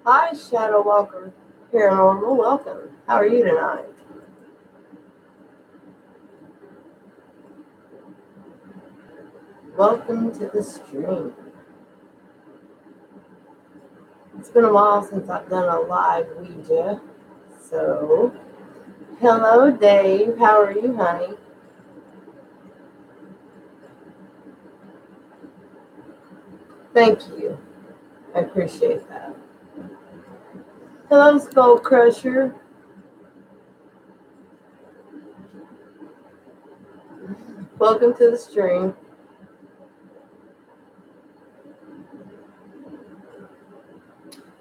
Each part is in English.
Hi, Shadow Walker Paranormal. Welcome. How are you tonight? Welcome to the stream. It's been a while since I've done a live Ouija. So, hello, Dave. How are you, honey? Thank you. I appreciate that. Hello, Skull Crusher. Welcome to the stream.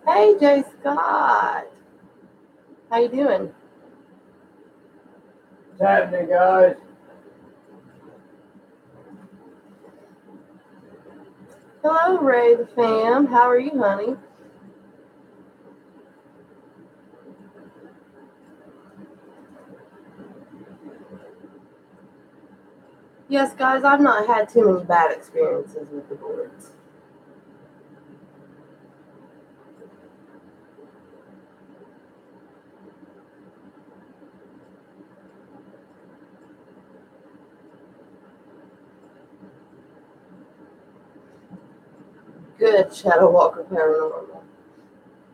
Hey, Jay Scott. How you doing? What's happening, guys? Hello, Ray the fam. How are you, honey? Yes, guys, I've not had too many bad experiences with the boards. Good, Shadow Walker Paranormal.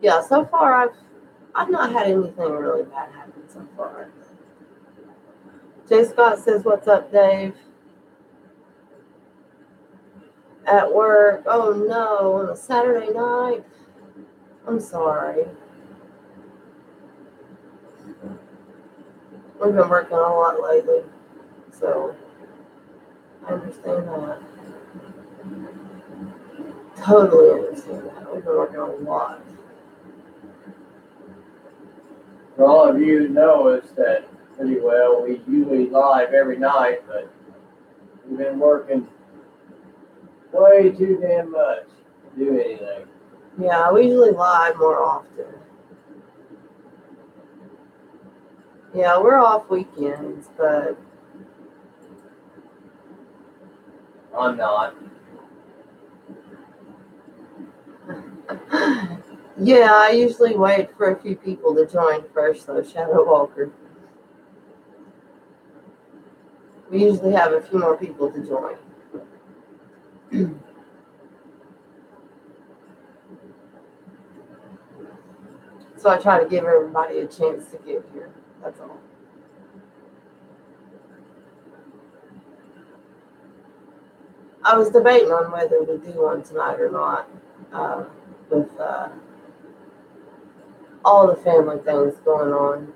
Yeah, so far I've not had anything really bad happen so far. Jay Scott says, "What's up, Dave?" At work. Oh no, on a Saturday night. I'm sorry. We've been working a lot lately, so I understand that. Totally understand that. We've been working a lot. For all of you who know us that pretty well, we usually live every night, but we've been working way too damn much to do anything. Yeah, we usually live more often. Yeah, we're off weekends, but I'm not. yeah, I usually wait for a few people to join first, though, Shadow Walker. We usually have a few more people to join. So I try to give everybody a chance to get here. That's all. I was debating on whether to do one tonight or not, with all the family things going on.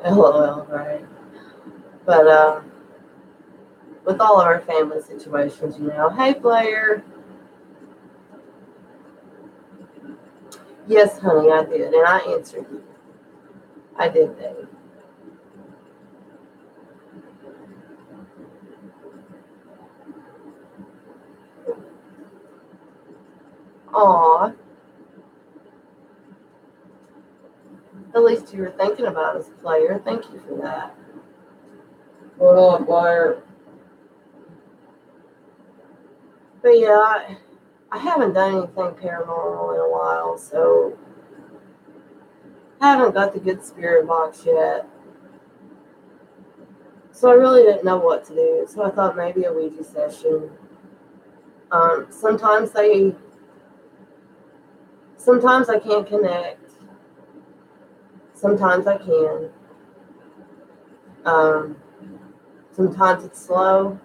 LOL, right? But with all of our family situations, Hey, Blair. Yes, honey, I did, and I answered you. I did, Dave. Aw. At least you were thinking about us, Player. Thank you for that. What's going on, Blair? But yeah, I haven't done anything paranormal in a while, so I haven't got the good spirit box yet. So I really didn't know what to do. So I thought maybe a Ouija session. Sometimes I can't connect. Sometimes I can. Sometimes it's slow.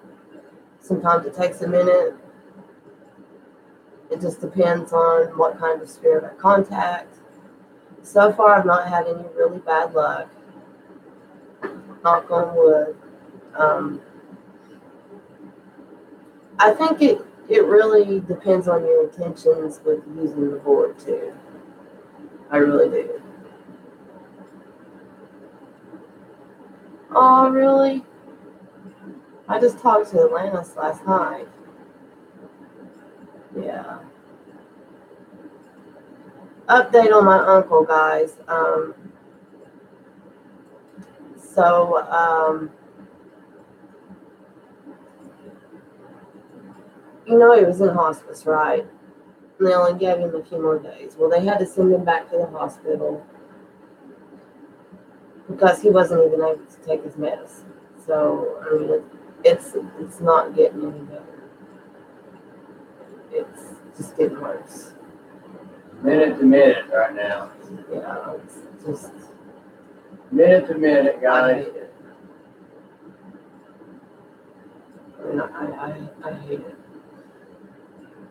Sometimes it takes a minute. It just depends on what kind of spirit I contact. So far, I've not had any really bad luck. Knock on wood. I think it really depends on your intentions with using the board too. I really do. Oh, really? I just talked to Atlantis last night. Yeah. Update on my uncle, guys. So, you know, he was in hospice, right? And they only gave him a few more days. Well, they had to send him back to the hospital because he wasn't even able to take his medicine. So, I mean, it's not getting any better. It's just getting worse. Minute to minute right now. Yeah, it's just Minute to minute, I guys. hate it. I mean, I hate it.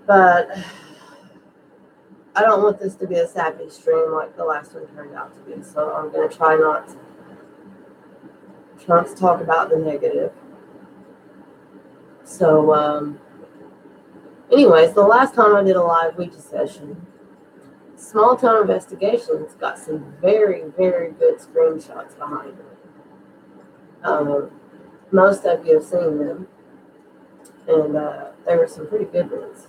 But I don't want this to be a sappy stream like the last one turned out to be. So I'm going to try not to talk about the negative. So, anyways, the last time I did a live Ouija session, Small Town Investigations got some very, very good screenshots behind it. Most of you have seen them, and there were some pretty good ones.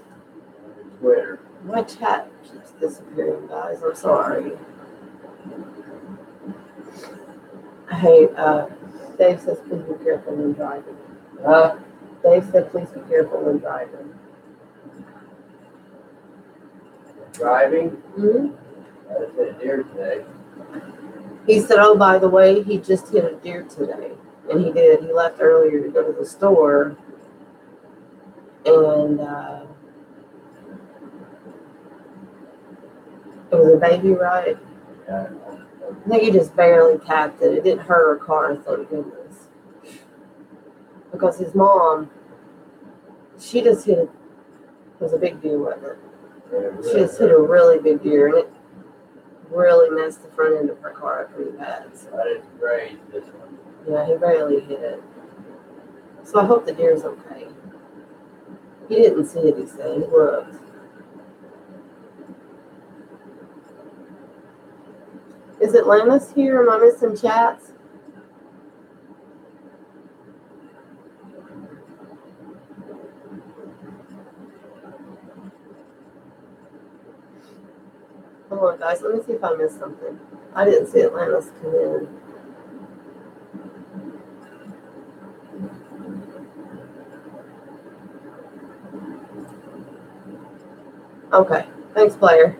Twitter. My chat keeps disappearing, guys. I'm sorry. Hey, Dave says please be careful when driving. Huh? Dave said please be careful when driving. Driving? Mm-hmm. I just hit a deer today. He said, oh, by the way, he just hit a deer today. And he did. He left earlier to go to the store. And it was a baby, right? Yeah. I think he just barely tapped it. It didn't hurt her car, thank goodness. Because his mom, she just hit it. It was a big deer, wasn't it? She just hit a really big deer, and it really messed the front end of her car up pretty bad. So. That is great, this one. Yeah, he barely hit it. So I hope the deer's okay. He didn't see it, he said. He looked. Is Atlantis here? Am I missing chats? Hold on, guys. Let me see if I missed something. I didn't see Atlantis come in. Okay. Thanks, player.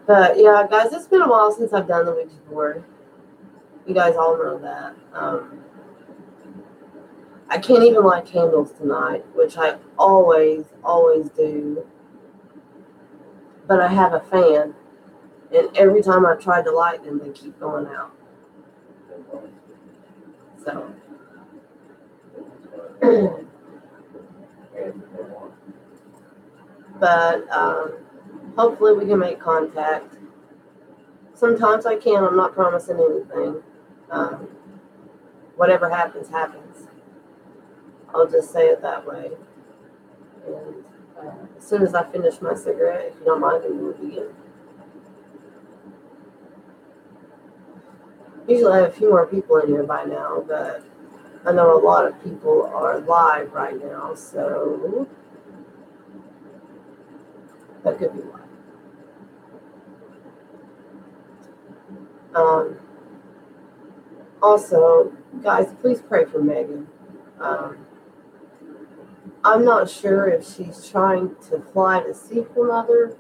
But yeah, guys, it's been a while since I've done the Ouija board. You guys all know that. I can't even light candles tonight, which I always do. But I have a fan, and every time I've tried to light them, they keep going out. So. But hopefully we can make contact. Sometimes I can. I'm not promising anything. Whatever happens, happens. I'll just say it that way. And as soon as I finish my cigarette, if you don't mind, then we'll begin. Usually I have a few more people in here by now, but I know a lot of people are live right now, so that could be why. Also, guys, please pray for Megan. I'm not sure if she's trying to fly to see her mother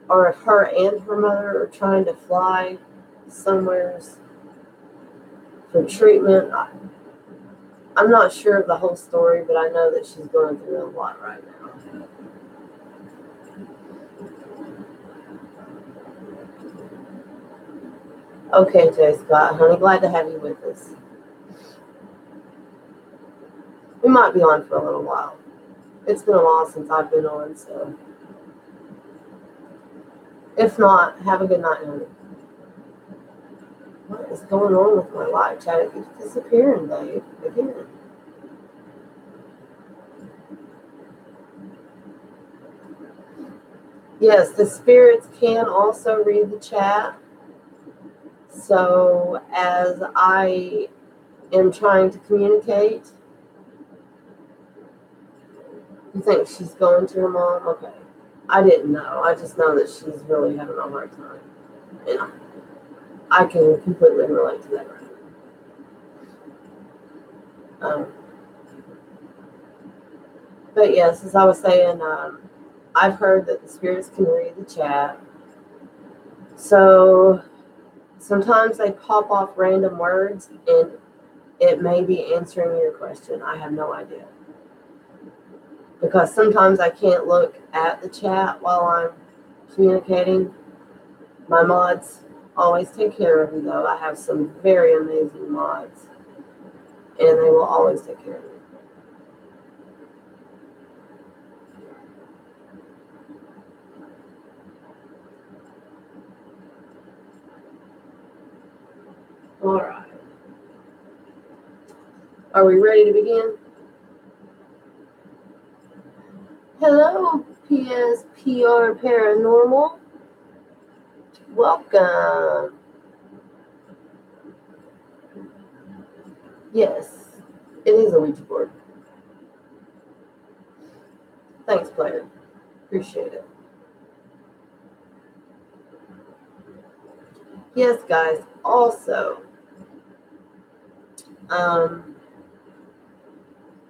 or if her and her mother are trying to fly somewhere for treatment. I'm not sure of the whole story, but I know that she's going through a lot right now. Okay, Jay Scott, honey, glad to have you with us. We might be on for a little while. It's been a while since I've been on, so. If not, have a good night, honey. What is going on with my live chat? It keeps disappearing, Dave. Again. Yes, the spirits can also read the chat. So as I am trying to communicate, you think she's going to her mom? Okay. I didn't know. I just know that she's really having a hard time. And I can completely relate to that. But yes, as I was saying, I've heard that the spirits can read the chat. So sometimes they pop off random words and it may be answering your question. I have no idea. Because sometimes I can't look at the chat while I'm communicating. My mods always take care of me, though. I have some very amazing mods, and they will always take care of me. All right. Are we ready to begin? Hello, PSPR Paranormal. Welcome. Yes, it is a Ouija board. Thanks, player. Appreciate it. Yes, guys. Also,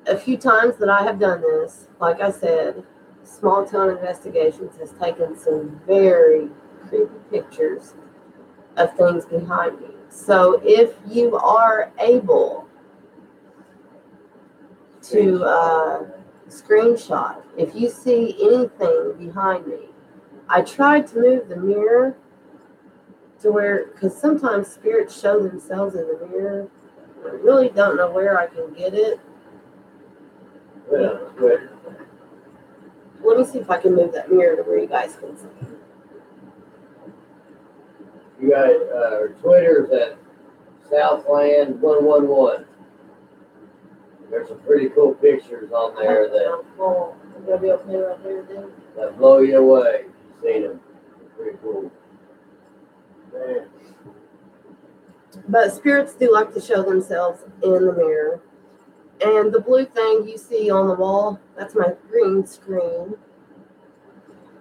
a few times that I have done this, like I said, Small Town Investigations has taken some very creepy pictures of things behind me. So if you are able to screenshot, if you see anything behind me, I tried to move the mirror to where, because sometimes spirits show themselves in the mirror. I really don't know where I can get it. Good. Let me see if I can move that mirror to where you guys can see. You got Twitter's at Southland111. There's some pretty cool pictures on there that Gonna be okay right there, then? that blow you away. You've seen them. They're pretty cool. Man. But spirits do like to show themselves in the mirror. And the blue thing you see on the wall, that's my green screen.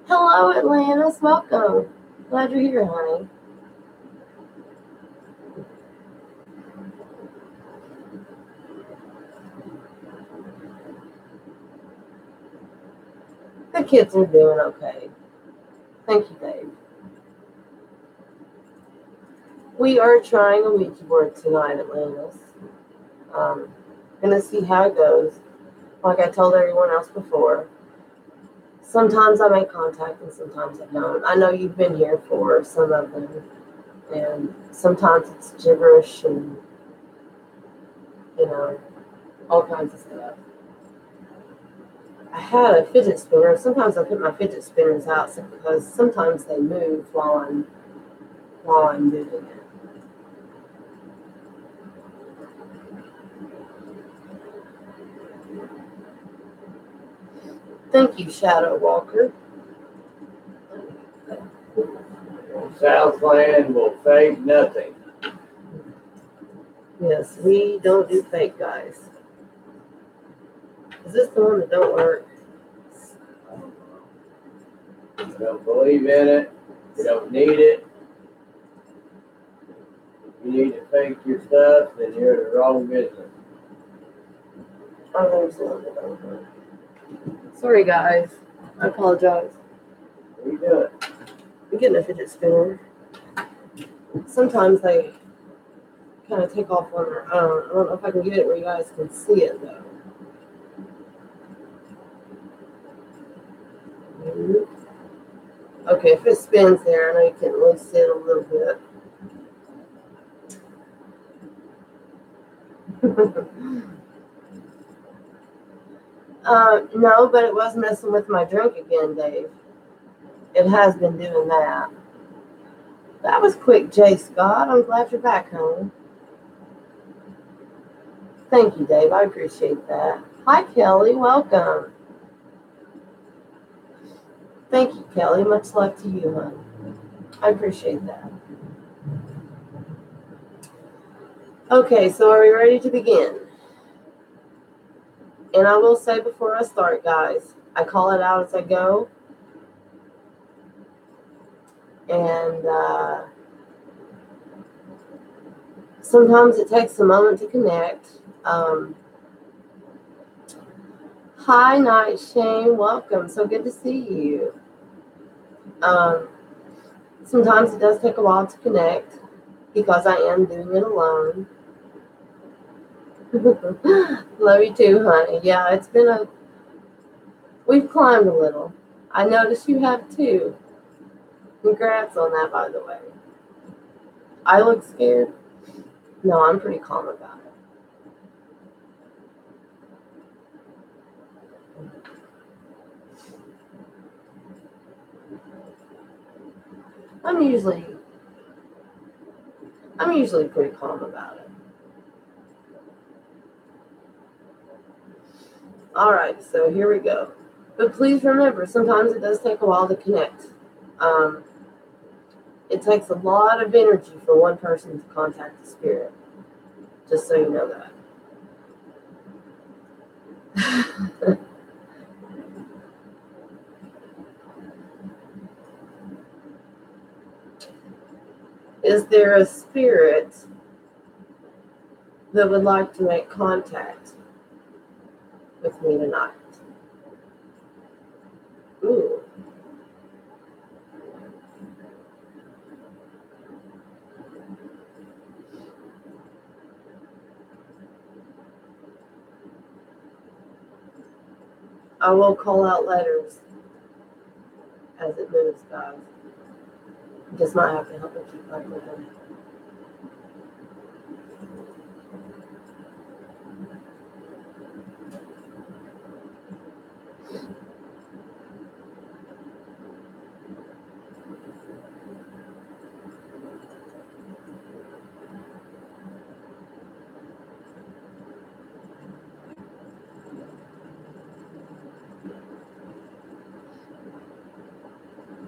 Hello, Atlantis. Welcome. Glad you're here, honey. The kids are doing okay. Thank you, Dave. We are trying a Ouija board tonight, Atlantis. Gonna see how it goes. Like I told everyone else before, sometimes I make contact and sometimes I don't. I know you've been here for some of them, and sometimes it's gibberish and, you know, all kinds of stuff. I had a fidget spinner. Sometimes I put my fidget spinners out because sometimes they move while I'm doing it. Thank you, Shadow Walker. Southland will fake nothing. Yes, we don't do fake, guys. Is this the one that don't work? You don't believe in it. You don't need it. If you need to fake your stuff, then you're in the wrong business. Oh, there's the one that don't work. Sorry, guys. I apologize. What are you doing? I'm getting a fidget spinner. Sometimes they kind of take off on their own. I don't know if I can get it where you guys can see it, though. Okay, if it spins there, I know you can loose it a little bit. No, but it was messing with my drink again, Dave. It has been doing that. That was quick, J. Scott. I'm glad you're back, honey. Thank you, Dave. I appreciate that. Hi, Kelly. Welcome. Thank you, Kelly. Much love to you, honey. I appreciate that. Okay, so are we ready to begin? And I will say before I start, guys, I call it out as I go. And sometimes it takes a moment to connect. Hi, Night Shane. Welcome. So good to see you. Sometimes it does take a while to connect because I am doing it alone. Love you too, honey. Yeah, we've climbed a little. I noticed you have too. Congrats on that, by the way. I look scared. No, I'm pretty calm about it. I'm usually pretty calm about it. All right, so here we go. But please remember, sometimes it does take a while to connect. It takes a lot of energy for one person to contact the spirit. Just so you know that. Is there a spirit that would like to make contact with me tonight? Ooh. I will call out letters as it moves, guys. Just might have to help me keep up with them.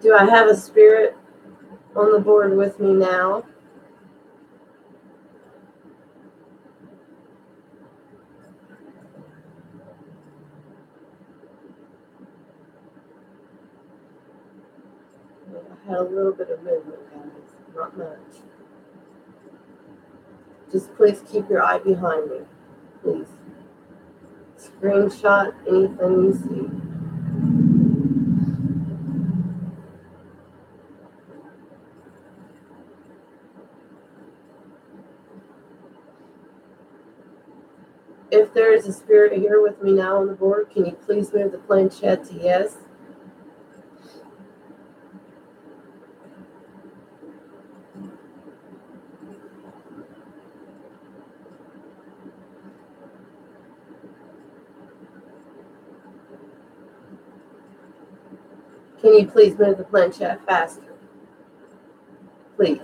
Do I have a spirit on the board with me now? I had a little bit of movement, guys. Not much. Just please keep your eye behind me. Please. Screenshot anything you see. If there is a spirit here with me now on the board, can you please move the planchette to yes? Can you please move the planchette faster? Please.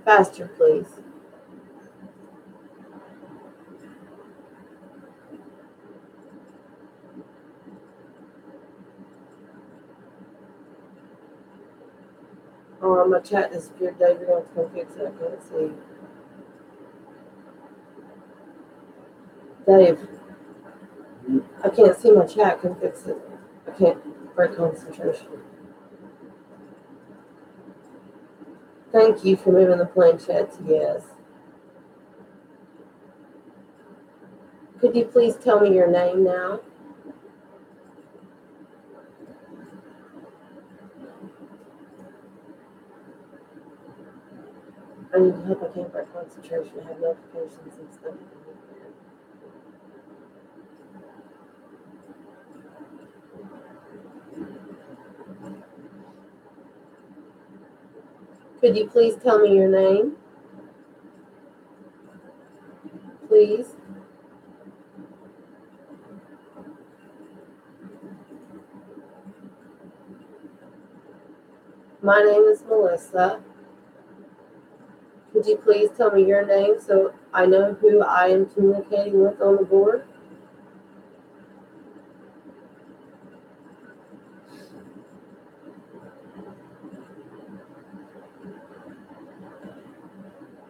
Faster, please. Oh, my chat disappeared. Dave, you're going to come fix it. I can't see. Dave, I can't see my chat. Come fix it. I can't break concentration. Thank you for moving the planchette to yes. Could you please tell me your name now? I need help. I can't break concentration. I have notifications and stuff. Could you please tell me your name? Please. My name is Melissa. Could you please tell me your name so I know who I am communicating with on the board?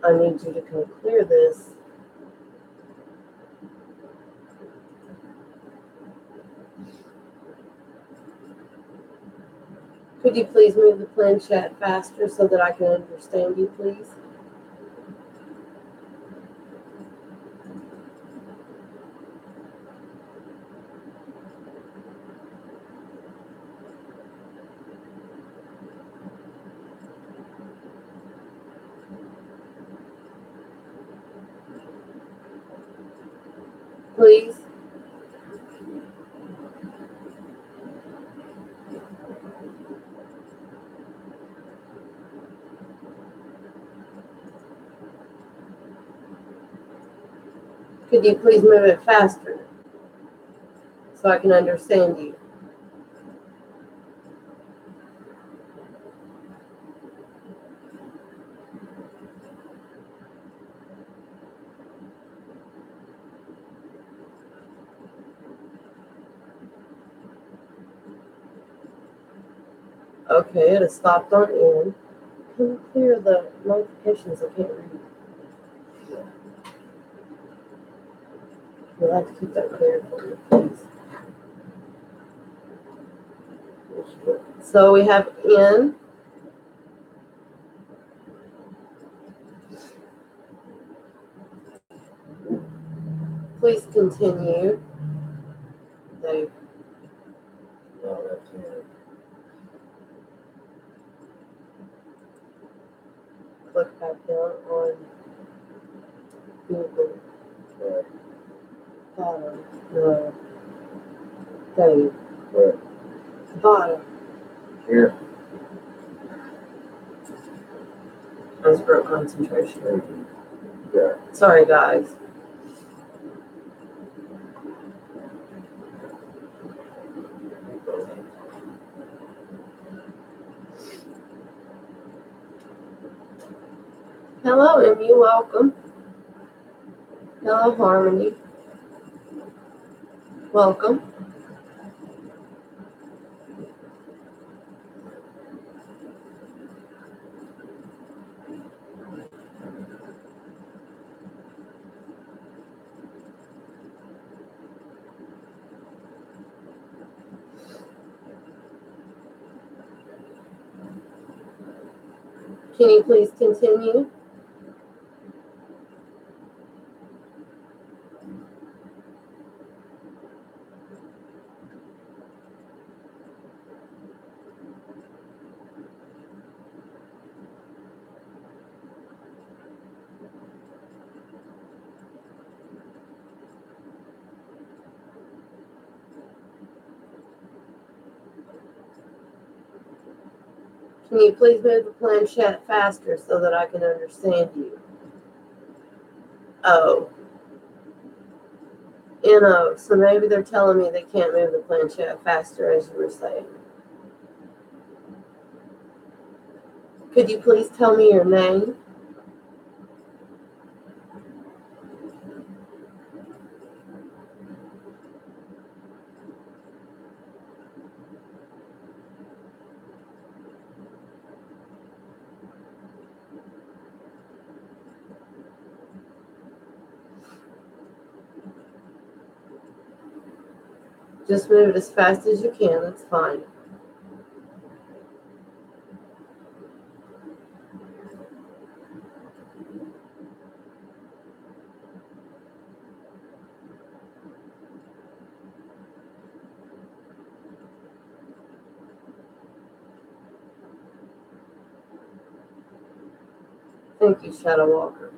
I need you to come clear this. Could you please move the planchette faster so that I can understand you, please? Please. Could you please move it faster so I can understand you? Okay, it has stopped on in. Can you clear the notifications? I can't read. You'll have to keep that clear for me, please. So we have in. Please continue. Dave. No, that's it. Click back down on Google. Where? Bottom. No. Dave. Where? Bottom. Here. I just broke concentration. Yeah. Sorry, guys. Hello, Emmy. Welcome. Hello, Harmony. Welcome. Can you please continue? Can you please move the planchette faster so that I can understand you? Oh. N-O. So maybe they're telling me they can't move the planchette faster, as you were saying. Could you please tell me your name? Just move it as fast as you can. That's fine. Thank you, Shadow Walker.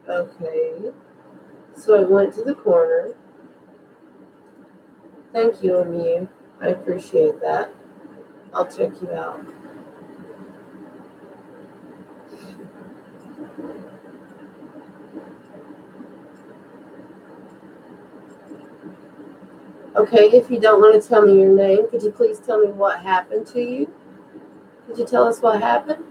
Okay. So I went to the corner. Thank you, Emu. I appreciate that. I'll check you out. Okay, if you don't want to tell me your name, could you please tell me what happened to you? Could you tell us what happened?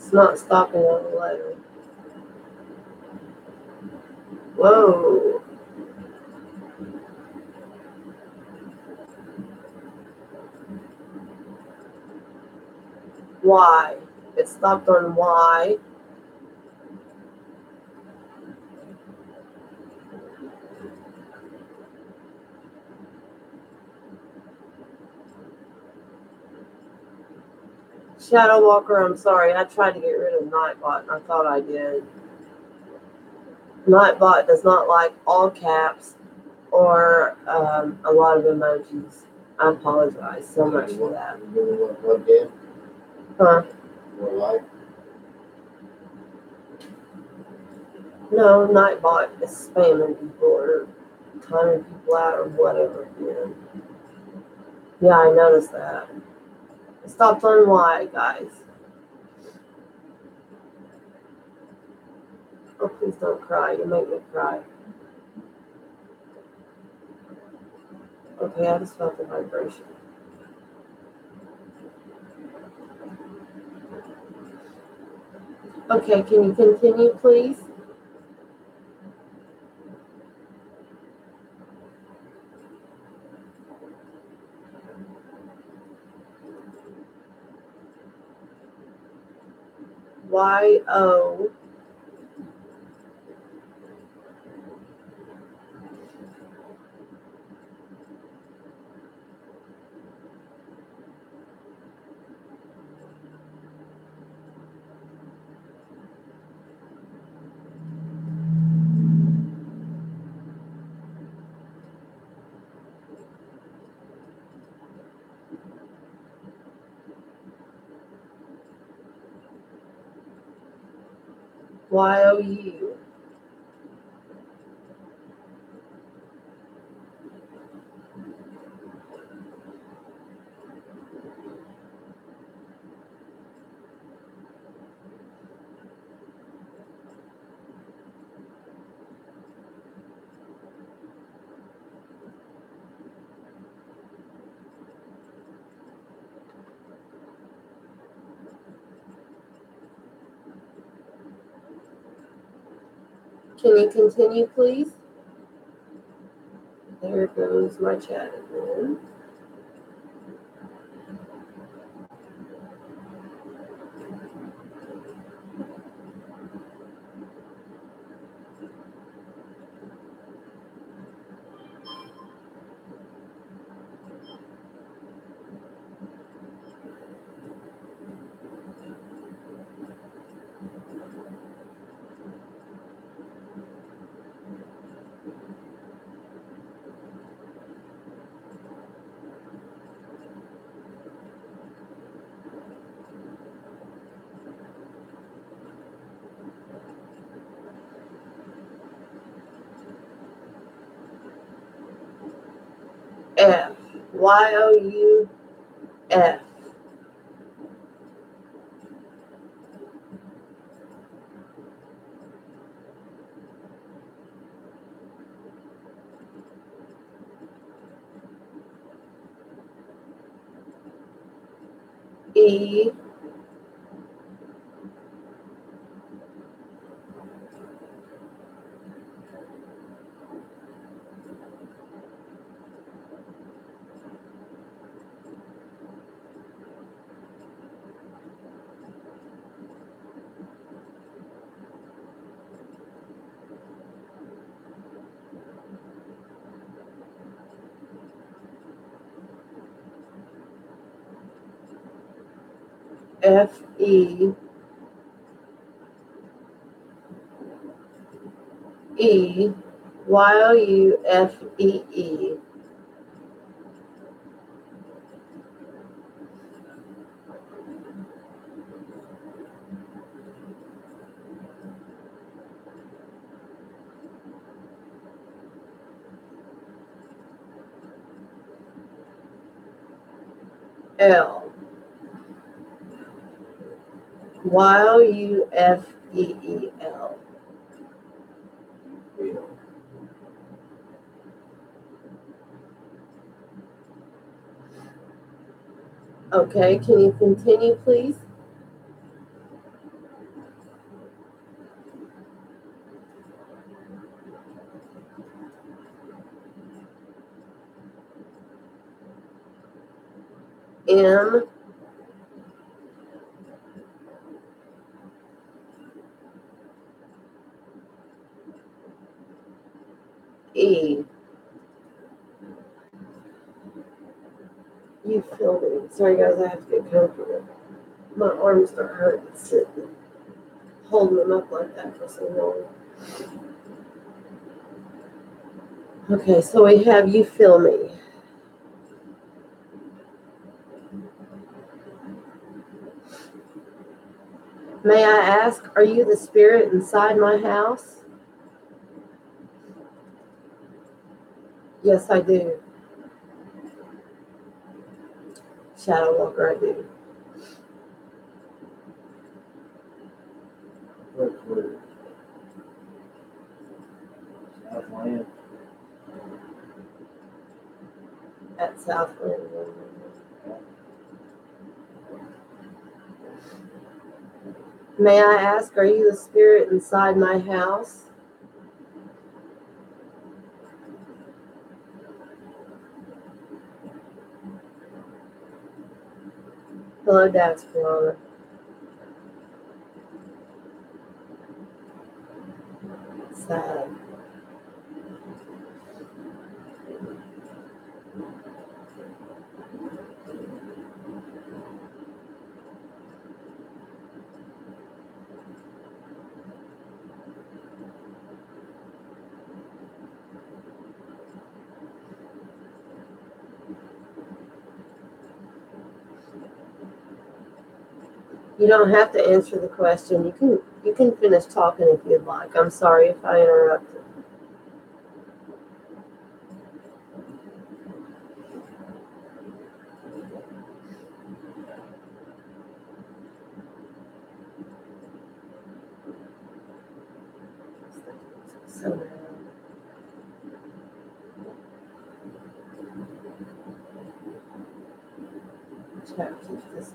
It's not stopping on the letter. Whoa. Y. It stopped on Y. Shadow Walker, I'm sorry. I tried to get rid of Nightbot, and I thought I did. Nightbot does not like all caps or a lot of emojis. I apologize so much for that. You really want to plug in? Huh? More life? No, Nightbot is spamming people or timing people out or whatever. Yeah, I noticed that. It stopped on Y, guys. Oh, please don't cry. You make me cry. Okay, I just felt the vibration. Okay, can you continue, please? Y-O. Y-O-U. Can you continue, please? There goes my chat again. F. Y-O-U-F. E. F. E. E. Y-O-U-F-E-E. L. Y-O-U-F-E-E-L. Okay, can you continue, please? M E. You feel me? Sorry, guys, I have to get comfortable. My arms start hurting sitting, holding them up like that for so long. Okay, so we have you feel me. May I ask, are you the spirit inside my house? Yes, I do. Shadow Walker, I do. What's with Southland? At Southland. May I ask, are you the spirit inside my house? Hello, Dax Piana. Sad. You don't have to answer the question. You can finish talking if you'd like. I'm sorry if I interrupted. So, chat keeps this.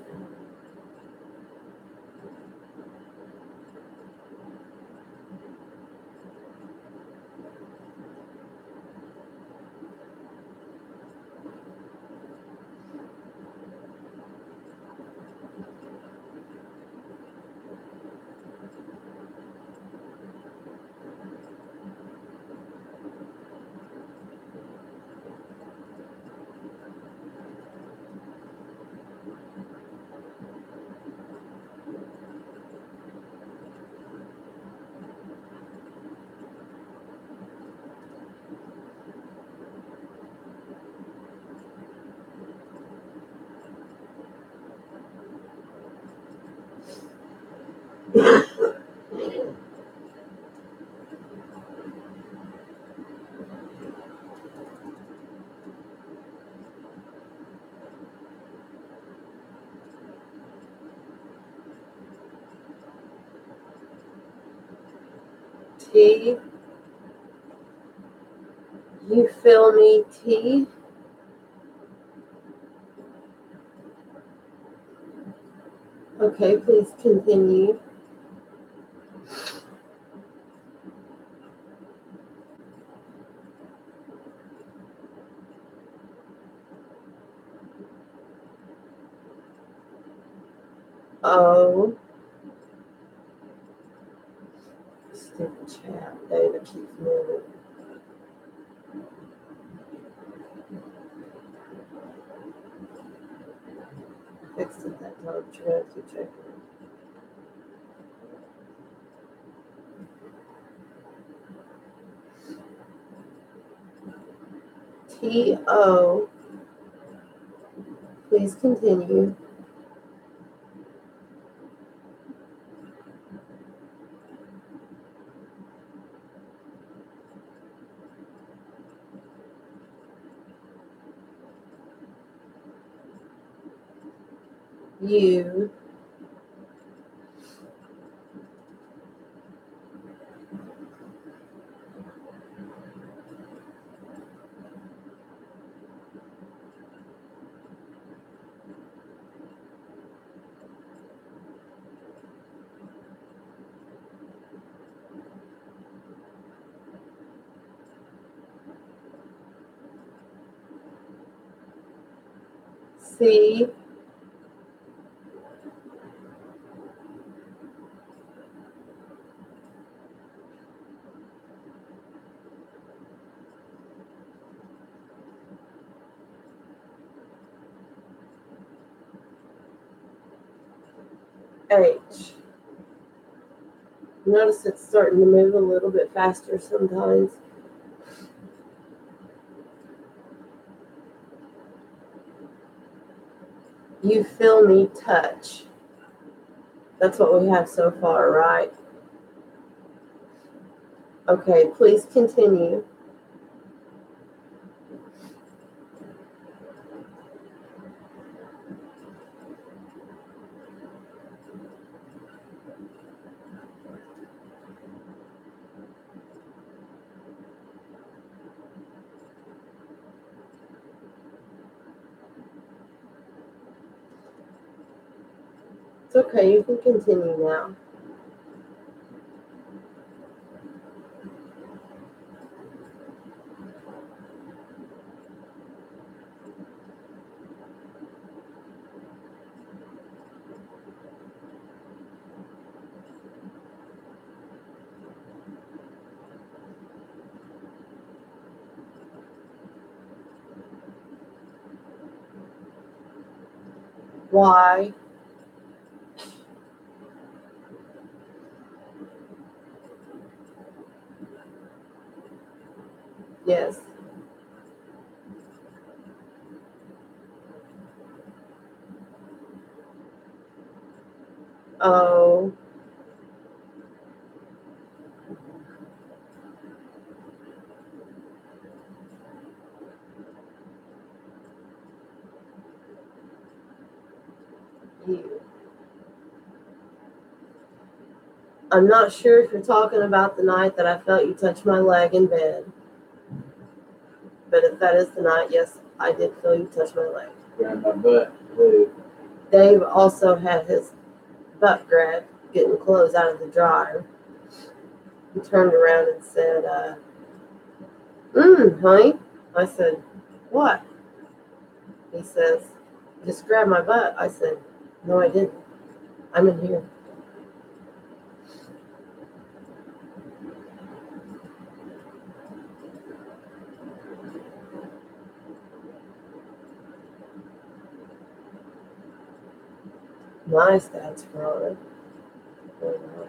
T. You feel me, T? Okay, please continue. O. Stupid chat. Data keeps moving. Fixed it that time. Trying to check it. T-O. Please continue. You. C. H. Notice it's starting to move a little bit faster sometimes. You feel me touch. That's what we have so far, right? Okay, please continue. It's okay, you can continue now. Why? Yes. Oh. You. I'm not sure if you're talking about the night that I felt you touch my leg in bed. But if that is the night, yes, I did feel you touch my leg. Grab my butt, too. Dave also had his butt grabbed, getting clothes out of the dryer. He turned around and said, honey. I said, what? He says, just grab my butt. I said, no, I didn't. I'm in here. Nice, that's Veronica. Very nice.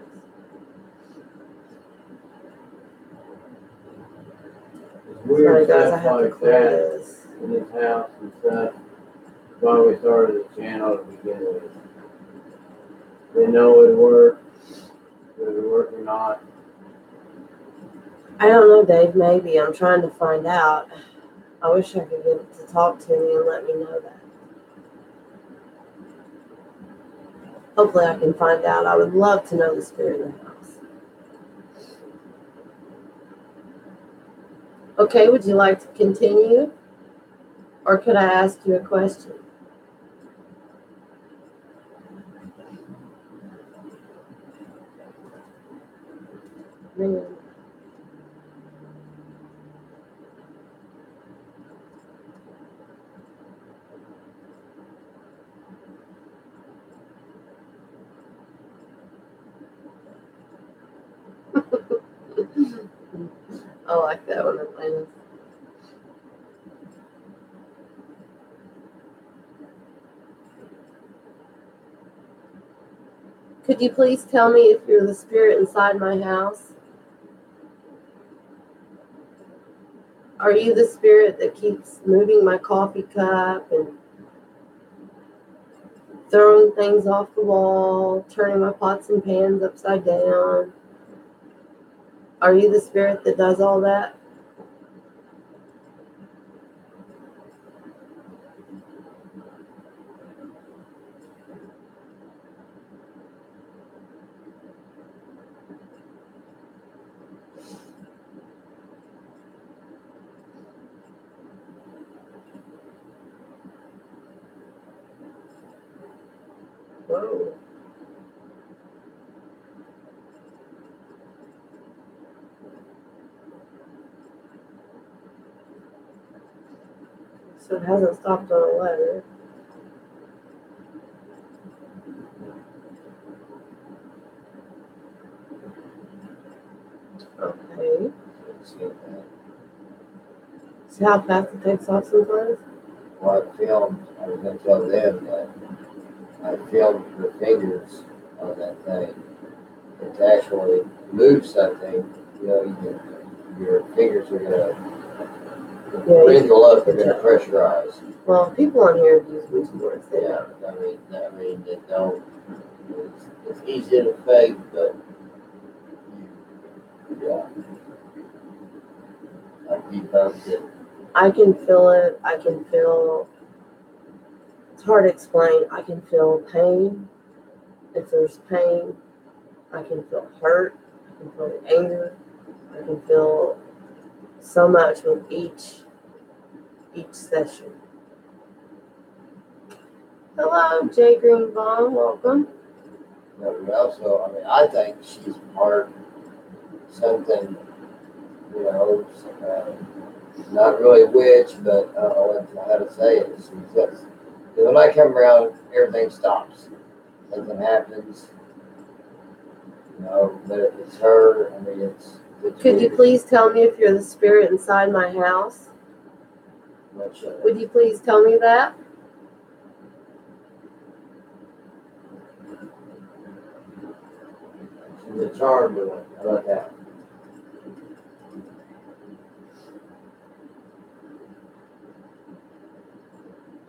It's weird Sorry, guys, I stuff have to like clear that this. in this house and stuff. That's why we started the channel to begin with. Didn't know it would work. Whether it would work or not. I don't know, Dave. Maybe. I'm trying to find out. I wish I could get it to talk to me and let me know that. Hopefully I can find out. I would love to know the spirit in the house. Okay, would you like to continue? Or could I ask you a question? Man. I like that one, Atlanta. Could you please tell me if you're the spirit inside my house? Are you the spirit that keeps moving my coffee cup and throwing things off the wall, turning my pots and pans upside down? Are you the spirit that does all that? Whoa. So it hasn't stopped on a letter. Okay. See how fast it takes off sometimes? Well, I filmed, I was going to tell them that I filmed the fingers on that thing. And to actually move something, your fingers are gonna wrinkle up, they're gonna pressurize. Well, people on here have used these words. Yeah, I mean, they don't. It's easy to fake, but yeah, I debunked it. I can feel it. I can feel. It's hard to explain. I can feel pain. If there's pain, I can feel hurt. I can feel anger. I can feel so much with each session. Hello, Jay Greenbaum. Welcome. But also, I think she's part something, not really a witch, but I don't know how to say it. She's just, when I come around, everything stops. Nothing happens. But if it's her, it's Could you weird. please tell me if you're the spirit inside my house? Would you please tell me that? She's a charmed one. How about that?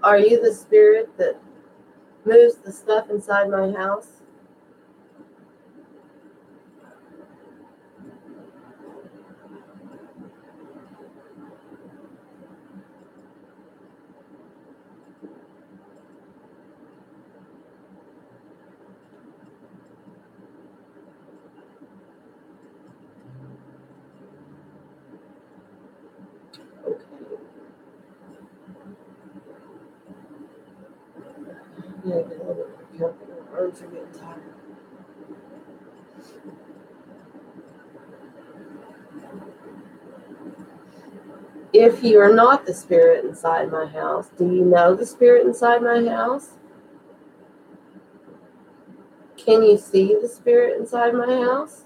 Are you the spirit that moves the stuff inside my house? Okay. Yeah, get a little bit more careful. My arms are getting tired. If you are not the spirit inside my house, do you know the spirit inside my house? Can you see the spirit inside my house?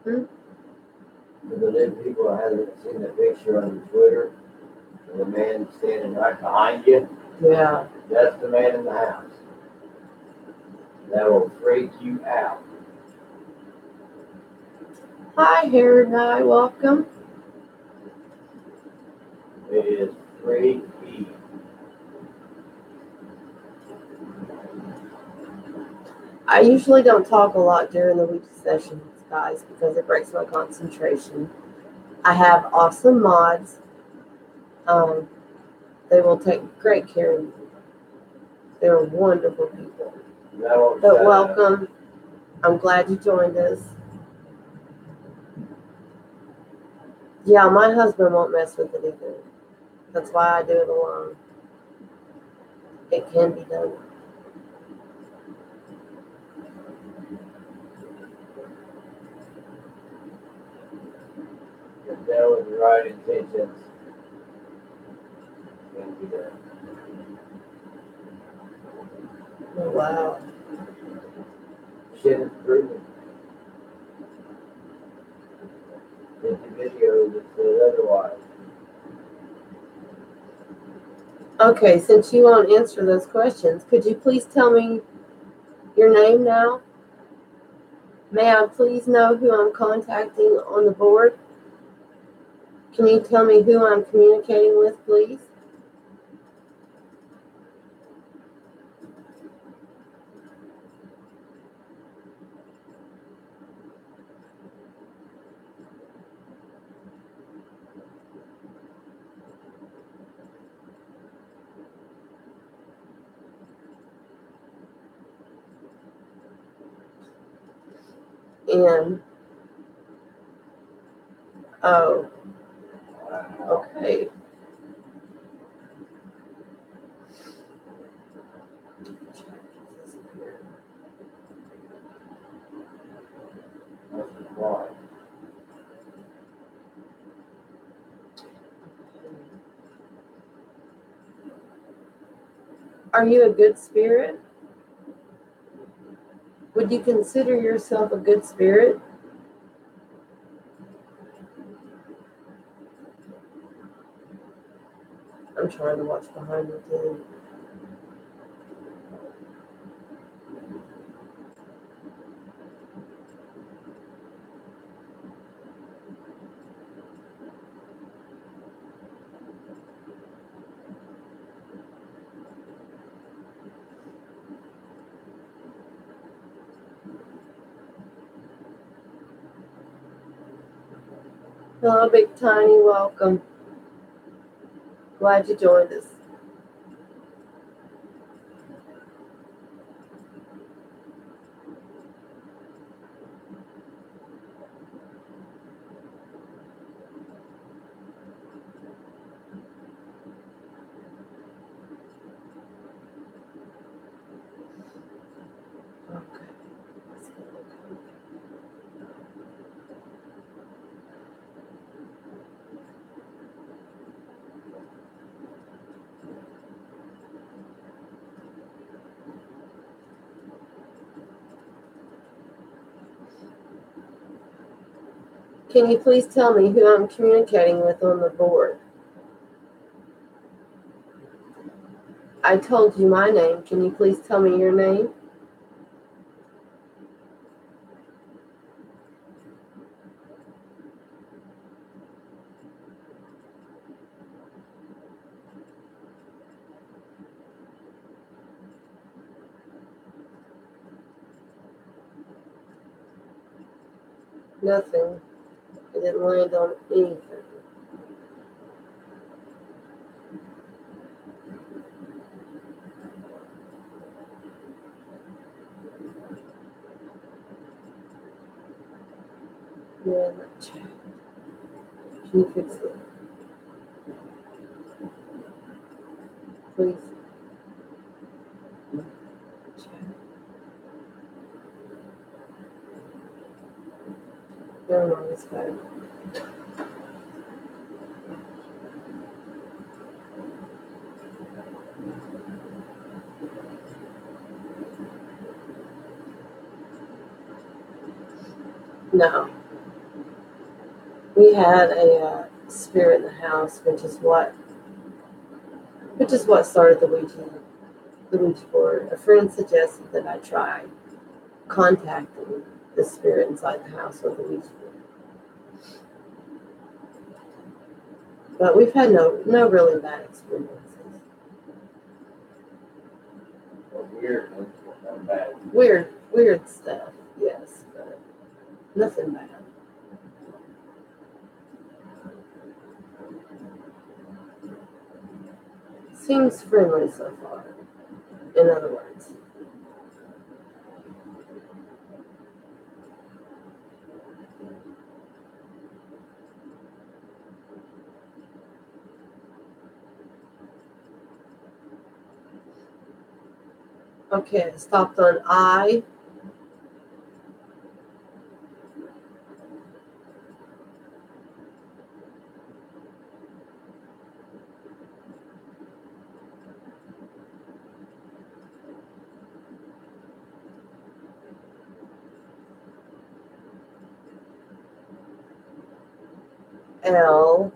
For the new people that haven't seen the picture on Twitter, the man standing right behind you, Yeah. that's the man in the house. That will freak you out. Hi, hair guy. Welcome. It is freaky. I usually don't talk a lot during the Ouija sessions, guys, because it breaks my concentration. I have awesome mods. They will take great care of you. They're wonderful people. But welcome. I'm glad you joined us. Yeah, my husband won't mess with it either. That's why I do it alone. It can be done. If there was the right intentions, it can be done. Oh, wow. Shit is proven. It's a video that says otherwise. Okay, since you won't answer those questions, could you please tell me your name now? May I please know who I'm contacting on the board? Can you tell me who I'm communicating with, please? And, oh, okay. Why? Are you a good spirit? Would you consider yourself a good spirit? I'm trying to watch behind me too. Hello, Big Tiny. Welcome. Glad you joined us. Okay. Can you please tell me who I'm communicating with on the board? I told you my name. Can you please tell me your name? Nothing. It didn't land on anything. Yeah, check. Can you fix it? Please. Check. Never mind, it's better. No. We had a spirit in the house, which is what started the Ouija board. A friend suggested that I try contacting the spirit inside the house with the Ouija board. But we've had no really bad experiences. Weird. Not bad. Weird stuff, yes, but nothing bad. Seems friendly so far, in other words. Okay, it stopped on I. L.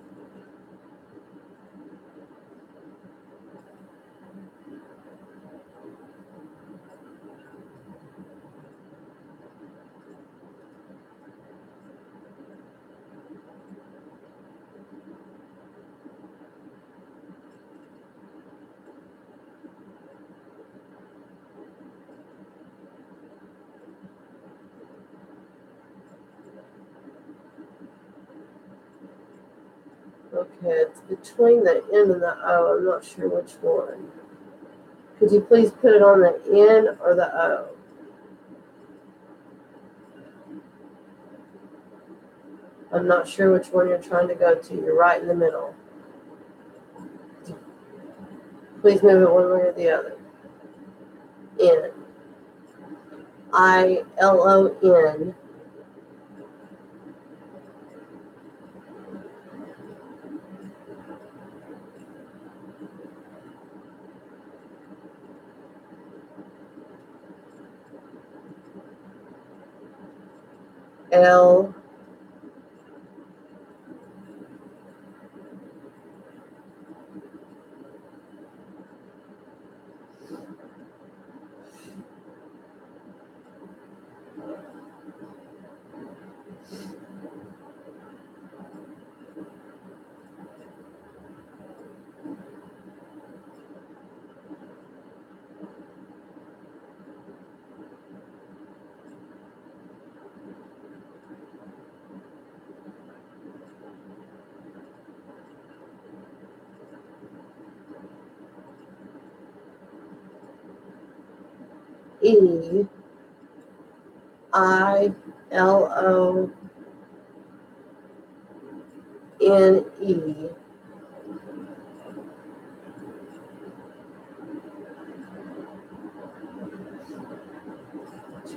Okay, it's between the N and the O. I'm not sure which one. Could you please put it on the N or the O? I'm not sure which one you're trying to go to. You're right in the middle. Please move it one way or the other. N. ILON. L. E I L O N E.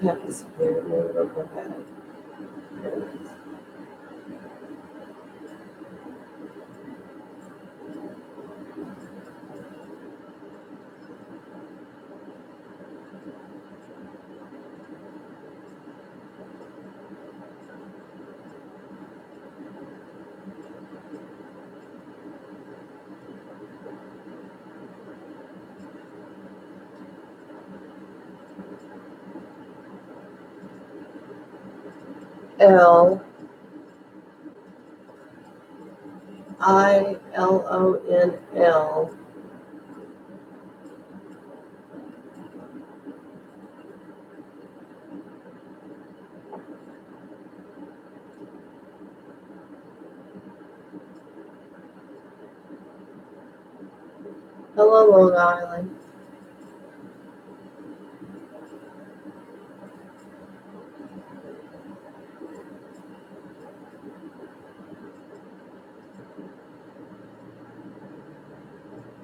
Check the spirit name real quick. There it is. L I L O N L. Hello, Long Island.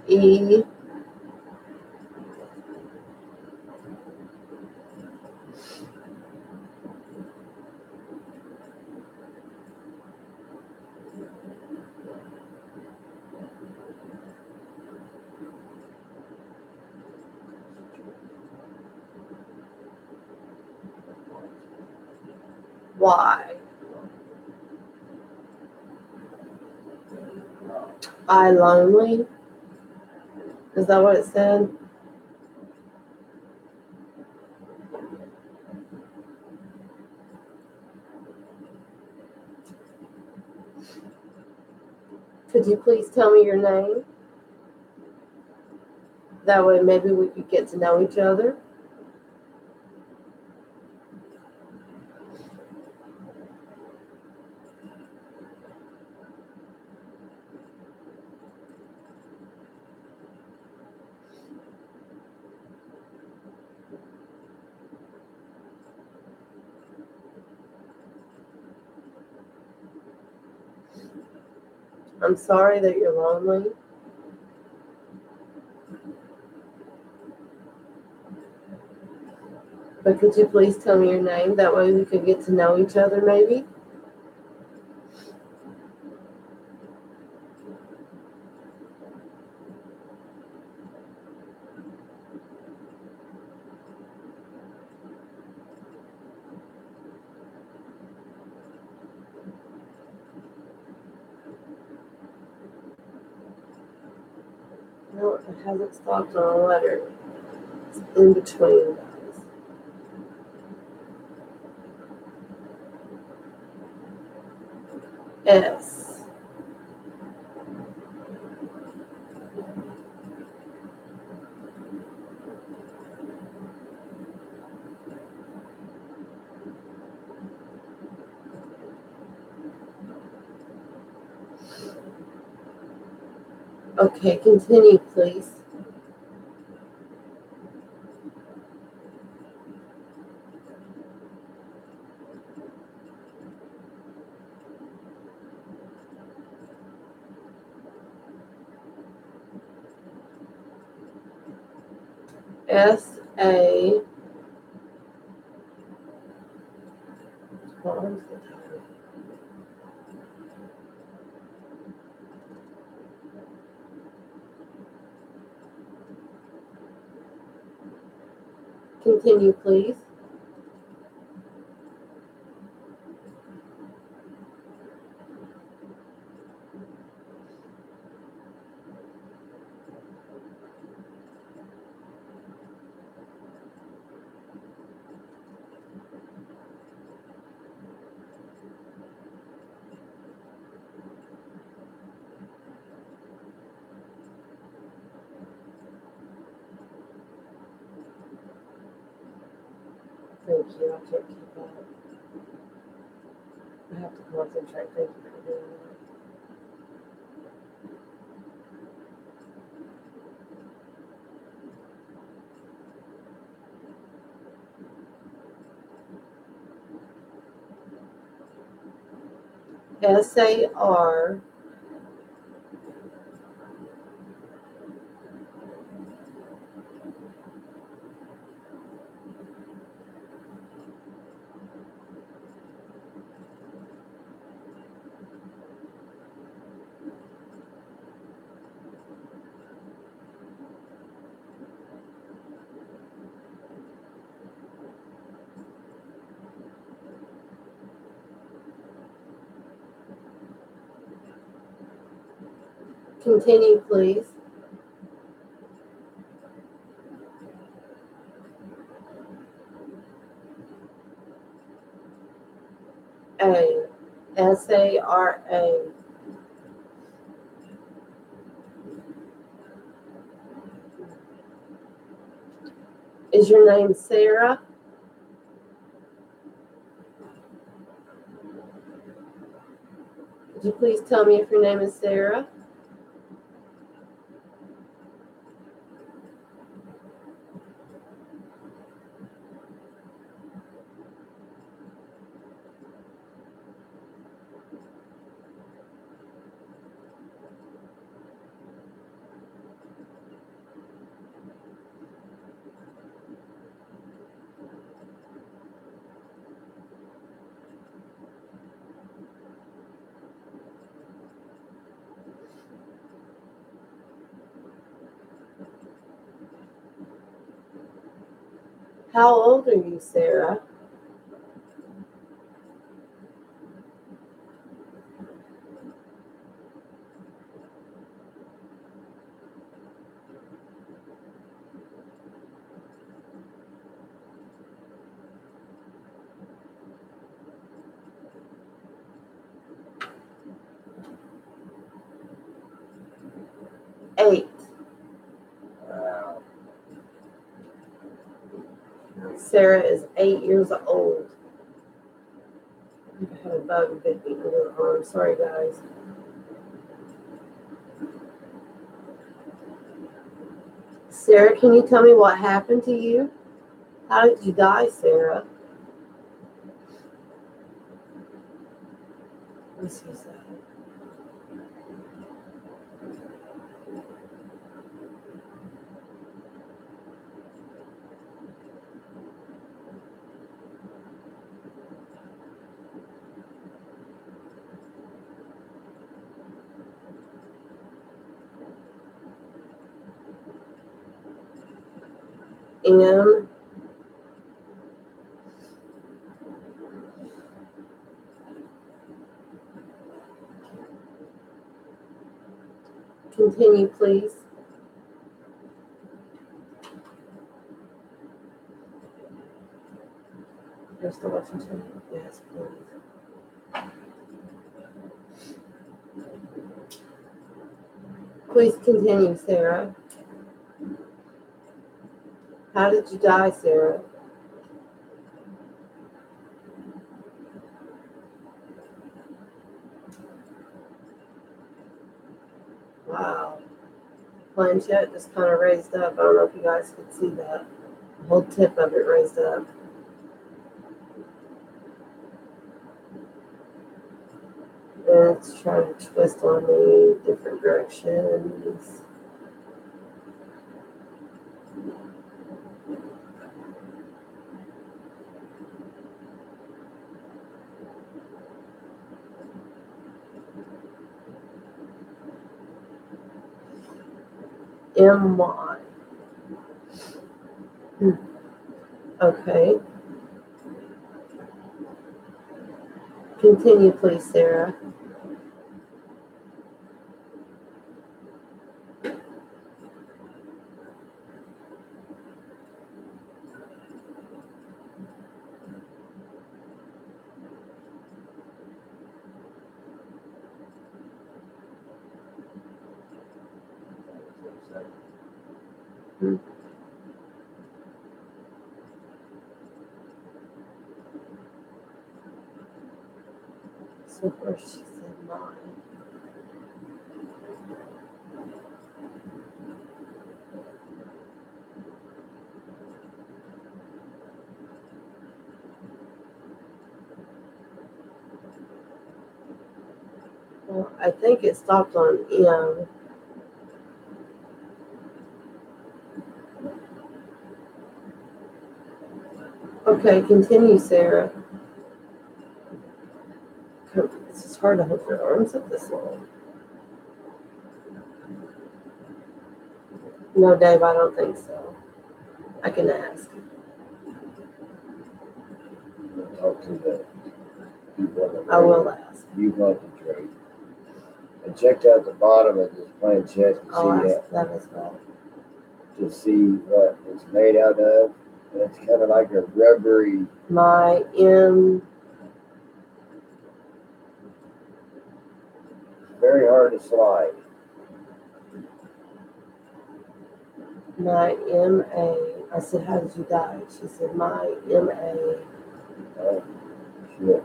E Y I lonely. Is that what it said? Could you please tell me your name? That way maybe we could get to know each other. I'm sorry that you're lonely. But could you please tell me your name? That way we could get to know each other maybe. No, it hasn't stopped on a letter. It's in between, guys. S. Okay, continue, please. S-A. Hold on. Continue, please. Thank you. I can't keep up. I have to concentrate. Thank you for doing that. SAR. Continue, please. A. SARA. Is your name Sarah? Could you please tell me if your name is Sarah? How old are you, Sarah? Eight. Wow. Sarah is 8 years old. I had a bug bit me in the arm. Sorry, guys. Sarah, can you tell me what happened to you? How did you die, Sarah? Let's see that. And continue, please. You're still watching? Yes, please. Please continue, Sarah. How did you die, Sarah? Wow. Planchette just kind of raised up. I don't know if you guys could see that. The whole tip of it raised up. And it's trying to twist on me different directions. MY. Okay. Continue, please, Sarah. So first she said mine. Well, I think it stopped on M. Okay, continue, Sarah. This is hard to hold your arms up this long. No, Dave, I don't think so. I can ask. Talk to the people on the I will ask. You want the trade. I checked out the bottom of this planchette I'll to see ask that as well. to see what it's made out of. And it's kind of like a rubbery. My M. Very hard to slide. My M.A. I said, how did you die? She said, my M.A. Oh, shit.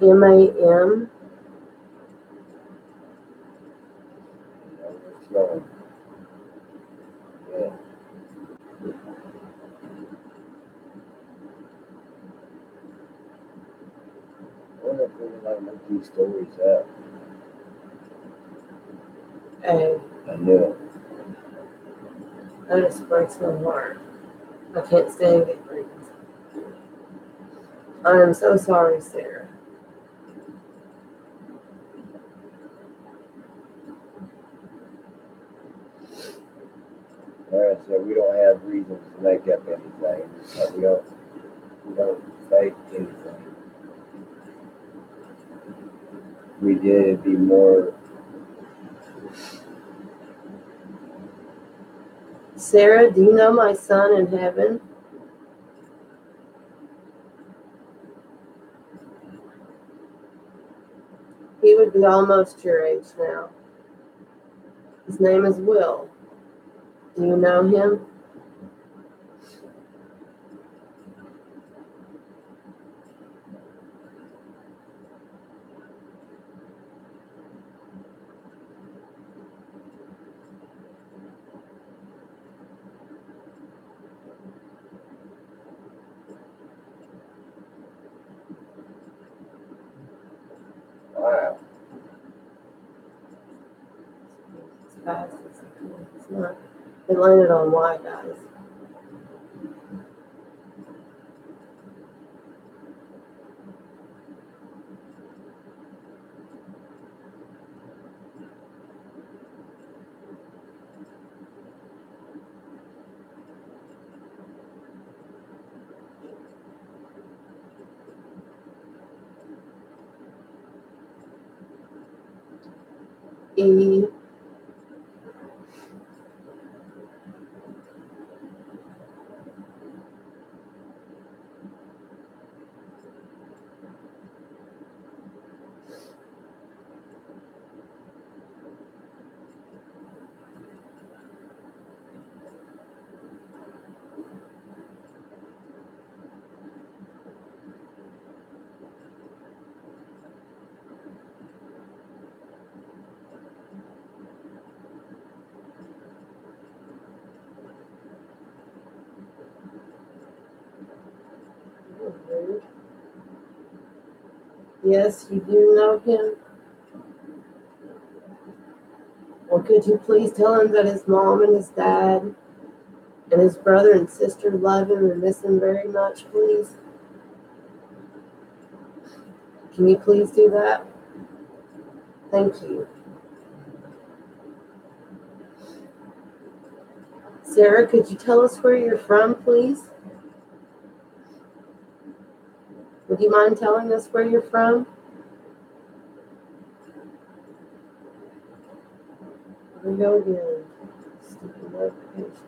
M.A.M. It's going. Yeah. I wonder if we can like make these stories up. A. I knew it. That just breaks my heart. I can't stand it. I am so sorry, Sarah. Like I said, we don't have reasons to make up anything. Like we don't fake anything. If we did, it'd be more. Sarah, do you know my son in heaven? He would be almost your age now. His name is Will. Do you know him? Wow. It's fast. It's not. It landed on Y, guys. E. Yes, you do know him. Well, could you please tell him that his mom and his dad and his brother and sister love him and miss him very much, please? Can you please do that? Thank you. Sarah, could you tell us where you're from, please? Would you mind telling us where you're from? Here we go again. Stupid notifications.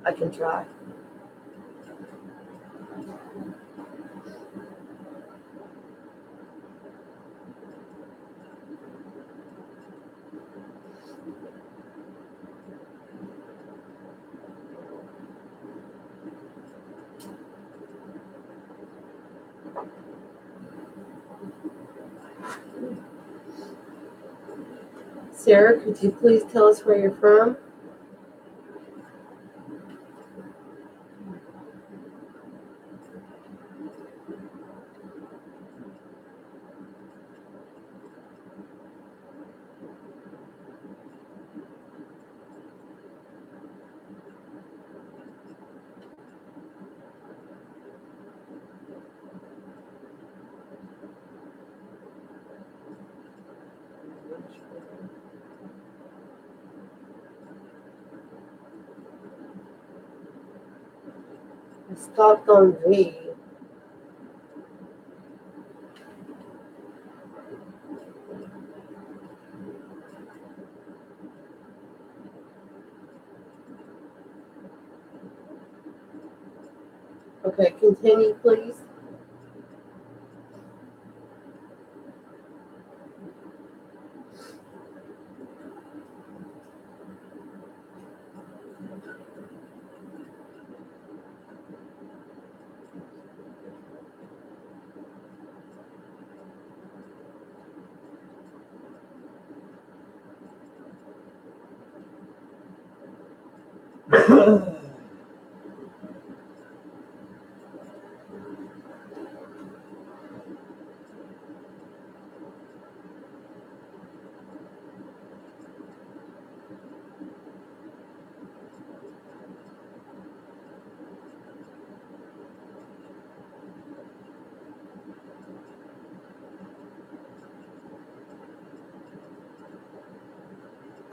I can try. Sarah, could you please tell us where you're from? I stopped on V. Okay, continue, please.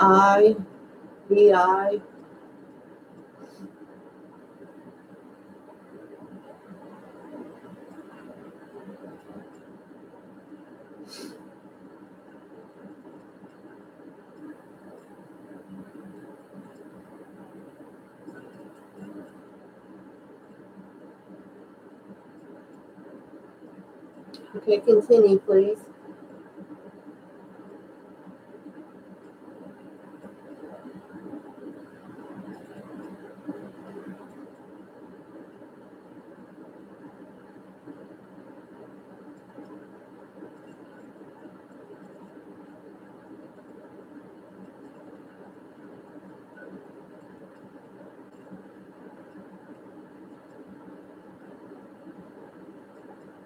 I, V-I. Okay, continue, please.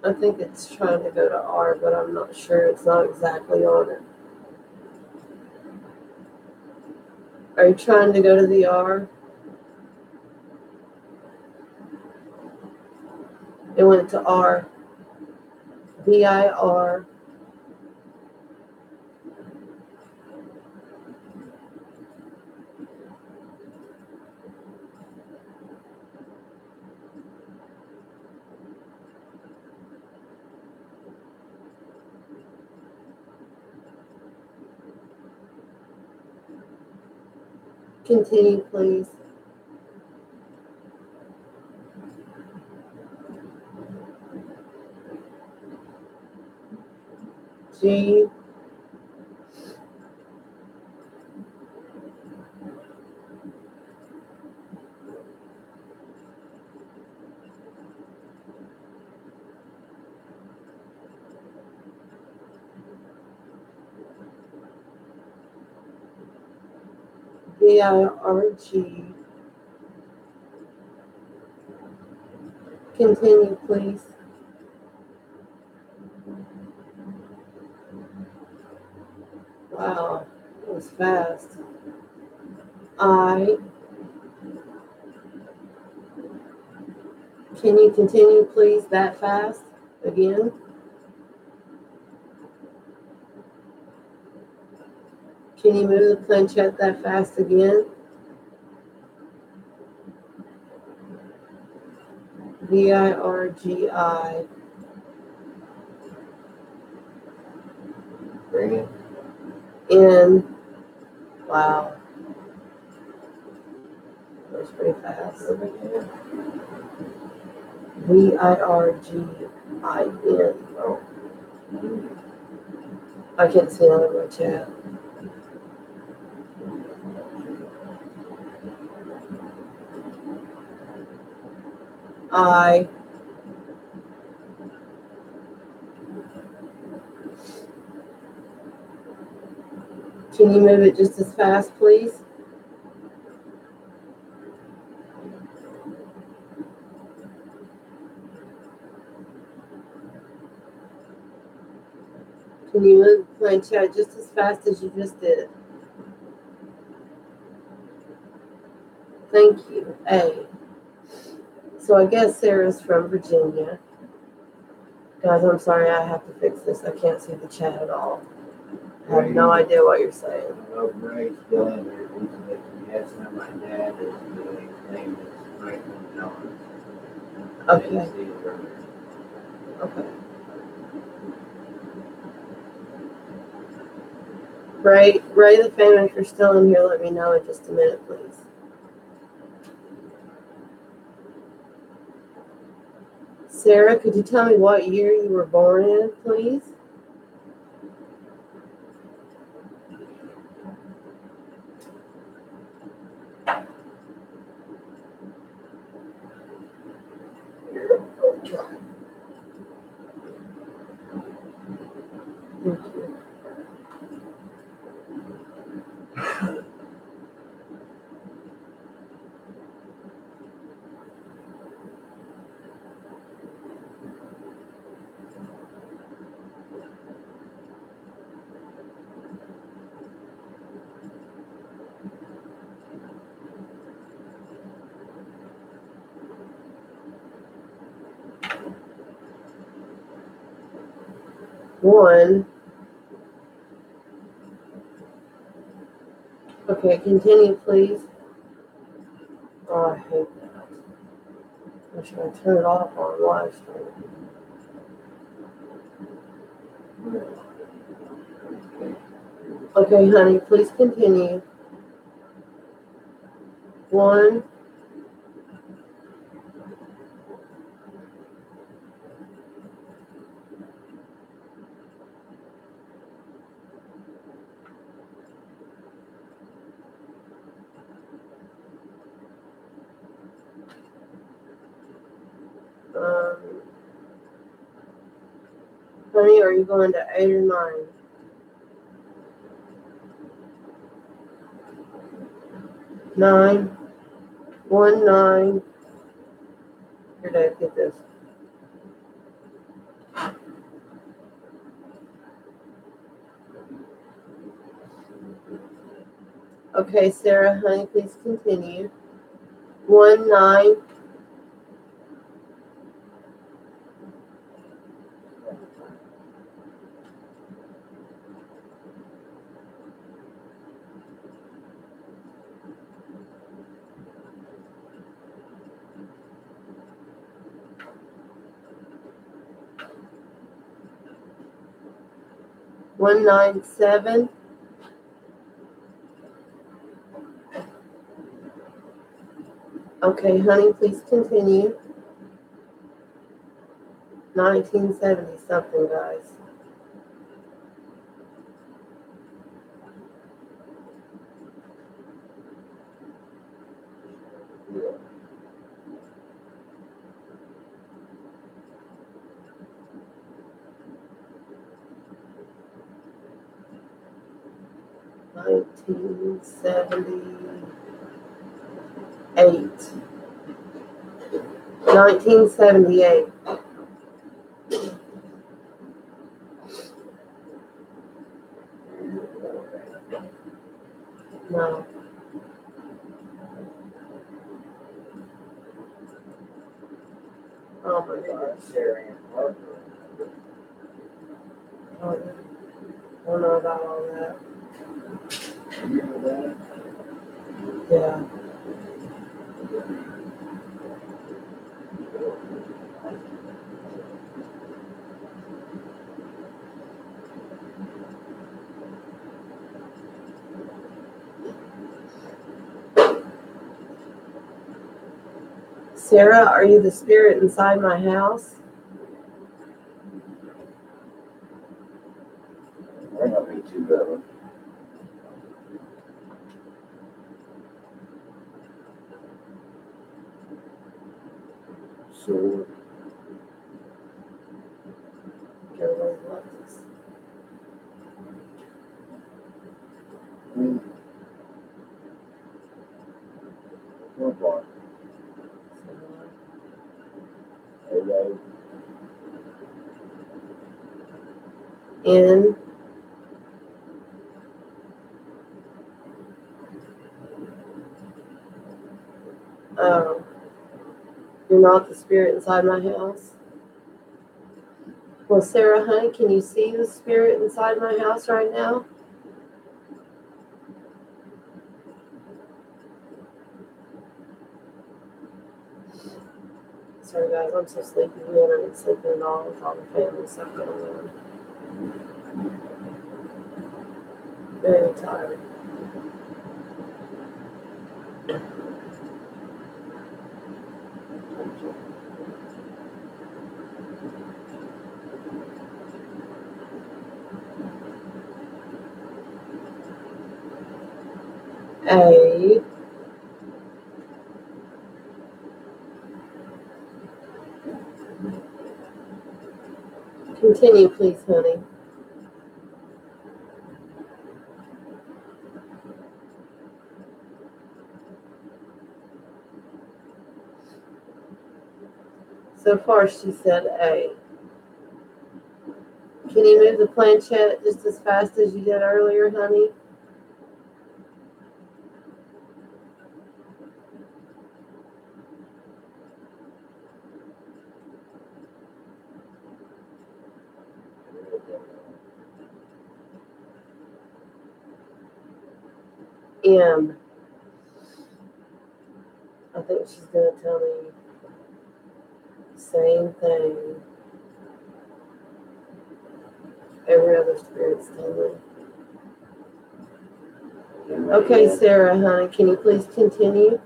I think it's trying to go to R, but I'm not sure. It's not exactly on it. Are you trying to go to the R? It went to R. V-I-R. Continue, please. G. V-I-R-G. Continue, please. Wow, that was fast. I. Can you continue, please, that fast again? Can you move the planchette that fast again? V-I-R-G-I. Bring it. N. Wow. That was pretty pretty fast. Birmingham. Virgin. Oh. I can't see it on my chat. I. Can you move it just as fast, please? Can you move my chat just as fast as you just did? Thank you. A. So I guess Sarah's from Virginia. Guys, I'm sorry, I have to fix this. I can't see the chat at all. I have no idea what you're saying. I know Gray's still in there. Yes, my dad is doing his name is Franklin John. Okay. Okay. Ray the Famous, if you're still in here, let me know in just a minute, please. Sarah, could you tell me what year you were born in, please? Thank you. One. Okay, continue, please. Oh, I hate that. Or should I turn it off on live stream? Okay, honey, please continue. One. Honey, are you going to 8 or 9? 9. 1, 9. Here, Dave, get this. Okay, Sarah, honey, please continue. 1, 9. One, 9, 7. Okay, honey, please continue. 1970 something, guys. Yeah. 1978. 1978. No. Oh my gosh. I don't know about all that. Yeah. Sarah, are you the spirit inside my house? There might be two of them. Sword. Everybody loves this. What one? Hello. In. Oh. You're not the spirit inside my house? Well, Sarah, honey, can you see the spirit inside my house right now? Sorry, guys, I'm so sleepy. We haven't been sleeping at all with all the family stuff going on. Very tired. A. Continue, please, honey. So far, she said A. Can you move the planchette just as fast as you did earlier, honey? M. I think she's going to tell me the same thing every other spirit's telling me. Okay, Sarah, honey, can you please continue?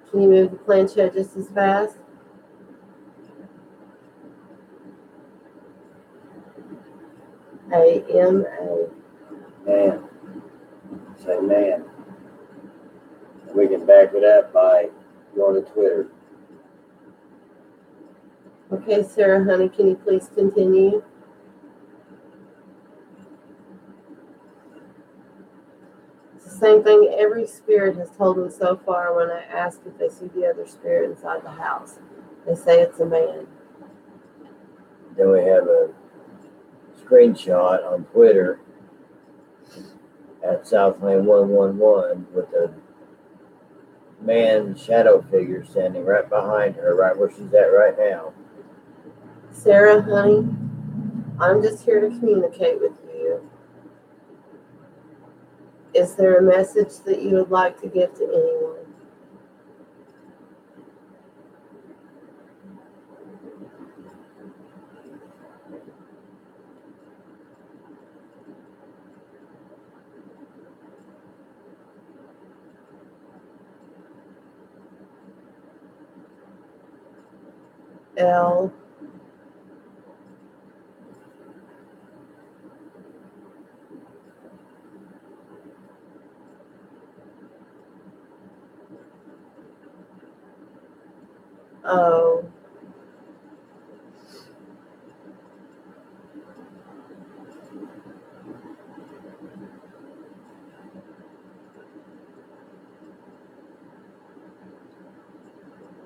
Can you move the planchette just as fast? A-M-A. Man. Say man. We can back it up by going to Twitter. Okay, Sarah, honey, can you please continue? It's the same thing every spirit has told me so far when I ask if they see the other spirit inside the house. They say it's a man. Then we have a screenshot on Twitter at Southland 111 with a man shadow figure standing right behind her, right where she's at right now. Sarah, honey, I'm just here to communicate with you. Is there a message that you would like to give to anyone? L. O.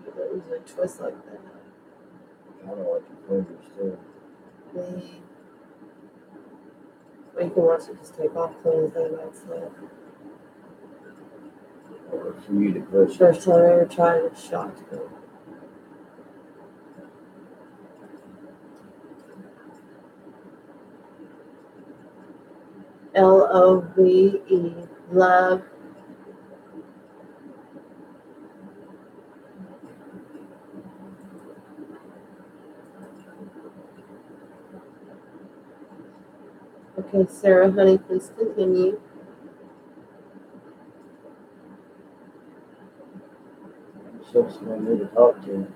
You don't usually twist like that. I don't like your fingers too. The. Well, you can watch it just take off clean as daylight sleep. Or for you to push it. First time I ever tried it, it shocked me. L-O-V-E, love. Okay, Sarah, honey, please continue. Just want me to talk to.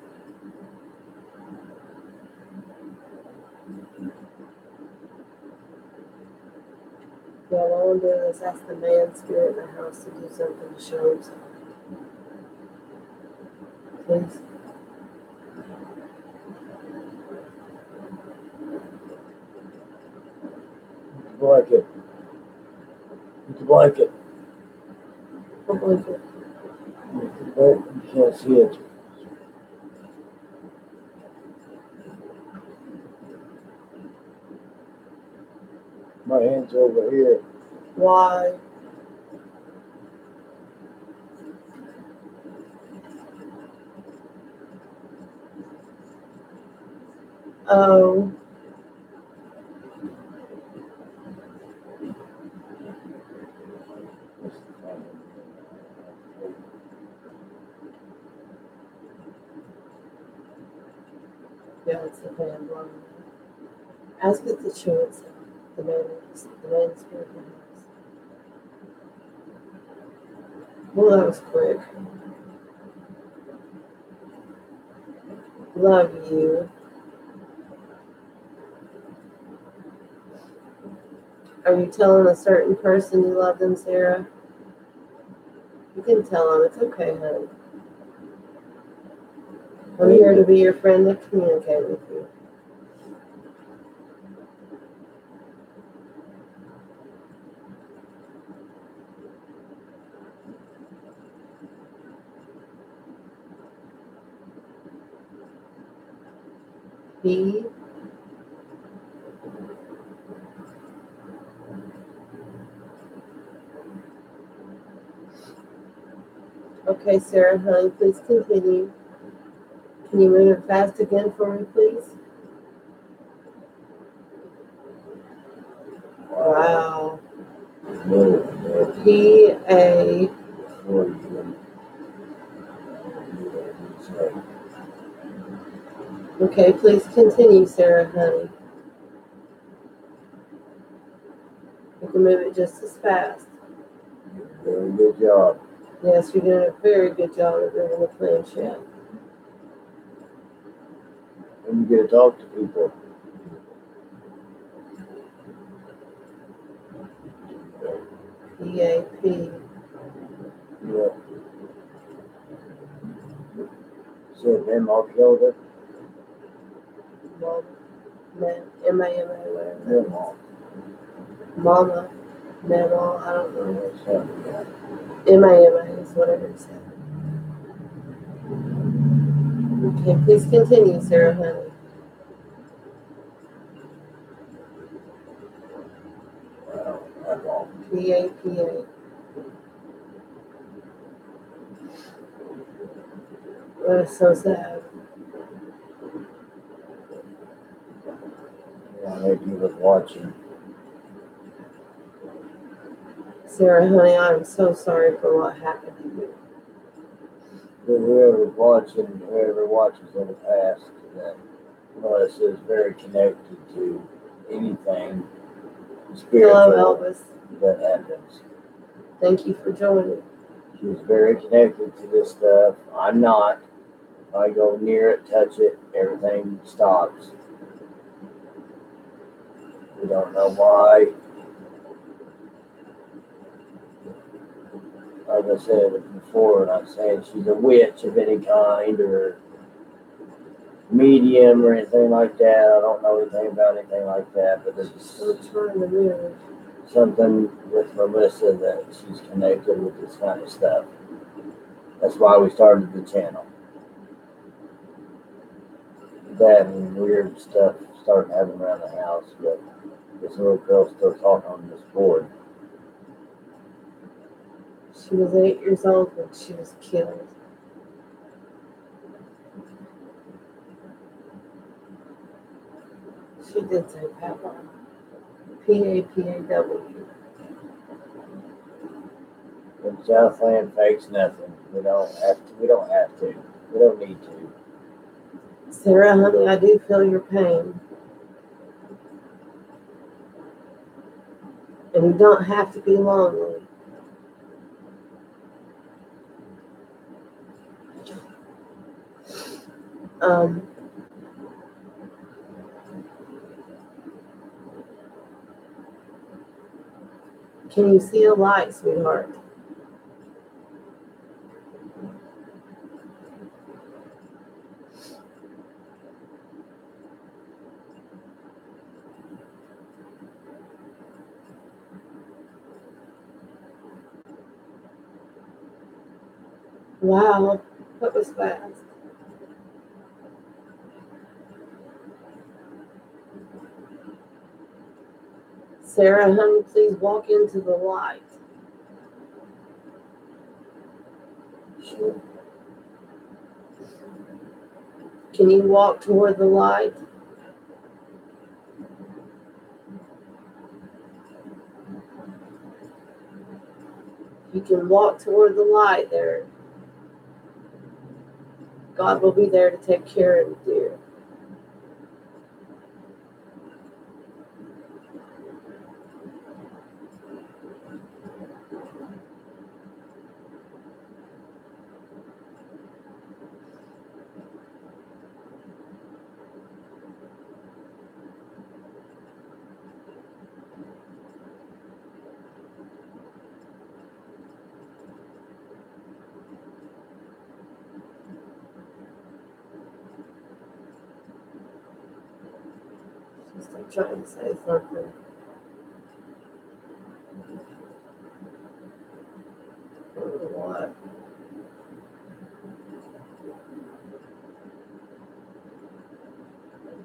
Yeah, what I want to do is ask the man spirit in the house to do something to show himself. Please. Blanket. Get the blanket. What blanket? You can't see it. My hand's over here. Why? Oh. Yeah, it's the fan blowing. Ask it to show itself. The man spirit in the house. Well, that was quick. Love you. Are you telling a certain person you love them, Sarah? You can tell them. It's okay, honey. I'm here to be your friend to communicate with you. Be okay, Sarah, honey, please continue. Can you move it fast again for me, please? Wow. P-A. Okay, please continue, Sarah, honey. You can move it just as fast. Very good job. Yes, you're doing a very good job of moving the planchette. And you get to talk to people. P-A-P. Yeah. So them all killed it. Mama. M-A-M-A, whatever. Them all. Mama. Mama, I don't know. M-A-M-A is whatever it said. Okay, please continue, Sarah, honey. P-A-P-A. That is so sad. Yeah, maybe you was watching. Sarah, honey, I'm so sorry for what happened to you. But whoever watches in the past, that Melissa is very connected to anything spiritual Hello, Elvis. that happens. Thank you for joining. She's very connected to this stuff. I'm not. If I go near it, touch it, everything stops. We don't know why. Like I said before, not saying she's a witch of any kind or medium or anything like that. I don't know anything about anything like that, but there's something with Melissa that she's connected with this kind of stuff. That's why we started the channel. That and weird stuff started happening around the house, but this little girl's still talking on this board. She was 8 years old when she was killed. She did say Papa. P-A-P-A-W. When Southland fakes nothing, we don't have to. We don't need to. Sarah, honey, I do feel your pain. And you don't have to be lonely. Um, can you see a light, sweetheart? Wow, that was fast. Sarah, honey, please walk into the light. Sure. Can you walk toward the light? You can walk toward the light there. God will be there to take care of you, dear. She's still trying to say something. What?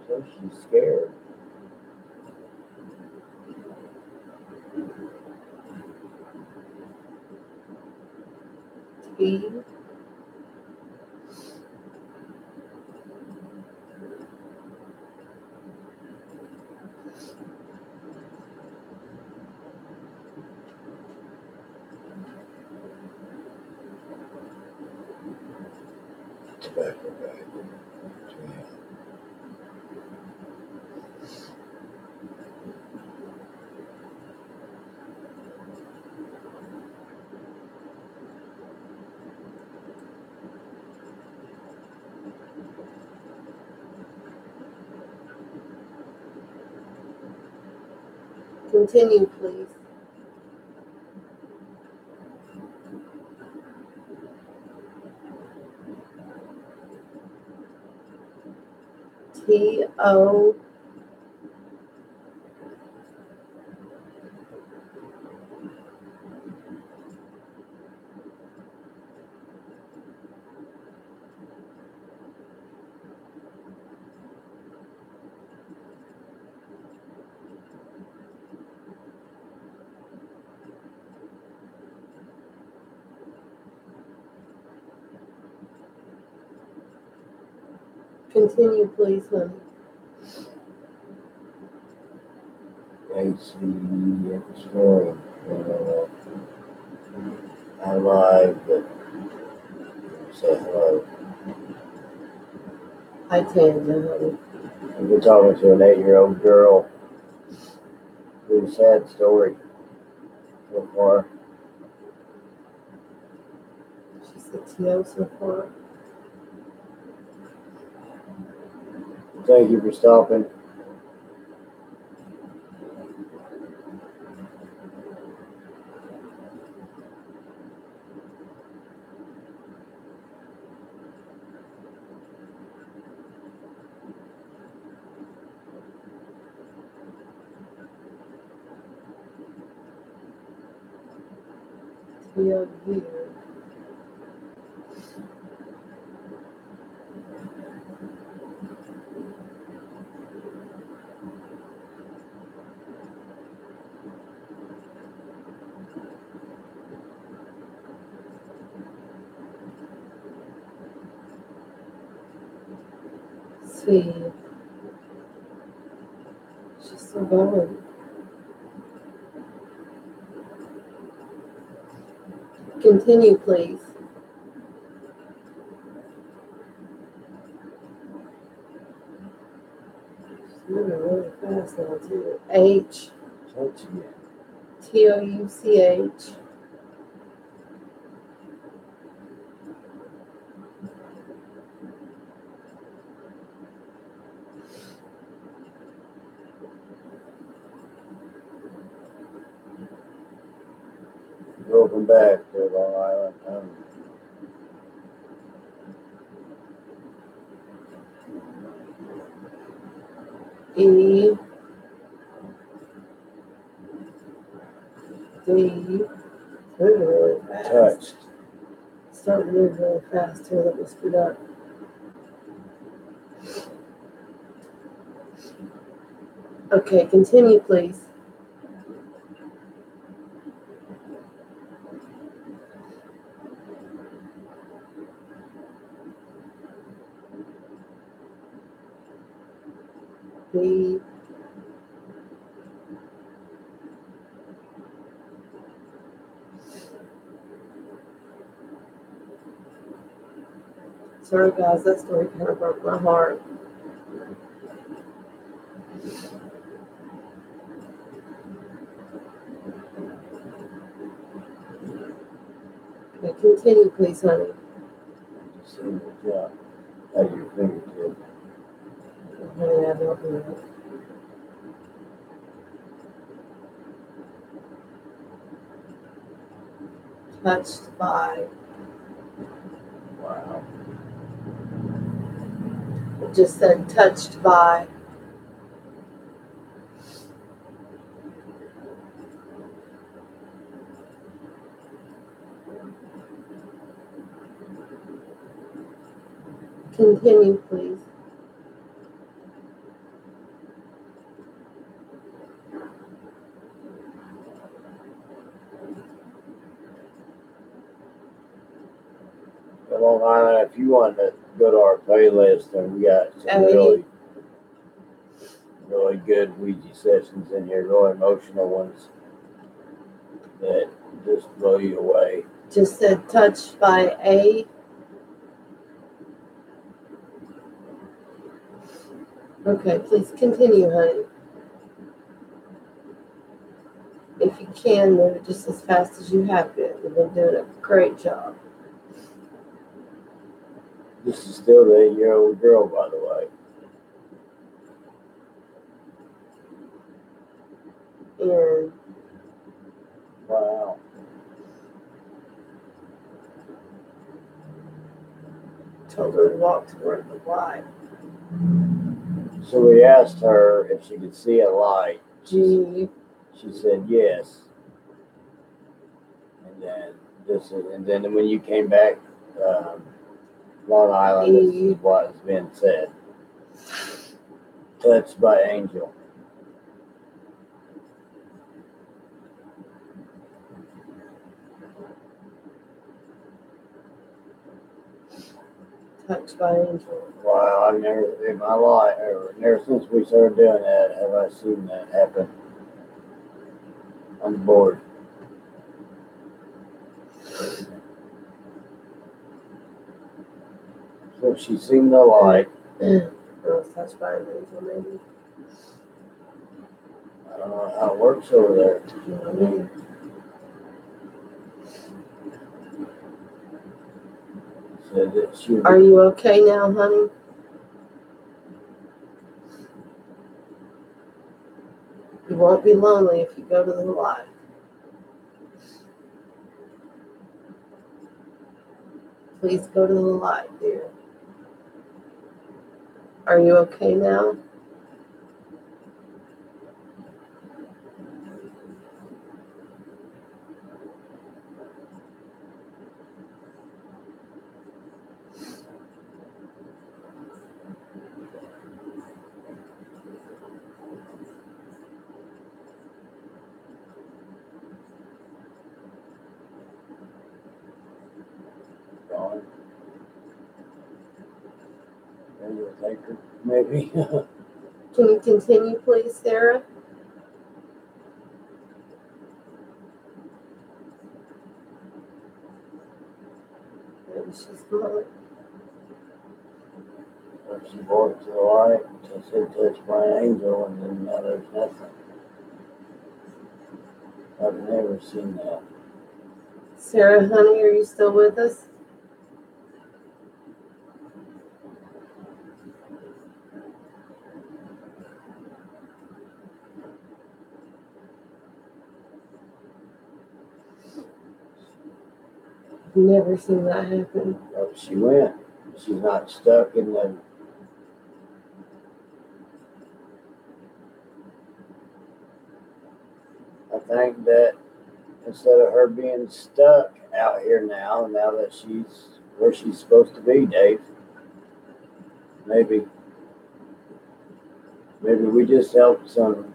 So she's scared. T. Tobacco bag. Continue, please. T-O. Continue, please, honey. AC exploring. I'm live, but say hello. Hi, Tanya, honey. I've been talking to an 8-year-old girl. Pretty sad story so far. She said T-O so far. Thank you for stopping. T-O here. See. She's still going. Continue, please. She's moving really fast now, too. H. T-O-U-C-H. Welcome back to Long Island. E, D, moving really fast. Touched. Starting to move really fast here. Let me speed up. Okay, continue, please. B, sorry guys, that story kind of broke my heart. Okay, continue, please, honey. Just see the job at your fingertip. Honey, I don't know. Touched by. Wow. It just said touched by. Continue, please. Long Island, if you want to go to our playlist, and we got some really good Ouija sessions in here, really emotional ones that just blow you away. Just said touched by A. Okay, please continue, honey. If you can, move it just as fast as you have been. You've been doing a great job. This is still the 8-year-old girl, by the way. And Wow. told her to walk toward the light. So we asked her if she could see a light. G. She said yes. And then when you came back, Long Island, this is what has been said. Touched by angel. Touched by angel. Wow, I've never in my life, or never since we started doing that, have I seen that happen on the board. So she's seen the light. It was touched by an angel, maybe. I don't know how it works over there. You know what I mean? Said that she Are you okay now, honey? You won't be lonely if you go to the light. Please go to the light, dear. Are you okay now? gone. Maybe we'll take her. Maybe. Can you continue, please, Sarah? Maybe she's gone. She walked to the light. She said touched by an angel, and then now there's nothing. I've never seen that. Sarah, honey, are you still with us? Never seen that happen. Oh, she went. She's not stuck in the. I think that instead of her being stuck out here now that she's where she's supposed to be, Dave, maybe we just helped some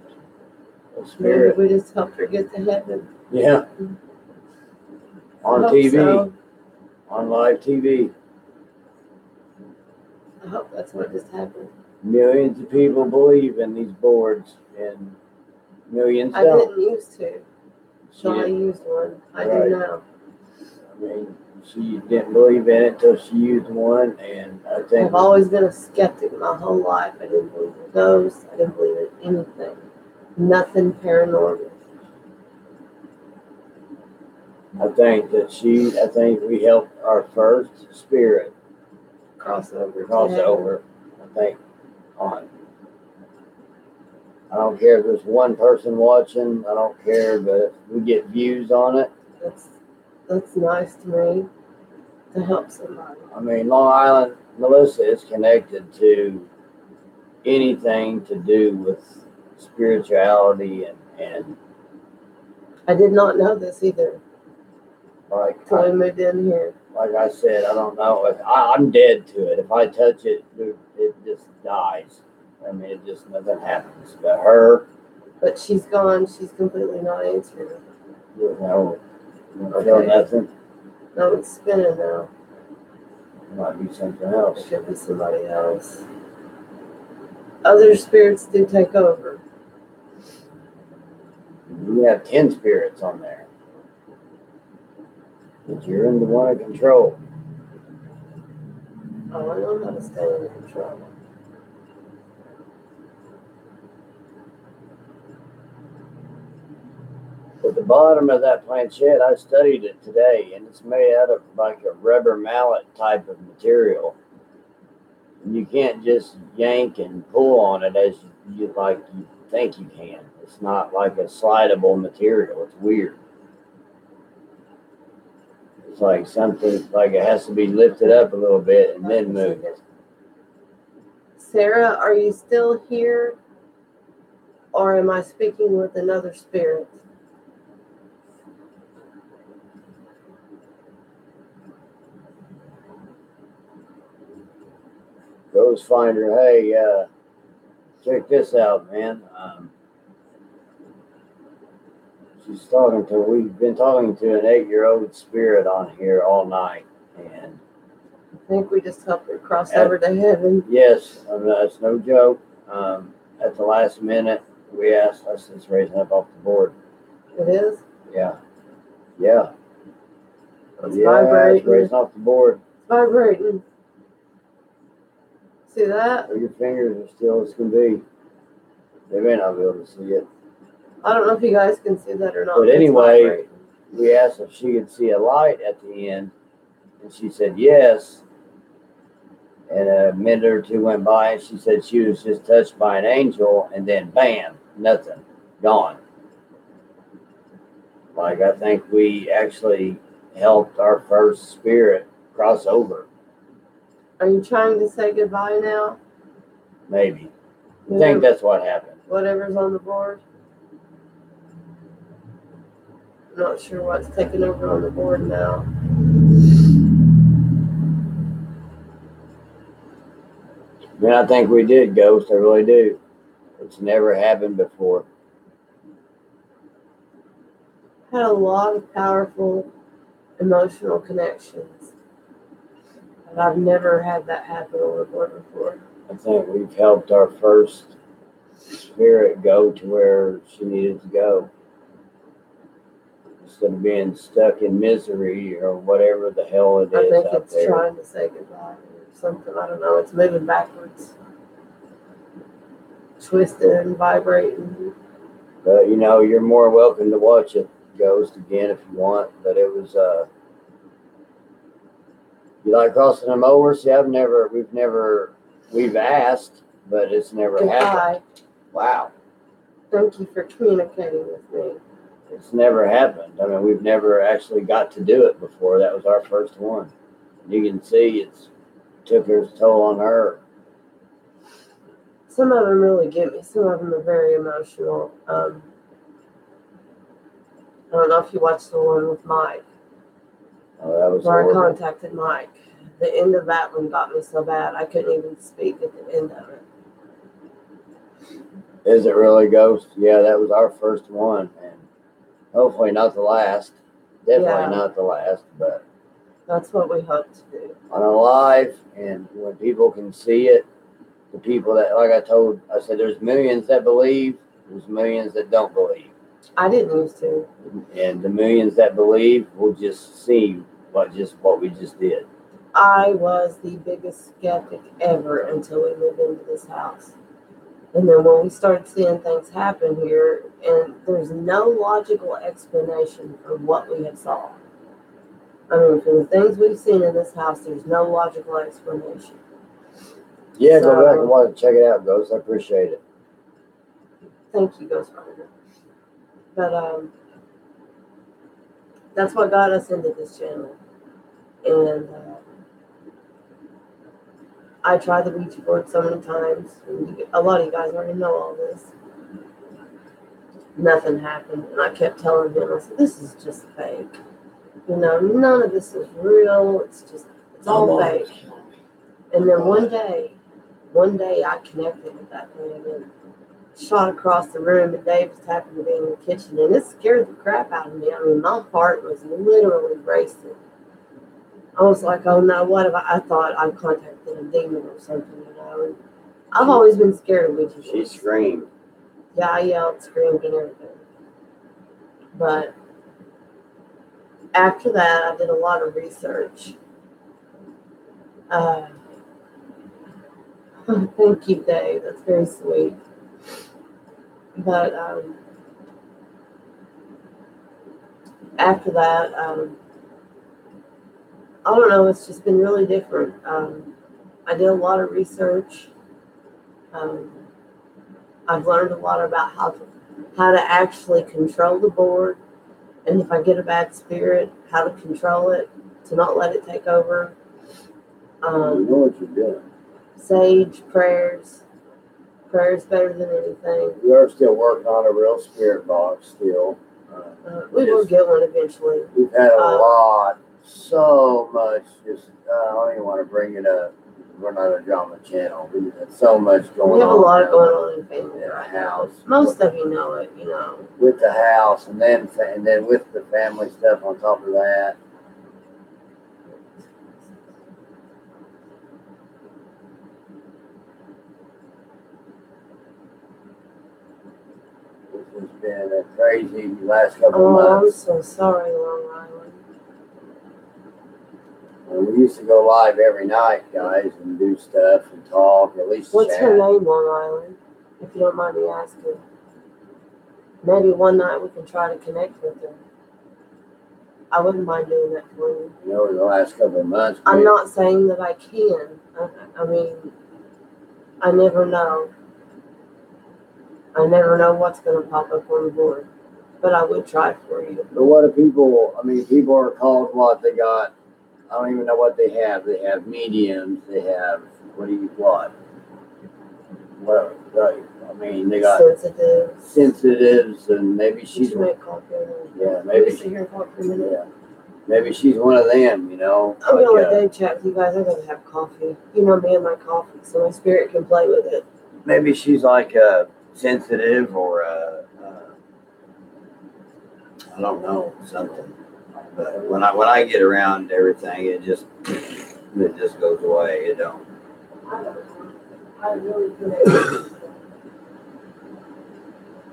Maybe spirit. we just helped her get to heaven. Yeah. On I hope TV, so. on live TV. I hope that's what just happened. Millions of people believe in these boards, and millions I don't. didn't used to. She So I didn't- used one. I Right. do now. I mean, she didn't believe in it until she used one, and I think I've always been a skeptic my whole life. I didn't believe in ghosts. I didn't believe in anything. Nothing paranormal. I think we helped our first spirit Crossover. crossover. I think on. I don't care if there's one person watching. I don't care, but if we get views on it. That's nice to me to help somebody. I mean, Long Island, Melissa is connected to anything to do with spirituality and I did not know this either like until we moved in here. like I said, I don't know. I'm dead to it. If I touch it, it just dies. I mean, it just nothing happens. But her, But she's gone. She's completely not answering. you know, feel Okay. nothing. No, it's spinning now. It might be something It else. could be somebody else. Other spirits do take over. You have 10 spirits on there. But you're in the one of control. Oh, I know how to stay under control. At the bottom of that planchette, I studied it today, and it's made out of like a rubber mallet type of material. And you can't just yank and pull on it as you think you can. It's not like a slidable material. It's weird. It's like something like it has to be lifted up a little bit and then moved. Sarah, are you still here? Or am I speaking with another spirit? Ghost Finder, hey, check this out, man. We've been talking to an 8-year-old spirit on here all night. And I think we just helped her cross over to heaven. yes, that's no joke. At the last minute, we asked us, it's raising up off the board. It is? Yeah. It's It's vibrating. raising off the board. It's vibrating. See that? Your fingers are still as can be. They may not be able to see it. I don't know if you guys can see that or not. But it's anyway, vibrating. we asked if she could see a light at the end, and she said yes. And a minute or two went by, and she said she was just touched by an angel, and then bam, nothing, gone. Like, I think we actually helped our first spirit cross over. Are you trying to say goodbye now? Maybe. I think that's what happened. Whatever's on the board. I'm not sure what's taking over on the board now. Man, I think we did, Ghost. I really do. It's never happened before. Had a lot of powerful emotional connections. And I've never had that happen on the board before. I think we've helped our first spirit go to where she needed to go. Instead of being stuck in misery or whatever the hell it I is think out it's there. trying to say goodbye or something. I don't know. It's moving backwards. Twisted and vibrating. But you're more welcome to watch it, Ghost, again if you want. But it was you like crossing them over? See, we've asked, but it's never happened. Goodbye. Wow. Thank you for communicating with me. it's never happened. I mean, we've never actually got to do it before. That was our first one. You can see it's took its toll on her. Some of them really get me. Some of them are very emotional. I don't know if you watched the one with Mike, Oh, that was where I horrible. contacted Mike. The end of that one got me so bad I couldn't even speak at the end of it. Is it really Ghost? Yeah, that was our first one, and hopefully not the last. Definitely Yeah. not the last, but That's what we hope to do. on a live, and when people can see it, the people that, like I said, there's millions that believe, there's millions that don't believe, I didn't used to. and the millions that believe will just see what we just did. I was the biggest skeptic ever until we moved into this house. And then when we started seeing things happen here, and there's no logical explanation for what we have saw. I mean, for the things we've seen in this house, there's no logical explanation. Yeah, go back and watch it. Check it out, Ghost. I appreciate it. Thank you, Ghostwriter. But that's what got us into this channel. And I tried the Ouija board so many times. And a lot of you guys already know all this. Nothing happened. And I kept telling him, I said, this is just fake. You know, none of this is real. It's all fake. And then one day I connected with that thing and shot across the room, and Dave just happened to be in the kitchen, and it scared the crap out of me. I mean, my heart was literally racing. I was like, oh no, what if I thought I contacted a demon or something, you know? And I've always been scared of witches. She screamed. Yeah, I yelled, screamed, and everything. But after that, I did a lot of research. Thank you, Dave. That's very sweet. But after that, I don't know. It's just been really different. I did a lot of research. I've learned a lot about how to actually control the board, and if I get a bad spirit, how to control it to not let it take over. You know what you're doing. Sage, prayers. Prayers better than anything. We are still working on a real spirit box still. We will get one eventually. We've had a lot, so much. Just I don't even want to bring it up. We're not a drama channel. We've had so much going on. We have a lot going on in family in right the house. now. Most of you know it, you know. With the house, and then with the family stuff on top of that. It's been a crazy last couple of months. I'm so sorry, Long Island. And we used to go live every night, guys, and do stuff and talk, at least What's chat. her name, Long Island? If you don't mind me asking. Maybe one night we can try to connect with her. I wouldn't mind doing that for you. You know, in the last couple of months. I'm not saying that I can. I mean, I never know. I never know what's going to pop up on the board. But I would try for you. But what do people, people are called what? They got, I don't even know what they have. They have mediums. They have, what? They got sensitives, and maybe she's. Did you make coffee? Yeah, maybe. Sit here and talk for a minute. Yeah. Maybe she's one of them, you know. I'm going to let Dave chat with you guys. I'm going to have coffee. You know me and my coffee, so my spirit can play with it. Maybe she's like a sensitive or I don't know, something. But when I get around everything, it just goes away. It don't. I really do.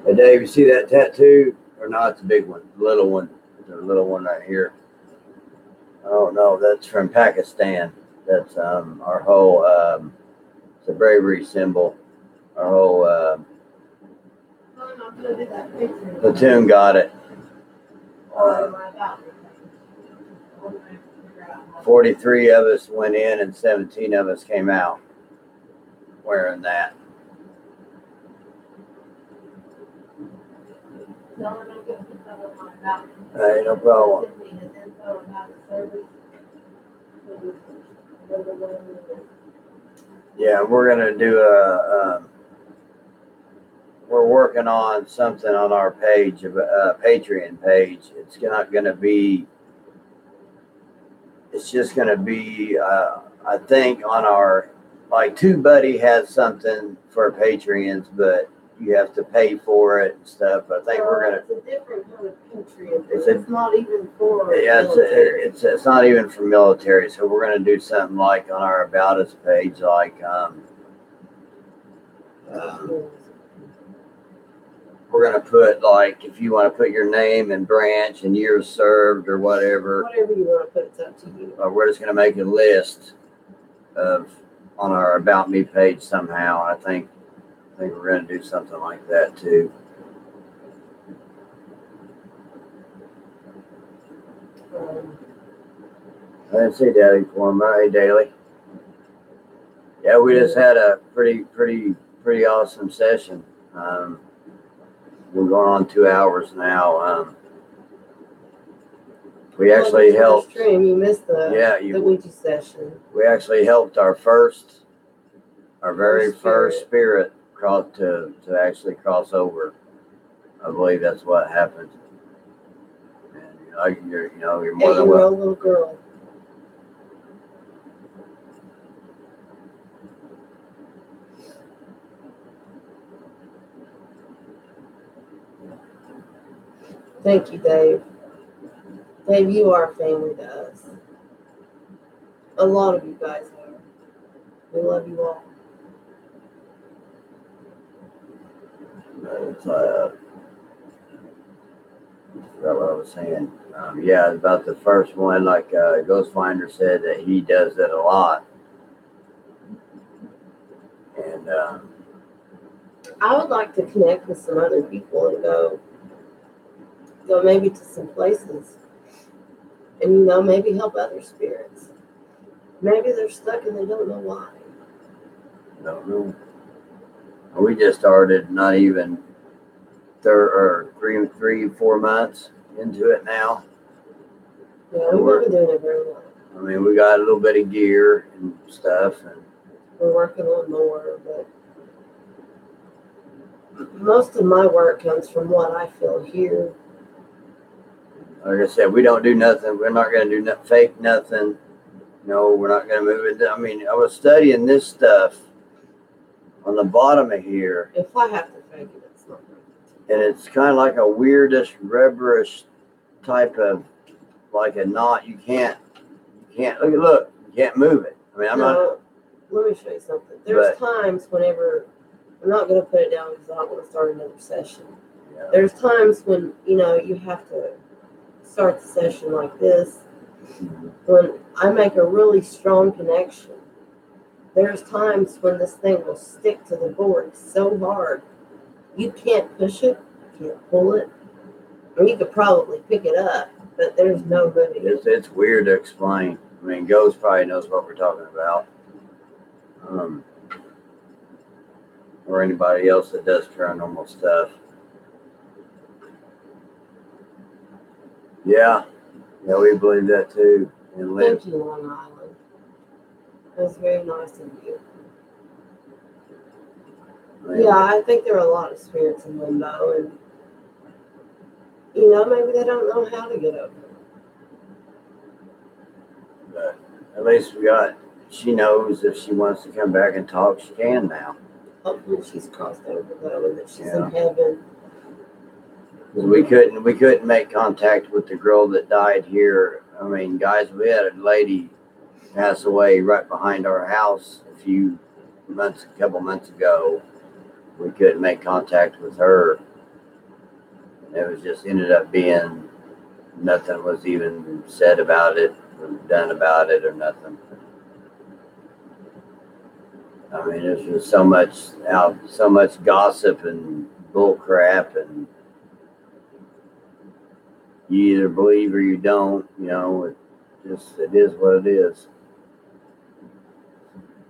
Hey Dave, you see that tattoo? Or no, it's a big one. The little one. There's a little one right here. Oh no, that's from Pakistan. That's our whole it's a bravery symbol. Our whole platoon got it. 43 of us went in and 17 of us came out wearing that. Hey, no problem. Yeah, we're gonna do we're working on something on our page, Patreon page. It's not gonna be. It's just gonna be, I think, on our like TubeBuddy has something for Patreons, but you have to pay for it and stuff. I think we're gonna. It's a different kind of Patreon. It's not even for Yeah, military. it's not even for military. So we're gonna do something like on our About Us page, like we're gonna put like if you want to put your name and branch and years served or whatever. Whatever you want to put, it's up to you. We're just gonna make a list of on our About Me page somehow. I think we're gonna do something like that too. I didn't see Daddy for him. Hey, Daly. Yeah, we just had a pretty awesome session. We're going on 2 hours now. We actually helped. Stream. You missed the Ouija session. We actually helped our very first spirit to actually cross over. I believe that's what happened. And you're more than welcome. Little girl. Thank you, Dave. Dave, you are family to us. A lot of you guys are. We love you all. It's, I forgot what I was saying. Yeah, about the first one, like Ghost Finder said that he does it a lot. And I would like to connect with some other people and go maybe to some places and maybe help other spirits. Maybe they're stuck and they don't know why. Don't know. We just started not even 3-4 months into it now. Yeah, we've been doing it very well. I mean, we got a little bit of gear and stuff, and we're working on more, but most of my work comes from what I feel here. Like I said, we don't do nothing. We're not going to do fake nothing. No, we're not going to move it. I mean, I was studying this stuff on the bottom of here. If I have to fake it, it's not right. And it's kind of like a weirdish, rubberish type of, like a knot. You can't, look, you can't move it. I mean, let me show you something. There's times whenever, I'm not going to put it down because I don't want to start another session. Yeah. There's times when, you have to start the session like this. When I make a really strong connection, there's times when this thing will stick to the board so hard, you can't push it, you can't pull it, or you could probably pick it up, but there's no moving it. It's weird to explain. I mean, Ghost probably knows what we're talking about. Or anybody else that does paranormal stuff. Yeah, we believe that too. And thank you, Long Island. That was very nice of you. Yeah, I think there are a lot of spirits in limbo, and maybe they don't know how to get over it. But at least she knows if she wants to come back and talk, she can now. Hopefully she's crossed over though, and that she's in heaven. We couldn't make contact with the girl that died here. I mean, guys, we had a lady pass away right behind our house a couple months ago. We couldn't make contact with her. It was just ended up being nothing was even said about it or done about it or nothing. I mean, there's just so much gossip and bull crap, and you either believe or you don't. It is what it is.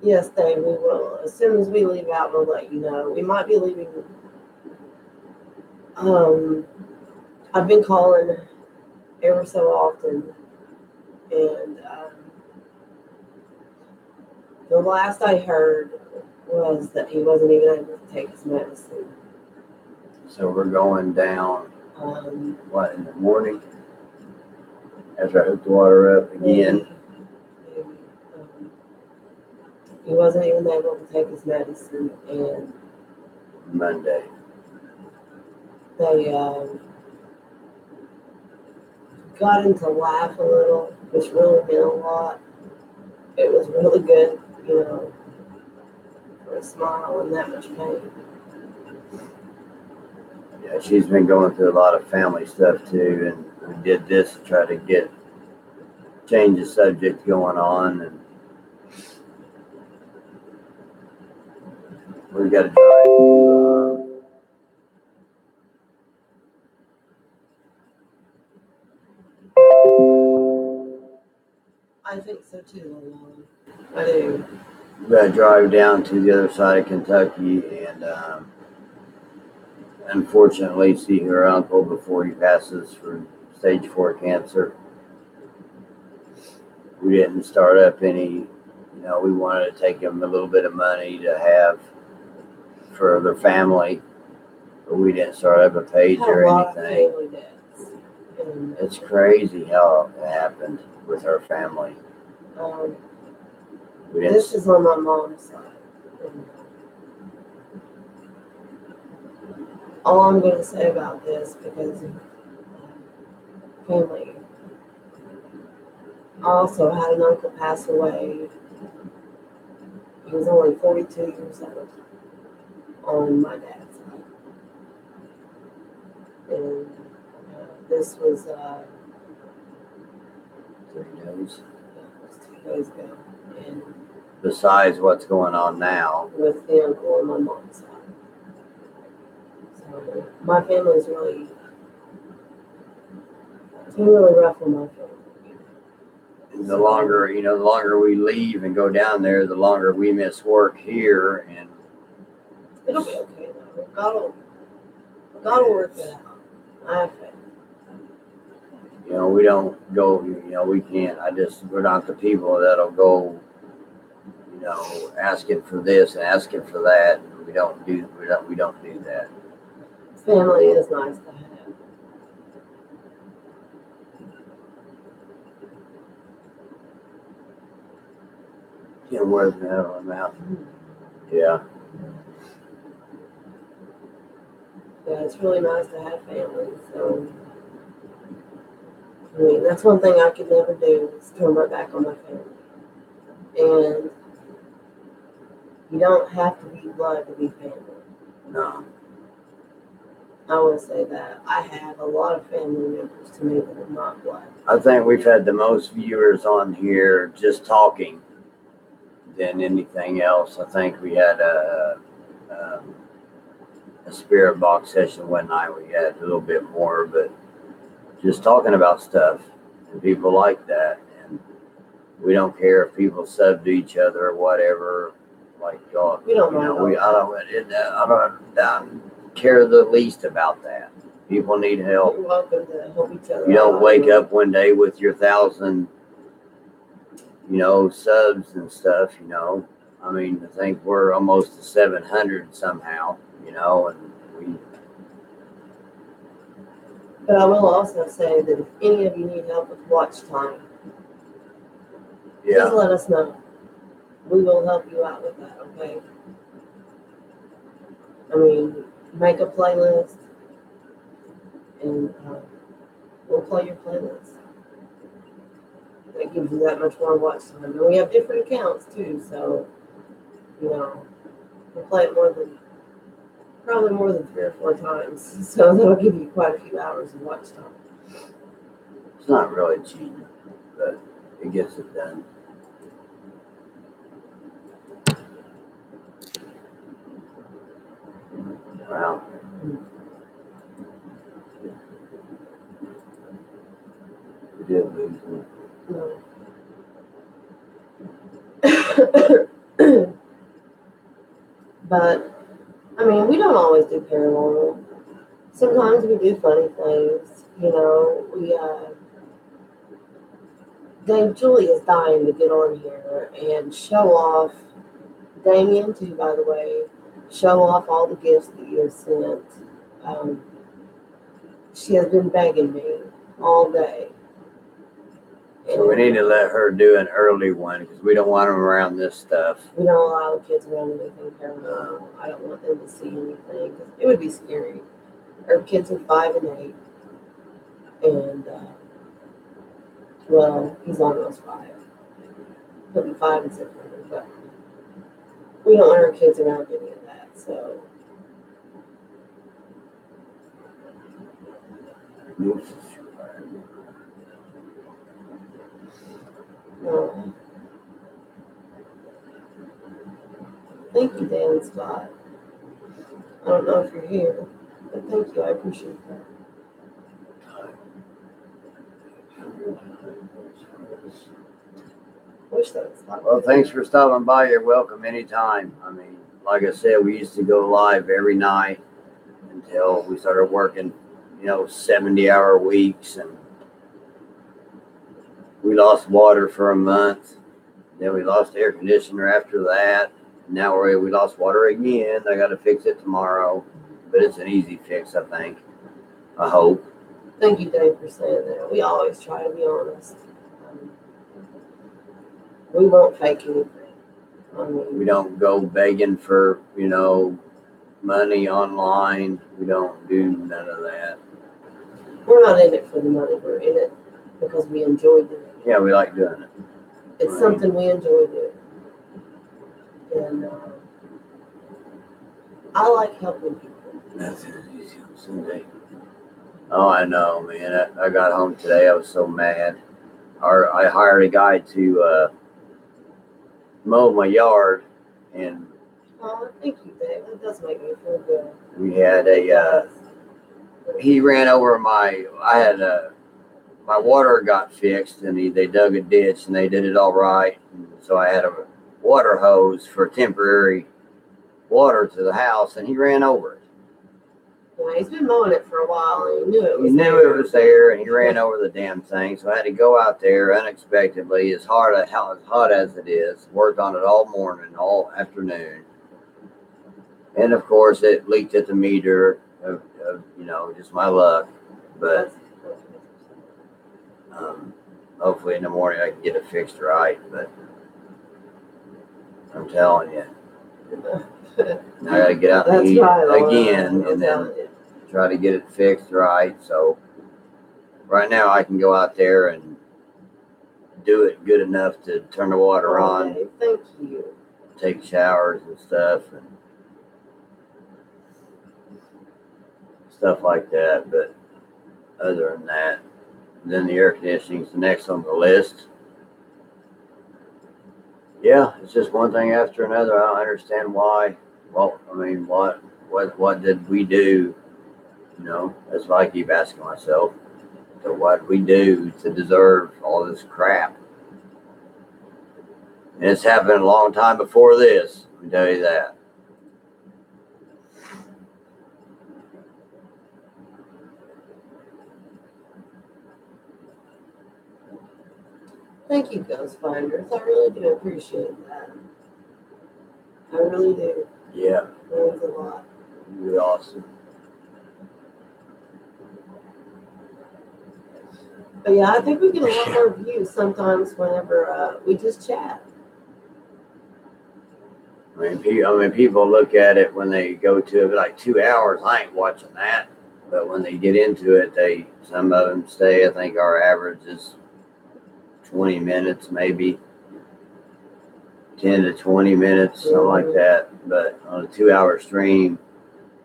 Yes, Dave, we will. As soon as we leave out, we'll let you know. We might be leaving I've been calling ever so often, and the last I heard was that he wasn't even able to take his medicine. So we're going down, what, in the morning? After I hook the water up again. Maybe. He wasn't even able to take his medicine, and Monday. they got him to laugh a little, which really meant a lot. It was really good, for a smile and that much pain. Yeah, she's been going through a lot of family stuff too, and we did this to try to change the subject going on, and we've got to drive to, I think so too, I do. we've got to drive down to the other side of Kentucky and unfortunately see her uncle before he passes for stage 4 cancer. We didn't start up any, we wanted to take him a little bit of money to have for their family, but we didn't start up a page or anything. Family deaths. It's crazy how it happened with her family. This is on my mom's side. All I'm going to say about this, because of family, I also had an uncle pass away. He was only 42 years old on my dad's side. And this was 3 days. it was 2 days ago. And Besides what's going on now. with the uncle on my mom's side. So my family's it's been really rough on my family. And the longer we leave and go down there, the longer we miss work here, and It'll be okay though. God will work it out. I have faith. we don't go. We can't. We're not the people that'll go. Asking for this and asking for that. We don't do that. Family is nice to have. Where's the out of my mouth? Yeah. Yeah, it's really nice to have family. So, I mean, that's one thing I could never do is turn my back on my family. And you don't have to be blood to be family. No. I will say that. I have a lot of family members to me that are not blood. I think we've had the most viewers on here just talking than anything else. I think we had a spirit box session one night. We had a little bit more, but just talking about stuff, and people like that. And we don't care if people sub to each other or whatever. Like God, We don't mind. I don't care the least about that. People need help. You're welcome to help each other. You don't wake up one day with your 1,000, subs and stuff, I mean, I think we're almost to 700 somehow, and we. But I will also say that if any of you need help with watch time, Yeah. please let us know. We will help you out with that, okay? I mean, make a playlist and we'll play your playlist. That gives you that much more watch time. And we have different accounts too, so, we'll play it probably more than 3 or 4 times. So that'll give you quite a few hours of watch time. It's not really cheating, but it gets it done. Wow. We did lose one. No. But, I mean, we don't always do paranormal. Sometimes we do funny things. You know, Dave Julie is dying to get on here and show off, Damien too, by the way, show off all the gifts that you have sent. Um, she has been begging me all day. So we need to let her do an early one because we don't want them around this stuff. We don't allow the kids around anything paranormal. I don't want them to see anything. 'Cause it would be scary. Our kids are 5 and 8. And, well, he's almost 5. He'll be 5 in September. But we don't want our kids around any of that. So, no. Thank you, Dan Scott. I don't know if you're here, but thank you. I appreciate that. Wish that was not Well, thanks for stopping by. You're welcome anytime. I mean, like I said, we used to go live every night until we started working, 70-hour weeks, and we lost water for a month. Then we lost air conditioner after that. Now we lost water again. I got to fix it tomorrow, but it's an easy fix, I think. I hope. Thank you, Dave, for saying that. We always try to be honest. We won't fake anything. We don't go begging for, money online. We don't do none of that. We're not in it for the money. We're in it because we enjoy doing it. Yeah, we like doing it. It's something we enjoy doing. And I like helping people. That's easy on Sunday. Oh, I know, man. I got home today. I was so mad. I hired a guy to mow my yard, and Oh, thank you, Dave. That does make me feel good. we had he ran over my water got fixed, and they dug a ditch, and they did it all right. And so I had a water hose for temporary water to the house, and he ran over it. Yeah, he's been mowing it for a while, and he knew it was He knew it was there, and he ran over the damn thing. So I had to go out there unexpectedly, as hot as it is. Worked on it all morning, all afternoon, and of course it leaked at the meter. Just my luck. But hopefully in the morning I can get it fixed right. But I'm telling you, I got to get out and eat again, and then try to get it fixed right. So right now I can go out there and do it good enough to turn the water on. Thank you. Take showers and stuff like that. But other than that, then the air conditioning is the next on the list. Yeah, it's just one thing after another. I don't understand why. Well, I mean, what did we do? That's what I keep asking myself. So what did we do to deserve all this crap? And it's happened a long time before this. I can tell you that. Thank you, Ghost Finders. I really do appreciate that. I really do. Yeah. It means a lot. Really awesome. But yeah, I think we get a lot more views sometimes whenever we just chat. I mean, people look at it when they go to it like 2 hours. I ain't watching that. But when they get into it, some of them stay. I think our average is 20 minutes, maybe 10 to 20 minutes, something like that. But on a 2-hour stream,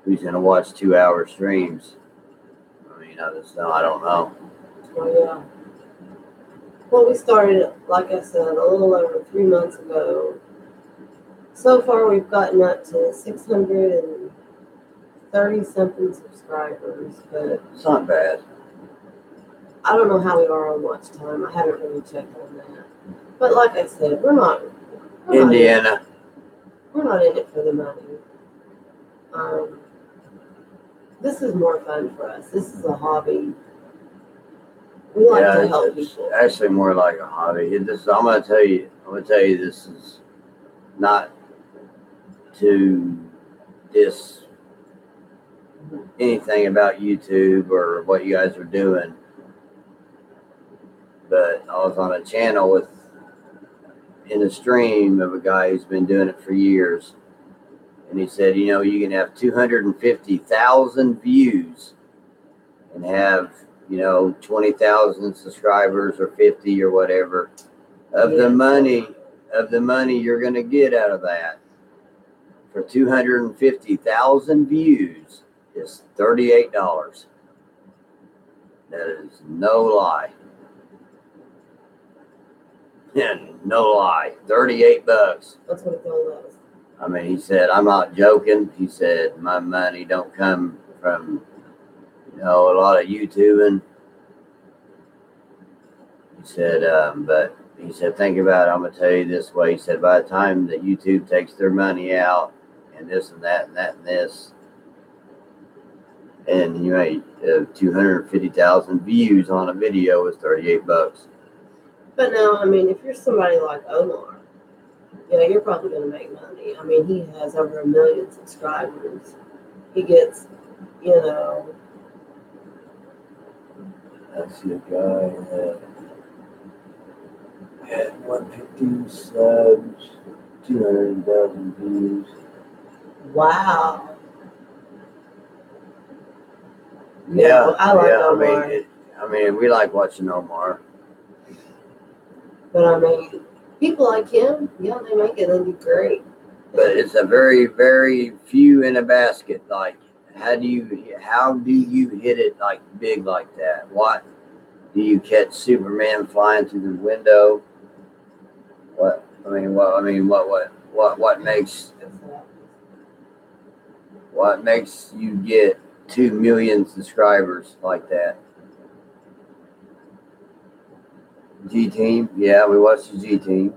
who's going to watch 2-hour streams? I mean, I don't know. Oh, yeah. Well, we started, like I said, a little over 3 months ago. So far, we've gotten up to 630-something subscribers, but It's not bad. I don't know how we are on watch time. I haven't really checked on that. But like I said, we're not Indiana. We're not in it for the money. This is more fun for us. This is a hobby. We like to help it's people. actually more like a hobby. I'm gonna tell you. This is not to diss anything about YouTube or what you guys are doing, but I was on a channel in a stream of a guy who's been doing it for years, and he said, you can have 250,000 views and have 20,000 subscribers or 50 or whatever. Of the money you're going to get out of that for 250,000 views is $38. That is no lie. And no lie, $38. That's what it was. I mean, he said, I'm not joking. He said, my money don't come from, a lot of YouTubing. He said, but he said, think about it. I'm going to tell you this way. He said, by the time that YouTube takes their money out and this and that and that and this, and you made 250,000 views on a video is $38. But now, I mean, if you're somebody like Omar, you're probably going to make money. I mean, he has over 1 million subscribers. He gets, That's the guy that had 150 subs, 200,000 views. Wow. Yeah, I like Omar. I mean, we like watching Omar. But I mean, people like him, they make it and do great. But it's a very, very few in a basket. Like, how do you hit it like big like that? What do you catch Superman flying through the window? What makes you get 2 million subscribers like that? G Team, yeah, we watched the G Team.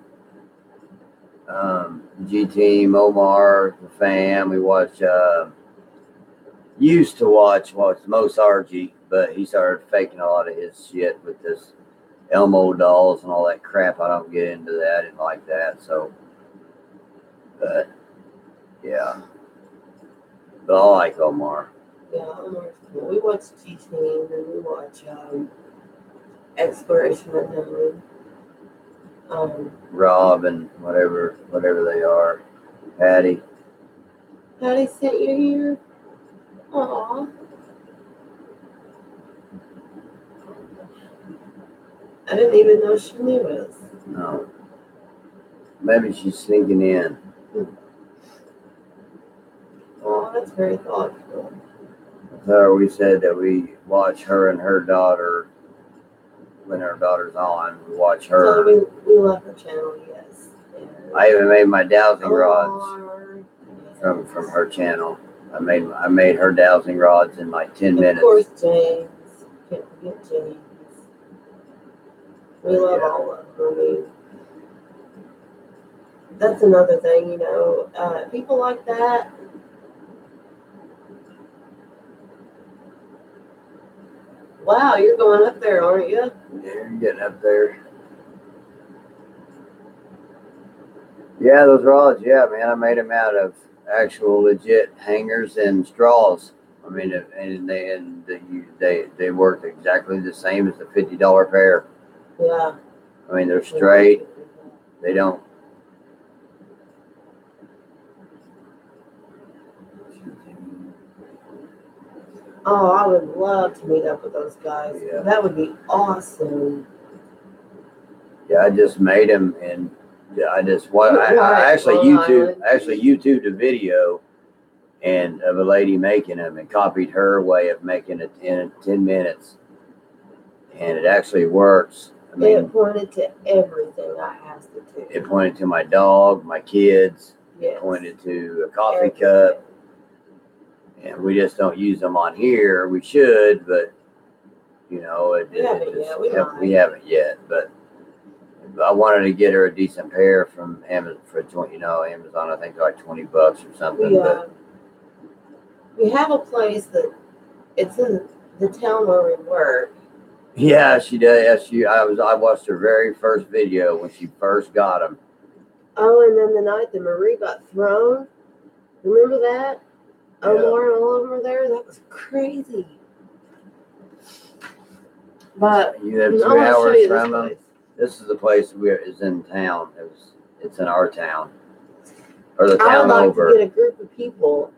G Team, Omar, the fam. We used to watch most RG, but he started faking a lot of his shit with this Elmo dolls and all that crap. I don't get into that. I didn't like that. So, but yeah, but I like Omar. Yeah, Omar's cool. We watch G Team and we watch Exploration Unknown. Rob and whatever they are. Patty sent you here? Aw. I didn't even know she knew us. No. Maybe she's sneaking in. Oh, that's very thoughtful. So we said that we watch her and her daughter when her daughter's on. We watch her. So we love her channel, yes. And I even made my dowsing rods yes. from her channel. I made her dowsing rods in like 10 minutes. Of course, James. Can't forget James. We love all of them. I mean, that's another thing, people like that. Wow, you're going up there, aren't you? Yeah, you're getting up there. Yeah, those rods, yeah, man. I made them out of actual legit hangers and straws. I mean, they work exactly the same as the $50 pair. Yeah. I mean, they're straight. They don't. Oh, I would love to meet up with those guys. Yeah. That would be awesome. Yeah, I just made them, and I actually YouTubed a video and of a lady making them and copied her way of making it in 10 minutes, and it actually works. I mean, it pointed to everything I asked it to. It pointed to my dog, my kids. Yes. It pointed to a coffee cup. And we just don't use them on here. We should, but we haven't yet. But I wanted to get her a decent pair from Amazon for Amazon. I think they're like $20 or something. We have a place that it's in the town where we work, Yeah, she did. Yeah, I watched her very first video when she first got him. Oh, and then the night that Marie got thrown, remember that? Yeah. Omar and all of them were there. That was crazy. But You have I 2 want to show hours you this from them. place. This is the place is in town. It's in our town, or the I would town like over. to get a group of people.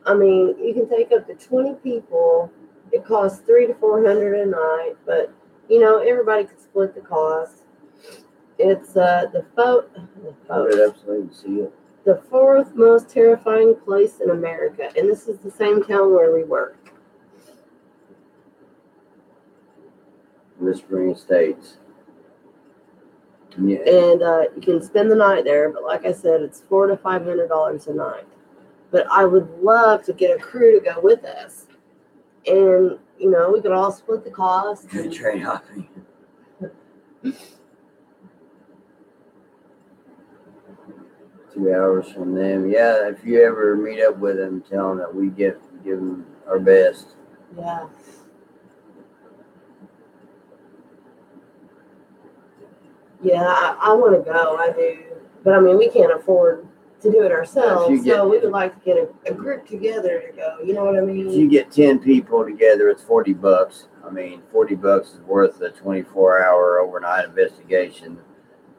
I mean, you can take up to 20 people. It costs $300 to $400 a night, but you know everybody could split the cost. It's Put it up so you can see it. the fourth most terrifying place in America, and this is the same town where we work. Whispering Estates. Yeah. And you can spend the night there, but like I said, it's $400 to $500 a night. But I would love to get a crew to go with us, and you know we could all split the cost. Good trade hopping. 2 hours from them. Yeah, if you ever meet up with them, tell them that we give them our best. Yeah. Yeah, I want to go. I do, but I mean we can't afford to do it ourselves, so we would like to get a group together to go. You know what I mean? If you get 10 people together, it's $40. I mean, $40 is worth a 24-hour overnight investigation.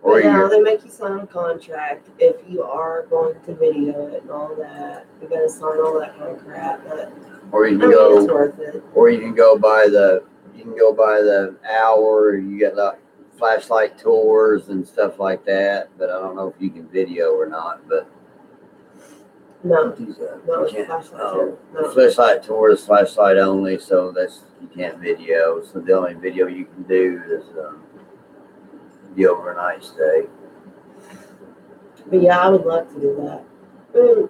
Or they make you sign a contract if you are going to video it and all that. You got to sign all that kind of crap. But or you can go. It's worth it. Or you can go by the. You can go by the hour. You get like flashlight tours and stuff like that. But I don't know if you can video or not. But no, it's flashlight tour. No. Flashlight tour is flashlight only, so that's you can't video. So the only video you can do is the overnight stay. But yeah, I would love to do that. I mean,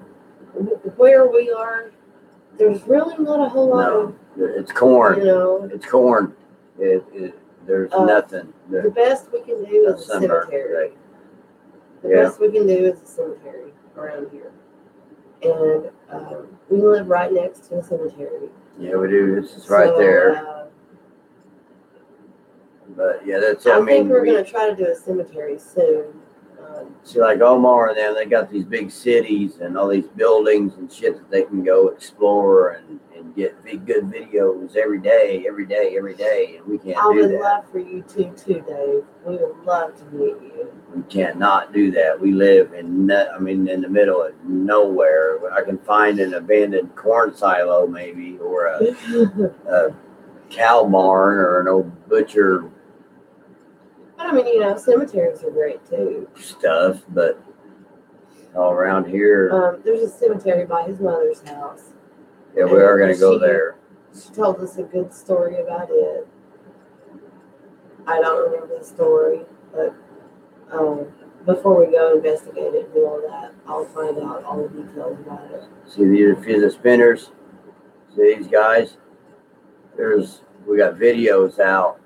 where we are, there's really not a whole lot of. It's corn. You know, it's corn. There's nothing. The best we can do is a cemetery. The best we can do is a cemetery around here. And we live right next to a cemetery. Yeah, we do. It's right there. But yeah, that's. I think we're going to try to do a cemetery soon. See, like Omar and them, they got these big cities and all these buildings and shit that they can go explore and get good videos every day, and we can't do that. I would love for you too, Dave. We would love to meet you. We cannot do that. We live in the middle of nowhere. I can find an abandoned corn silo maybe, or a cow barn or an old butcher. But I mean, you know, cemeteries are great too. Stuff, but all around here. There's a cemetery by his mother's house. Yeah, we are going to go there. She told us a good story about it. I don't remember the story, but before we go investigate it and do all that, I'll find out all the details about it. See these fizzy spinners? See these guys? We got videos out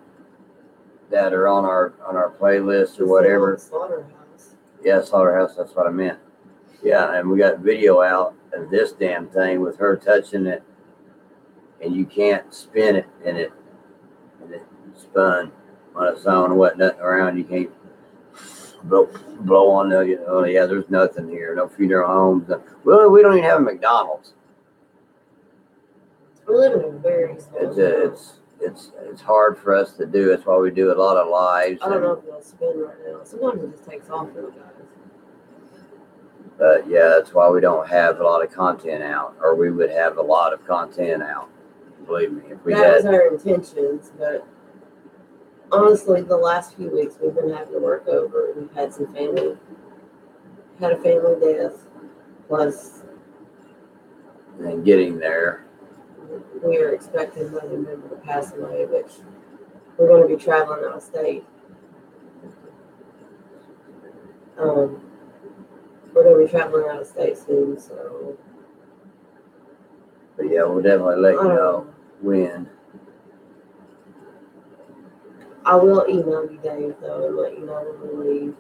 that are on our playlist or whatever. Slaughterhouse. Yeah, slaughterhouse. That's what I meant. Yeah, and we got video out of this damn thing with her touching it, and you can't spin it, and it spun on its own. It wasn't nothing around. You can't blow on the. Oh yeah, there's nothing here. No funeral homes. Well, we don't even have a McDonald's. We live in a very small town. It's hard for us to do. That's why we do a lot of lives. I don't know if it'll spin right now. Sometimes it just takes off for the guys. But yeah, that's why we don't have a lot of content out, or we would have a lot of content out. Believe me, if we that was our intentions, but honestly, the last few weeks we've been having to work over. We've had a family death, plus and getting there. We are expecting another member to pass away, which we're going to be traveling out of state. We're going to be traveling out of state soon, so. But yeah, we'll definitely let you know when. I will email you, Dave, though, and let you know when we leave.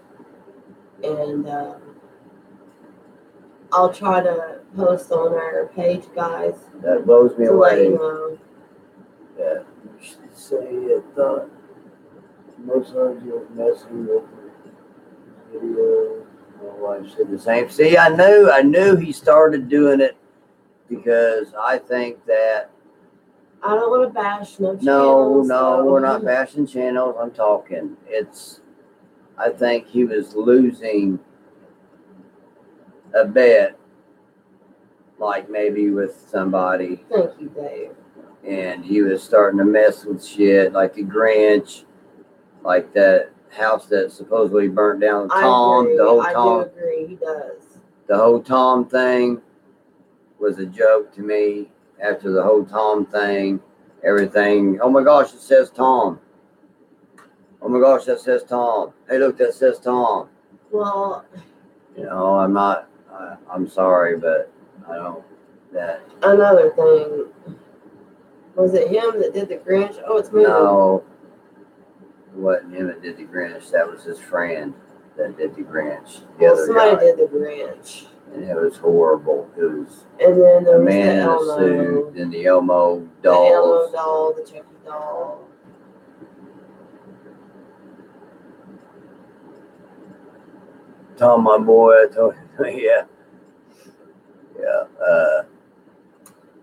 And I'll try to post on our page, guys. That blows me away. Let you know. Yeah, actually say it. Thought most times you're messing with video. My wife said the same. See, I knew he started doing it because I think that. I don't want to bash no No, channels. no, we're not bashing channels. I'm talking. I think he was losing a bet, like maybe with somebody, Thank you, Dave. and he was starting to mess with shit, like the Grinch, like that house that supposedly burnt down. Tom, I the whole do Tom, agree. He does. the whole Tom thing was a joke to me. After the whole Tom thing, everything. Oh my gosh, it says Tom. Oh my gosh, that says Tom. Hey, look, that says Tom. Well, You know, I'm not. I'm sorry, but I don't. That another thing. Was it him that did the Grinch? Oh, it's moving. no, it wasn't him that did the Grinch. That was his friend that did the Grinch. The Well, other somebody guy, did the Grinch. and it was horrible. It was And then there a was man the in a Elmo. suit, and the Elmo The Elmo dolls. doll, the Chucky doll. Tom, my boy, I told you, yeah, yeah.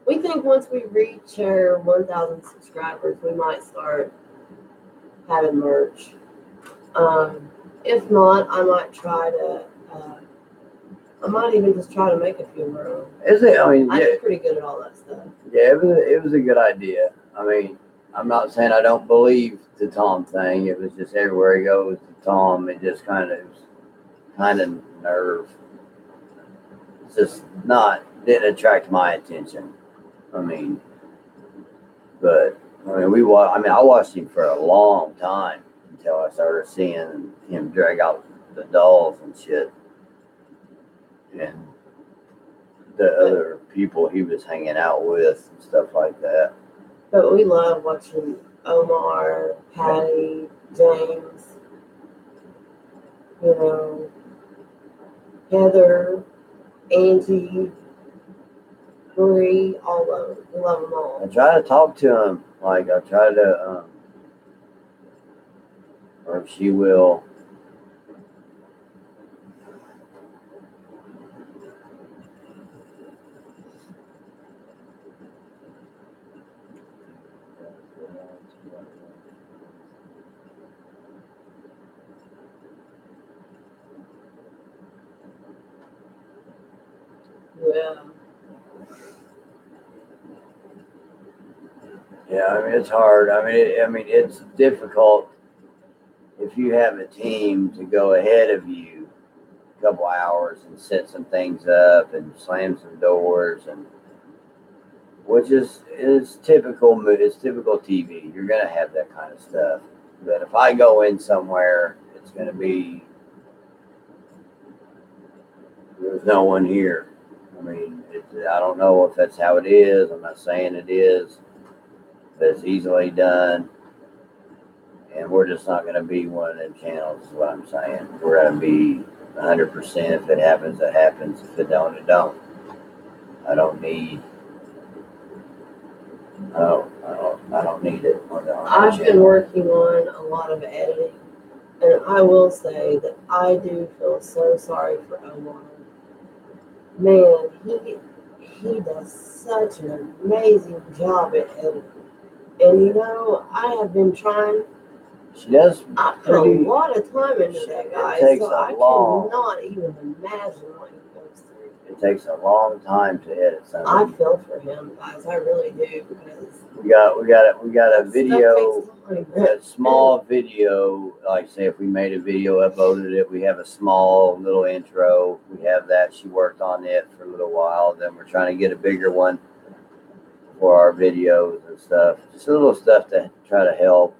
We think once we reach our 1,000 subscribers, we might start having merch. If not, I might try to. I might even just try to make a few of my own. Is it? I mean, I'm yeah, pretty good at all that stuff. yeah. It was a good idea. I mean, I'm not saying I don't believe the Tom thing. It was just everywhere he goes, the Tom. It just kind of nerve. It's just didn't attract my attention. I mean, but I mean, I watched him for a long time until I started seeing him drag out the dolls and shit, and the other people he was hanging out with and stuff like that. But we love watching Omar, Patty, James, you know, Heather, Angie, Marie, all of them. We love them I all. try to talk to him, like I try to, or if she will. Yeah. Yeah, I mean it's hard. I mean it's difficult if you have a team to go ahead of you a couple hours and set some things up and slam some doors, and which is typical. It's typical TV. You're gonna have that kind of stuff. But if I go in somewhere, it's gonna be there's no one here. I mean, I don't know if that's how it is. I'm not saying it is, but it's easily done. And we're just not going to be one of them channels, is what I'm saying. We're going to be 100%. If it happens, it happens. If it don't, it don't. I don't need. I don't need it on the I've been channel. working on a lot of editing, and I will say that I do feel so sorry for Omar. Man, he does such an amazing job at editing. And you know, I have been trying. She does. I put a lot of time into that guy, It takes so I long. cannot even imagine what he goes through. It takes a long time to edit I something. feel for him, guys. I really do, because We got a video. stuff takes A time. small video, like say if we made a video, uploaded it, we have a small little intro. We have that. She worked on it for a little while. Then we're trying to get a bigger one for our videos and stuff. Just a little stuff to try to help.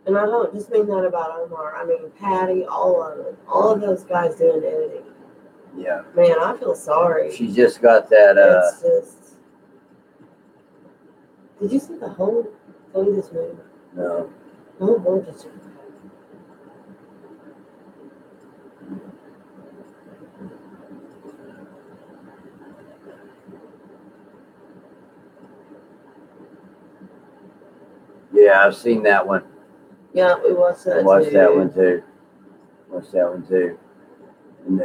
And I don't just mean that about Omar. I mean Patty, all of them. All of those guys doing editing. Yeah. Man, I feel sorry. She just got that. It's just. Did you see the whole thing just moved? No. The whole board just moved. Yeah, Yeah, I've seen that one. Yeah, we watched that. Watched too. that one too. Watched that one too. And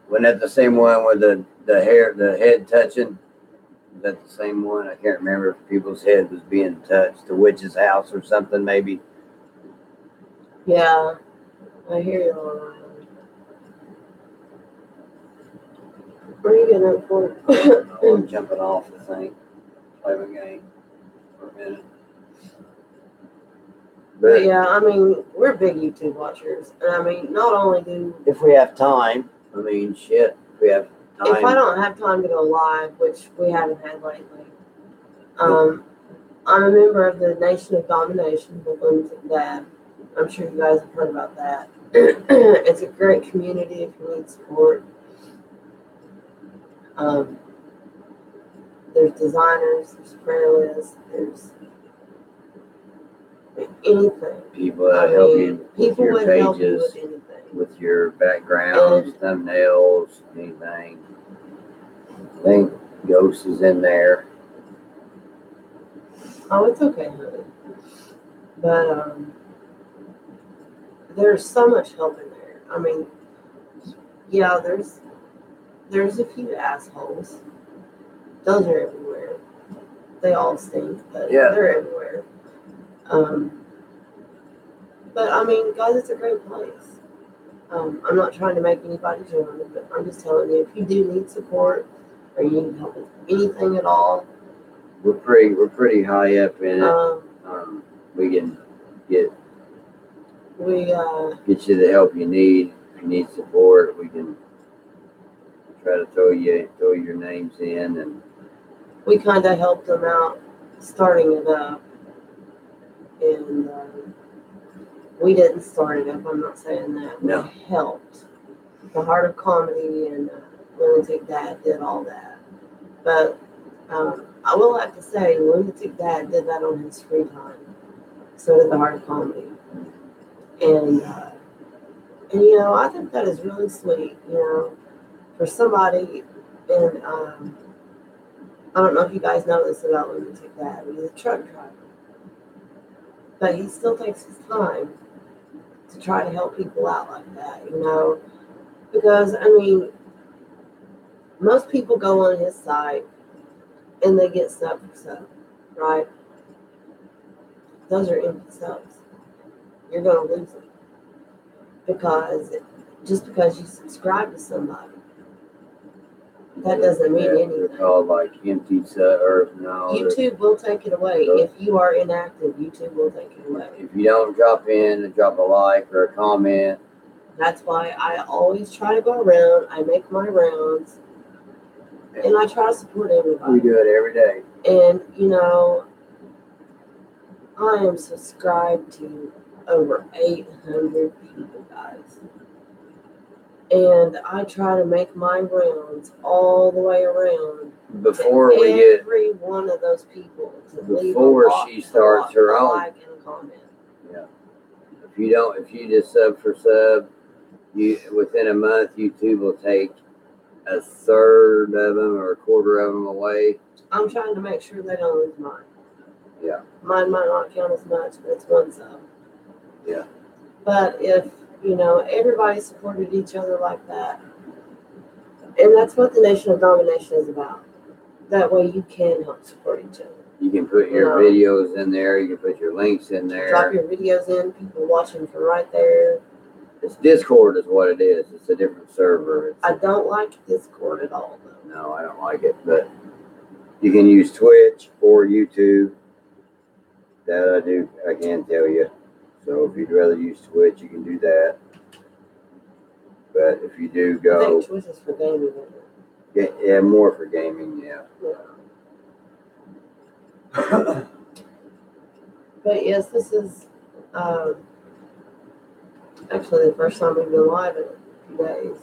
wasn't that the same one with the head touching? Was that the same one? I can't remember if people's head was being touched. The witch's house or something, maybe. Yeah, I hear you all right. Where are you getting up for? Oh, I'm jumping off the thing. Play my game for a minute. But yeah, I mean, we're big YouTube watchers, and I mean, not only do if we have time, I mean, shit, if we have time. if I don't have time to go live, which we haven't had lately, I'm a member of the Nation of Domination with Lunatic Dad. I'm sure you guys have heard about that. It's a great community if you need support. There's designers, there's prayer lists, there's anything. People that help you with People your would help you pages, with anything. with your backgrounds, thumbnails, anything. I think Ghost is in there. Oh, it's okay, honey. But there's so much help in there. I mean, yeah, there's a few assholes. Those are everywhere. They all stink, but Yeah. they're everywhere. But I mean, guys, it's a great place. I'm not trying to make anybody join it, but I'm just telling you, if you do need support or you need help with anything at all, We're pretty high up in it. We can get you the help you need. If you need support, we can try to throw your names in, and we kind of helped them out starting it up. And we didn't start it up. I'm not saying that. No. We helped. The Heart of Comedy and Lunatic Dad did all that. But I will have to say, Lunatic Dad did that on his free time. So did the Heart of Comedy. And you know, I think that is really sweet, you know, for somebody. And I don't know if you guys know this about Lunatic Dad. He's a truck driver. But he still takes his time to try to help people out like that, you know. Because, I mean, most people go on his site and they get sub for sub, right? Those are empty subs. You're going to lose them. Because just because you subscribe to somebody, that doesn't mean anything. They're called like empty or no. YouTube will take it away. If you are inactive, YouTube will take it away. If you don't drop in and drop a like or a comment. That's why I always try to go around. I make my rounds. And I try to support everybody. We do it every day. And, you know, I am subscribed to over 800 people, guys. And I try to make my rounds all the way around. Before we get every one of those people to leave she starts her own like and a comment. Yeah. If you just sub for sub, within a month YouTube will take a third of them or a quarter of them away. I'm trying to make sure they don't lose mine. Yeah. Mine might not count as much, but it's one sub. Yeah. But if, you know, everybody supported each other like that, and that's what the Nation of Domination is about. That way you can help support each other. You can put your videos in there. You can put your links in there. Drop your videos in. People watching from right there. It's Discord is what it is. It's a different server. I don't like Discord at all, though. No, I don't like it. But you can use Twitch or YouTube. That I can tell you. So if you'd rather use Twitch, you can do that. But if you do go... I think Twitch is for gaming, isn't it? Yeah, more for gaming, yeah. But yes, this is actually the first time we've been live in a few days.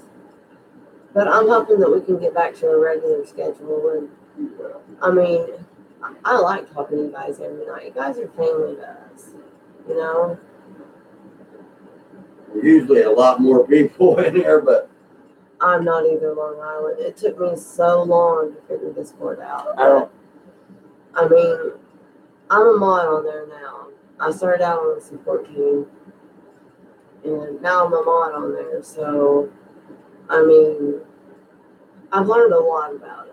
But I'm hoping that we can get back to a regular schedule. And I mean, I like talking to you guys every night. You guys are family to us, you know? Usually a lot more people in there, but I'm not either Long Island. It took me so long to figure this board out. I mean, I'm a mod on there now. I started out on the support team, and now I'm a mod on there. So, I mean, I've learned a lot about it.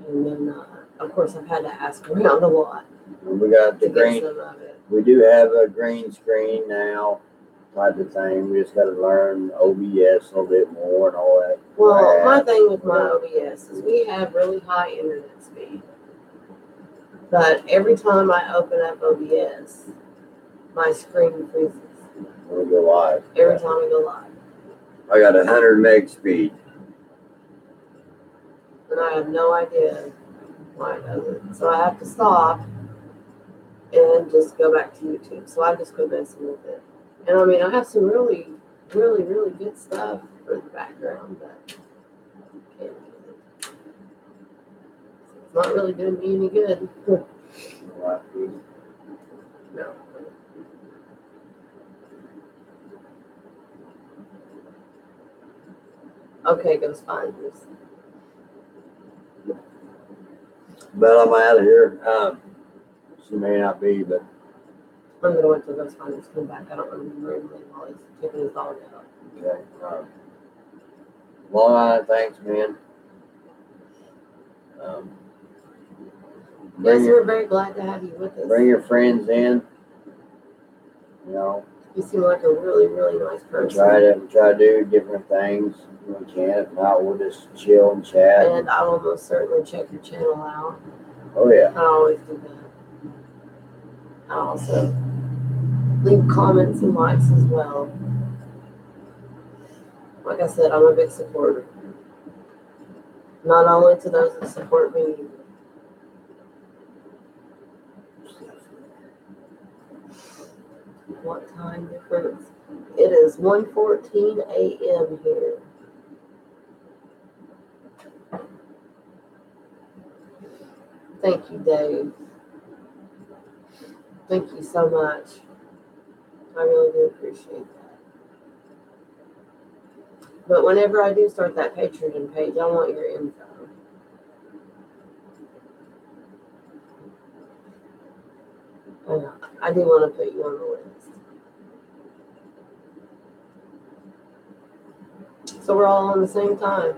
And then, of course, I've had to ask around a lot We got the to get green. some of it. We do have a green screen now, type of thing. We just got to learn OBS a little bit more and all that. Well, my crap. thing with my OBS is we have really high internet speed. But every time I open up OBS, my screen freezes. We'll go live. Every time I go live. I got 100 meg speed. And I have no idea why it does it. So I have to stop and just go back to YouTube. So I just quit messing with it. And I mean, I have some really, really, really good stuff for the background, but I can't use it. It's not really doing me any good. No. Okay, Ghost Finders. But I'm out of here. She may not be, but I'm gonna wait till Ghost Finders come back. I don't want to be rambling while he's taking his dog out. okay. Long Island, thanks, man. Yes, Bring we're very glad to have you with us. your friends in. You know, You seem like a really, really nice we person. try to do different things when we can. If not, we'll just chill and chat. And I will most certainly check your channel out. Oh yeah. I always do that. I also leave comments and likes as well. Like I said, I'm a big supporter. Not only to those that support me. What time difference? It is 1:14 a.m. here. Thank you, Dave. Thank you so much. I really do appreciate that. But whenever I do start that Patreon page, I want your info. I do want to put you on the list. So we're all on the same time.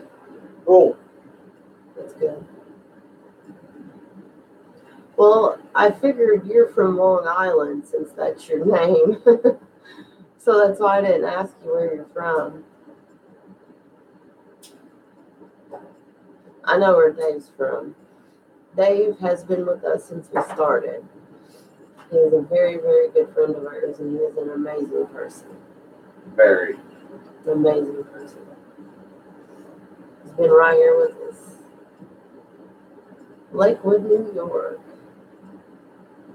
Cool. That's good. Well, I figured you're from Long Island since that's your name. So that's why I didn't ask you where you're from. I know where Dave's from. Dave has been with us since we started. He is a very, very good friend of ours, and he is an amazing person. Very. An amazing person. He's been right here with us. Lakewood, New York.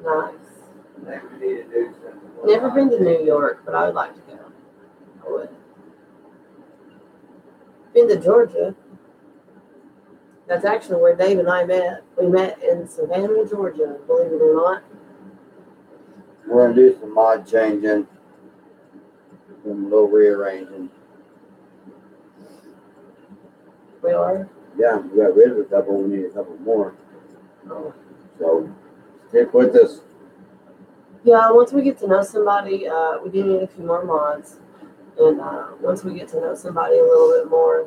Nice. Never need to do something. Never been to New York, but I would like to go. I would. Been to Georgia. That's actually where Dave and I met. We met in Savannah, Georgia, believe it or not. We're gonna do some mod changing, some little rearranging. We are. Yeah, we got rid of a couple. We need a couple more. Oh. So stick with us. Yeah, once we get to know somebody, we do need a few more mods. And once we get to know somebody a little bit more,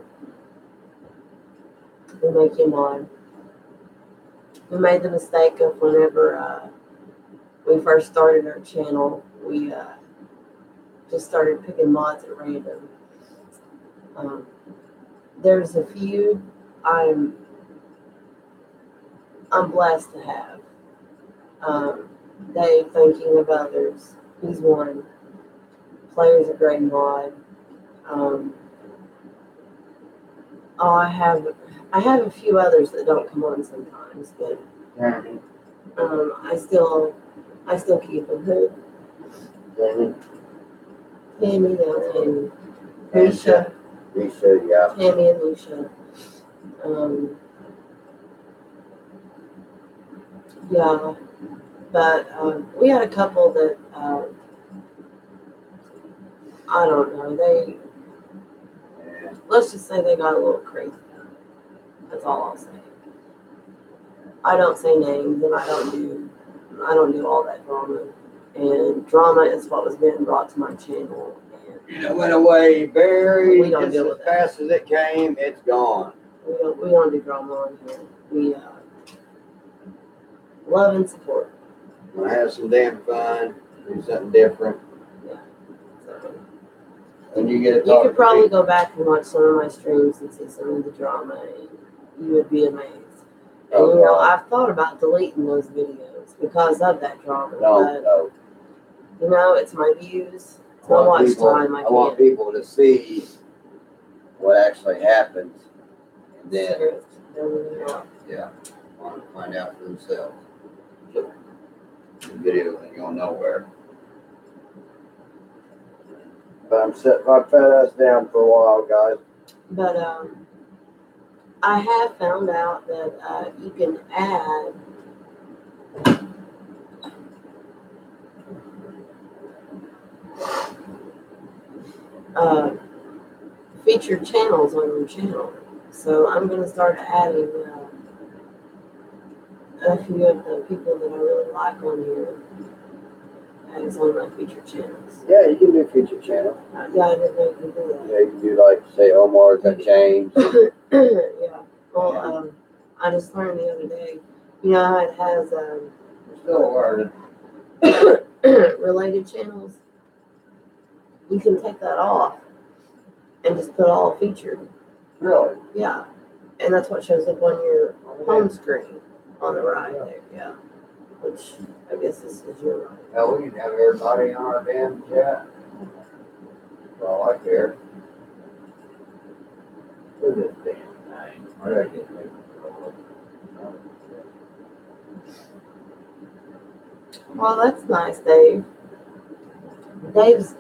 we make you mod. We made the mistake of whenever we first started our channel, we just started picking mods at random. There's a few I'm blessed to have. Dave, thinking of others, he's one. Player's a great mod. I have a few others that don't come on sometimes, but I still keep them. Who? Tammy, yeah, Tammy. Misha, yeah. Tammy and Misha. Yeah, but we had a couple that I don't know. Let's just say they got a little crazy. That's all I'll say. I don't say names and I don't do I don't do all that drama. And drama is what was being brought to my channel. And It went away buried We don't just deal as with that. fast as it came. It's gone. we don't do drama on here. We love and support. We're gonna have some damn fun. Do something different. So, And you get to you talk could to probably people. go back and watch some of my streams and see some of the drama, and you would be amazed. And Oh, you know, God. I've thought about deleting those videos because of that drama. No, no. But you know, it's my views, it's I my want watch people- time. I want can't. people to see what actually happens. And then, yeah, I want to find out for themselves. The video ain't going nowhere. But I'm setting my fat ass down for a while, guys. But I have found out that you can add featured channels on your channel. So I'm going to start adding a few of the people that I really like on here as on my featured channels. Yeah, you can do feature channel. Yeah, I didn't know you could do Yeah, you can do like, say, Omar's a change. that. Yeah. Well, I just learned the other day, you know how it has We're still learning. related channels? You can take that off and just put all featured. Really? Yeah. And that's what shows up on your home screen on the right there. Yeah. Which I guess this is your right. Hell, we can have everybody on our damn chat. For all I care. Look at this damn thing. Where did I get it? Well, that's nice, Dave. Dave's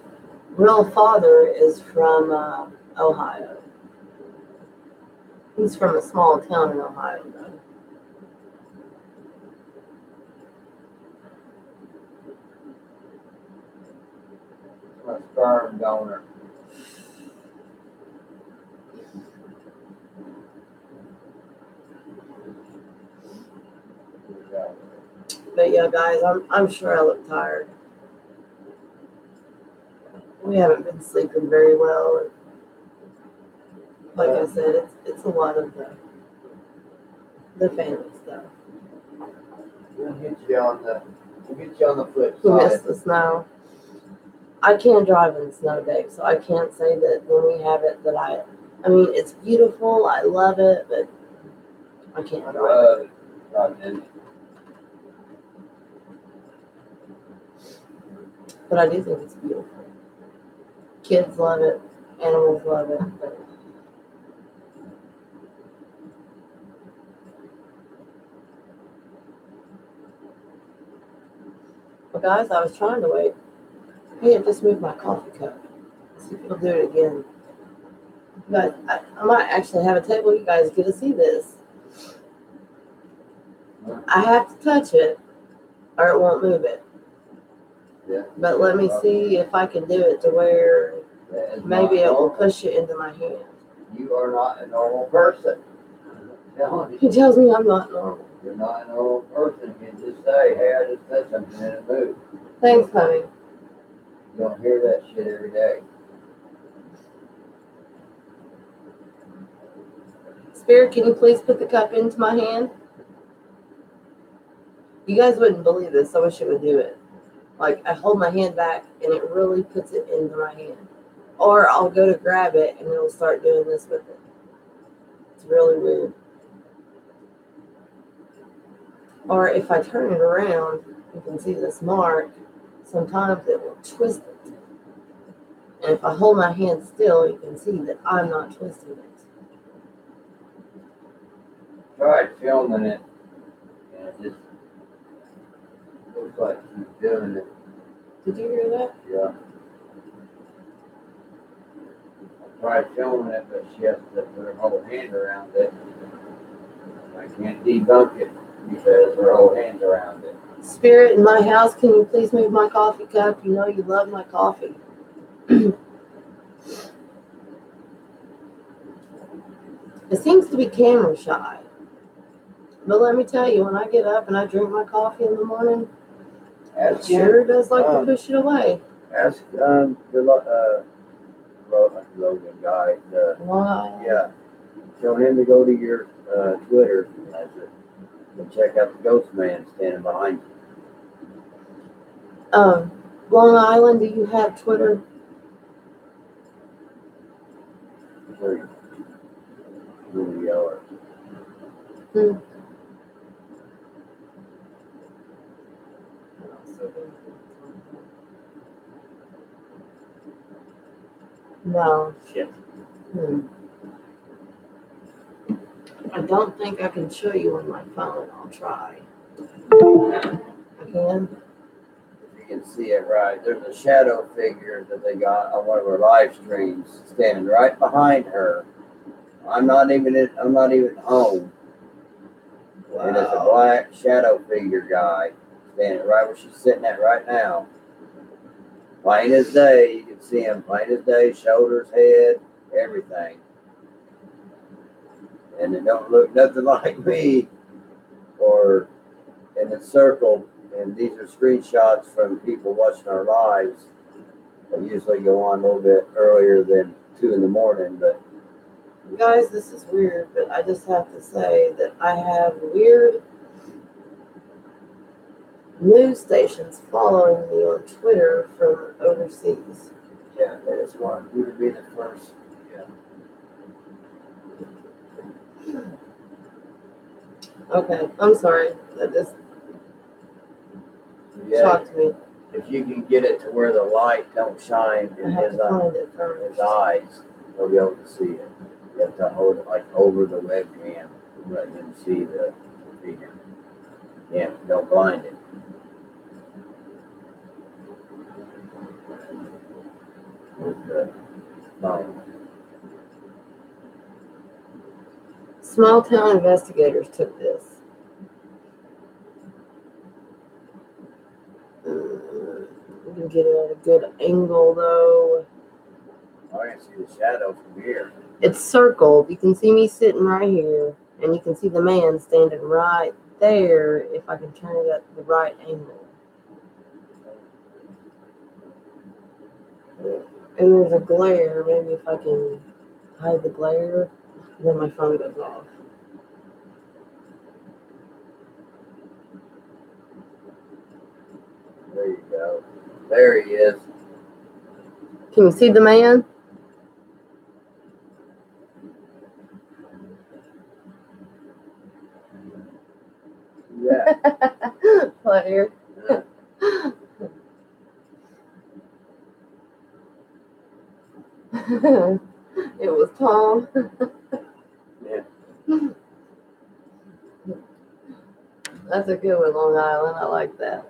real father is from Ohio. He's from a small town in Ohio, though. A sperm donor. But yeah, guys, I'm sure I look tired. We haven't been sleeping very well. Like I said, it's a lot of the family stuff. We'll get you on the flip We side. miss the snow. I can't drive in the snow, Dave, so I can't say that when we have it that I mean, it's beautiful. I love it, but I can't drive it. But I do think it's beautiful. Kids love it. Animals love it. But well, guys, I was trying to wait. Hey, I just moved my coffee cup. See if it'll do it again. But I might actually have a table. You guys get to see this. I have to touch it, or it won't move it. Yeah. But let me see if I can do it to where That is maybe not it will normal. push it into my hand. You are not a normal person. I'm telling you. He tells me I'm not normal. You're not a normal person. You can just say, hey, I just said something and it moved. Thanks, honey. You don't hear that shit every day. Spirit, can you please put the cup into my hand? You guys wouldn't believe this. I wish it would do it. Like, I hold my hand back and it really puts it into my hand. Or I'll go to grab it and it'll start doing this with it. It's really weird. Or if I turn it around, you can see this mark. Sometimes it will twist it. And if I hold my hand still, you can see that I'm not twisting it. Tried filming it and it just looks like she's doing it. Did you hear that? Yeah. I tried filming it, but she has to put her whole hand around it. I can't debunk it because her whole hand's around it. Spirit in my house, can you please move my coffee cup? You know you love my coffee. It seems to be camera shy. But let me tell you, when I get up and I drink my coffee in the morning, It sure does like to push it away. Ask Logan guy. Why? Yeah. Tell him to go to your Twitter and check out the ghost man standing behind you. Long Island, do you have Twitter? Blue yellow. No. Shit. I don't think I can show you on my phone. I'll try. I can. If you can see it right, there's a shadow figure that they got on one of our live streams standing right behind her. I'm not even home. Wow. And it's a black shadow figure guy standing right where she's sitting at right now. Plain as day, you can see him plain as day, shoulders, head, everything. And it don't look nothing like me. And it's circled, and these are screenshots from people watching our lives. They usually go on a little bit earlier than 2 a.m, but guys, this is weird, but I just have to say that I have weird news stations following me on Twitter from overseas. yeah, that is one. We would be the first. Yeah. Okay, I'm sorry. That just shocked me. If you can get it to where the light don't shine in his eyes, he'll be able to see it. You have to hold it like over the webcam, let him see the figure. Yeah, don't blind it. With the phone. Small town investigators took this. We can get it at a good angle, though. I can see the shadow from here. It's circled. You can see me sitting right here, and you can see the man standing right there if I can turn it at the right angle. And there's a glare. Maybe if I can hide the glare, then my phone goes off. There you go. There he is. Can you see the man? Yeah. Player. It was Tom. Yeah. That's a good one, Long Island. I like that.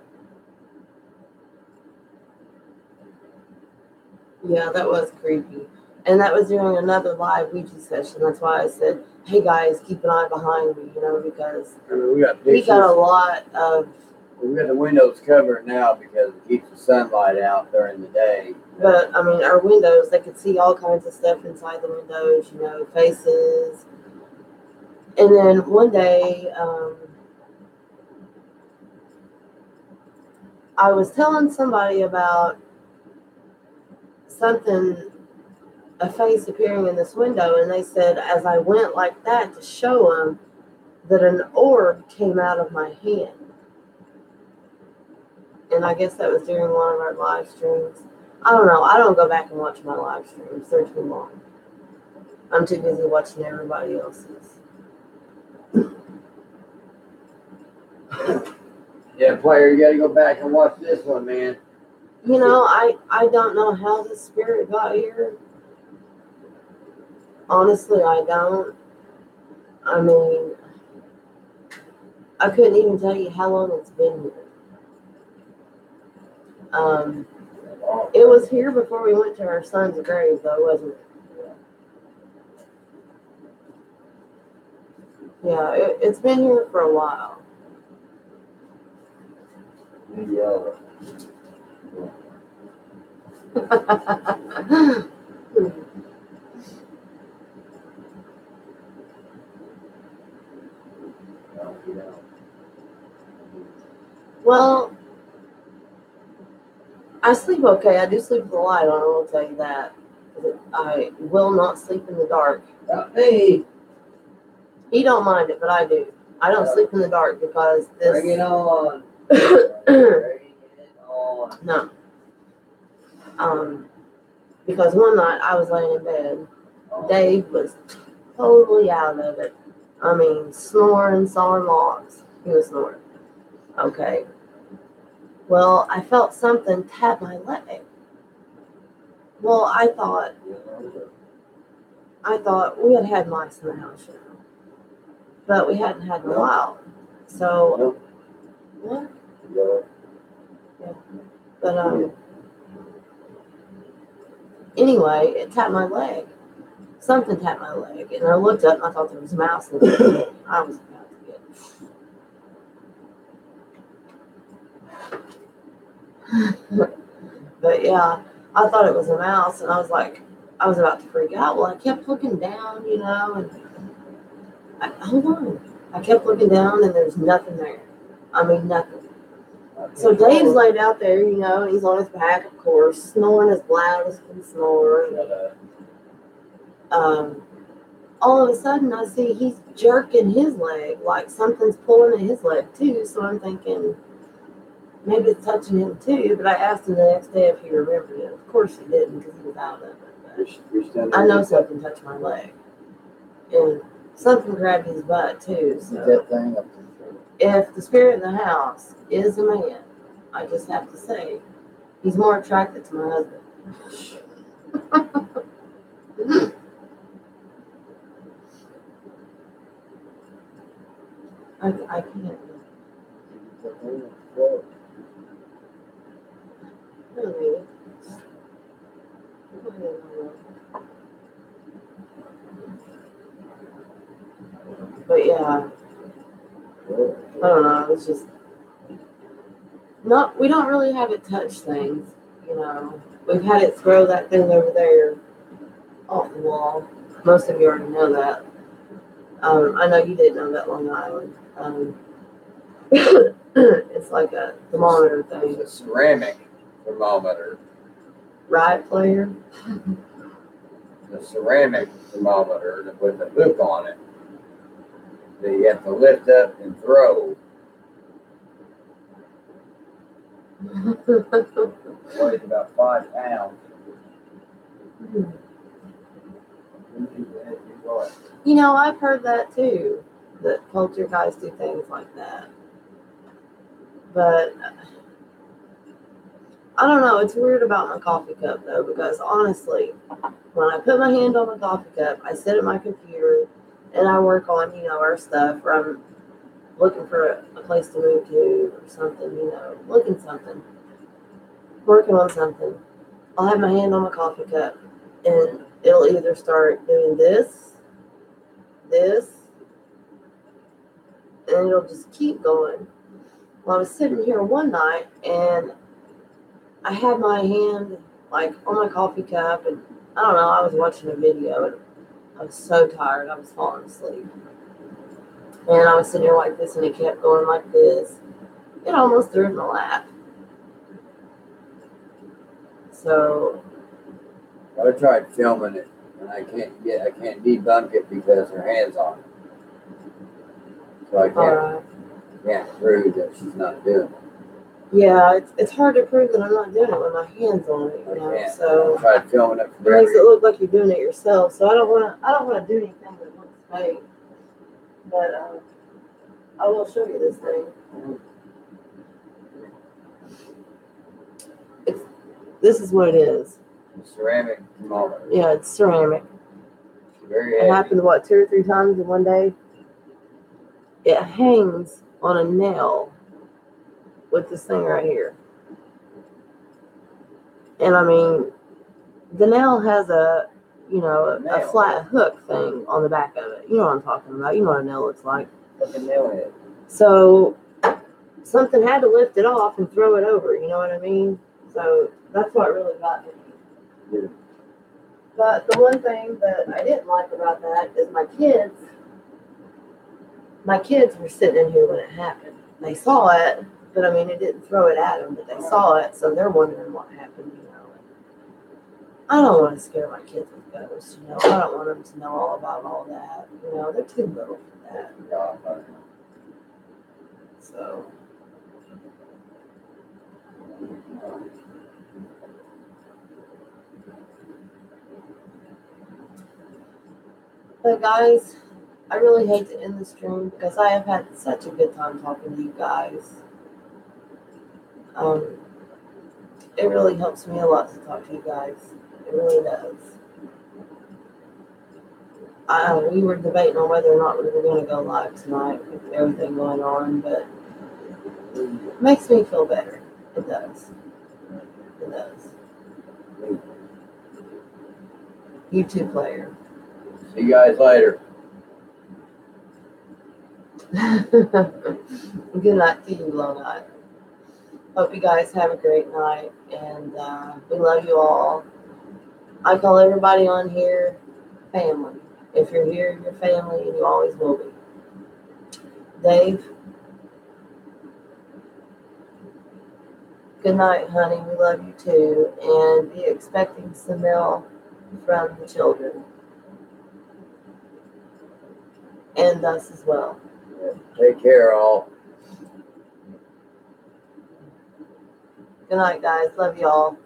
Yeah, that was creepy. And that was during another live Ouija session. That's why I said, hey guys, keep an eye behind me, because we got a lot of... We got the windows covered now because it keeps the sunlight out during the day. But, our windows, they could see all kinds of stuff inside the windows, faces. And then one day, I was telling somebody about a face appearing in this window, and they said as I went like that to show them that an orb came out of my hand. And I guess that was during one of our live streams. I don't know. I don't go back and watch my live streams. They're too long. I'm too busy watching everybody else's. Yeah, player, you got to go back and watch this one, man. I don't know how the spirit got here. Honestly, I don't. I couldn't even tell you how long it's been here. It was here before we went to our son's grave, though, wasn't it? Yeah, it's been here for a while. Yeah. Well, I sleep okay. I do sleep with the light on, I will tell you that. I will not sleep in the dark. Not me. He don't mind it, but I do. I don't sleep in the dark because this. Bring it on. Bring it on. No. Because one night I was laying in bed. Dave was totally out of it. I mean, snoring, sawing logs. He was snoring. Okay. Well, I felt something tap my leg. Well, I thought we had mice in the house, you know, but we hadn't had in a while. So, what? Yeah. But anyway, it tapped my leg. Something tapped my leg, and I looked up and I thought there was a mouse in it. I was about to get. But yeah, I thought it was a mouse, and I was about to freak out. Well, I kept looking down, you know, and hold on. I kept looking down, and there's nothing there. I mean, nothing. So Dave's laid out there, you know, and he's on his back, of course, snoring as loud as he can snore. All of a sudden, I see he's jerking his leg, like something's pulling at his leg too. So I'm thinking maybe it's touching him too. But I asked him the next day if he remembered it. Of course he didn't because he was out of it. But I know something touched my leg, and something grabbed his butt too. So if the spirit in the house is a man, I just have to say he's more attracted to my husband. I can't. Really? But yeah, I don't know. It's just not. We don't really have it touch things, you know. We've had it throw that thing over there off the wall. Most of you already know that. I know you didn't know that, Long Island. It's like a thermometer thing. It's a ceramic thermometer. Right, player? The ceramic thermometer with a hook on it that you have to lift up and throw. Weighs about 5 pounds. You know, I've heard that too, that poltergeists do things like that. But I don't know, it's weird about my coffee cup though, because honestly, when I put my hand on my coffee cup, I sit at my computer and I work on, you know, our stuff, or I'm looking for a place to move to or something, you know, working on something. I'll have my hand on my coffee cup and it'll either start doing this, and it'll just keep going. Well, I was sitting here one night and I had my hand like on my coffee cup, and I don't know, I was watching a video and I was so tired, I was falling asleep. And I was sitting here like this and it kept going like this. It almost threw in my lap. So I tried filming it and I can't debunk it because her hand's on it. So I can't prove that she's not doing it. yeah, it's hard to prove that I'm not doing it when my hand's on it, you know. So I tried filming it it makes it look like you're doing it yourself. So I don't want to do anything that looks fake. But I will show you this thing. This is what it is. Ceramic thermometer. Yeah, it's ceramic. Very It heavy. happened, 2 or 3 times in one day? It hangs on a nail with this thing right here. And I mean, the nail has a flat hook thing on the back of it. You know what I'm talking about. You know what a nail looks like. Like a nail head. So something had to lift it off and throw it over. You know what I mean? So that's what really got me. Yeah. But the one thing that I didn't like about that is my kids were sitting in here when it happened. They saw it, But I mean, it didn't throw it at them, but they saw it, so they're wondering what happened, you know. I don't want to scare my kids with ghosts, you know. I don't want them to know all about all that, you know. They're too little for that. So, but guys, I really hate to end the stream because I have had such a good time talking to you guys. It really helps me a lot to talk to you guys. It really does. We were debating on whether or not we were going to go live tonight with everything going on, but it makes me feel better. It does. It does. YouTube player. See you guys later. Good night to you, Low Night. Hope you guys have a great night, and we love you all. I call everybody on here family. If you're here, you're family, and you always will be. Dave, good night, honey. We love you too, and be expecting some mail from the children and us as well. Take care, all. Good night, guys. Love y'all.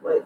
Wait,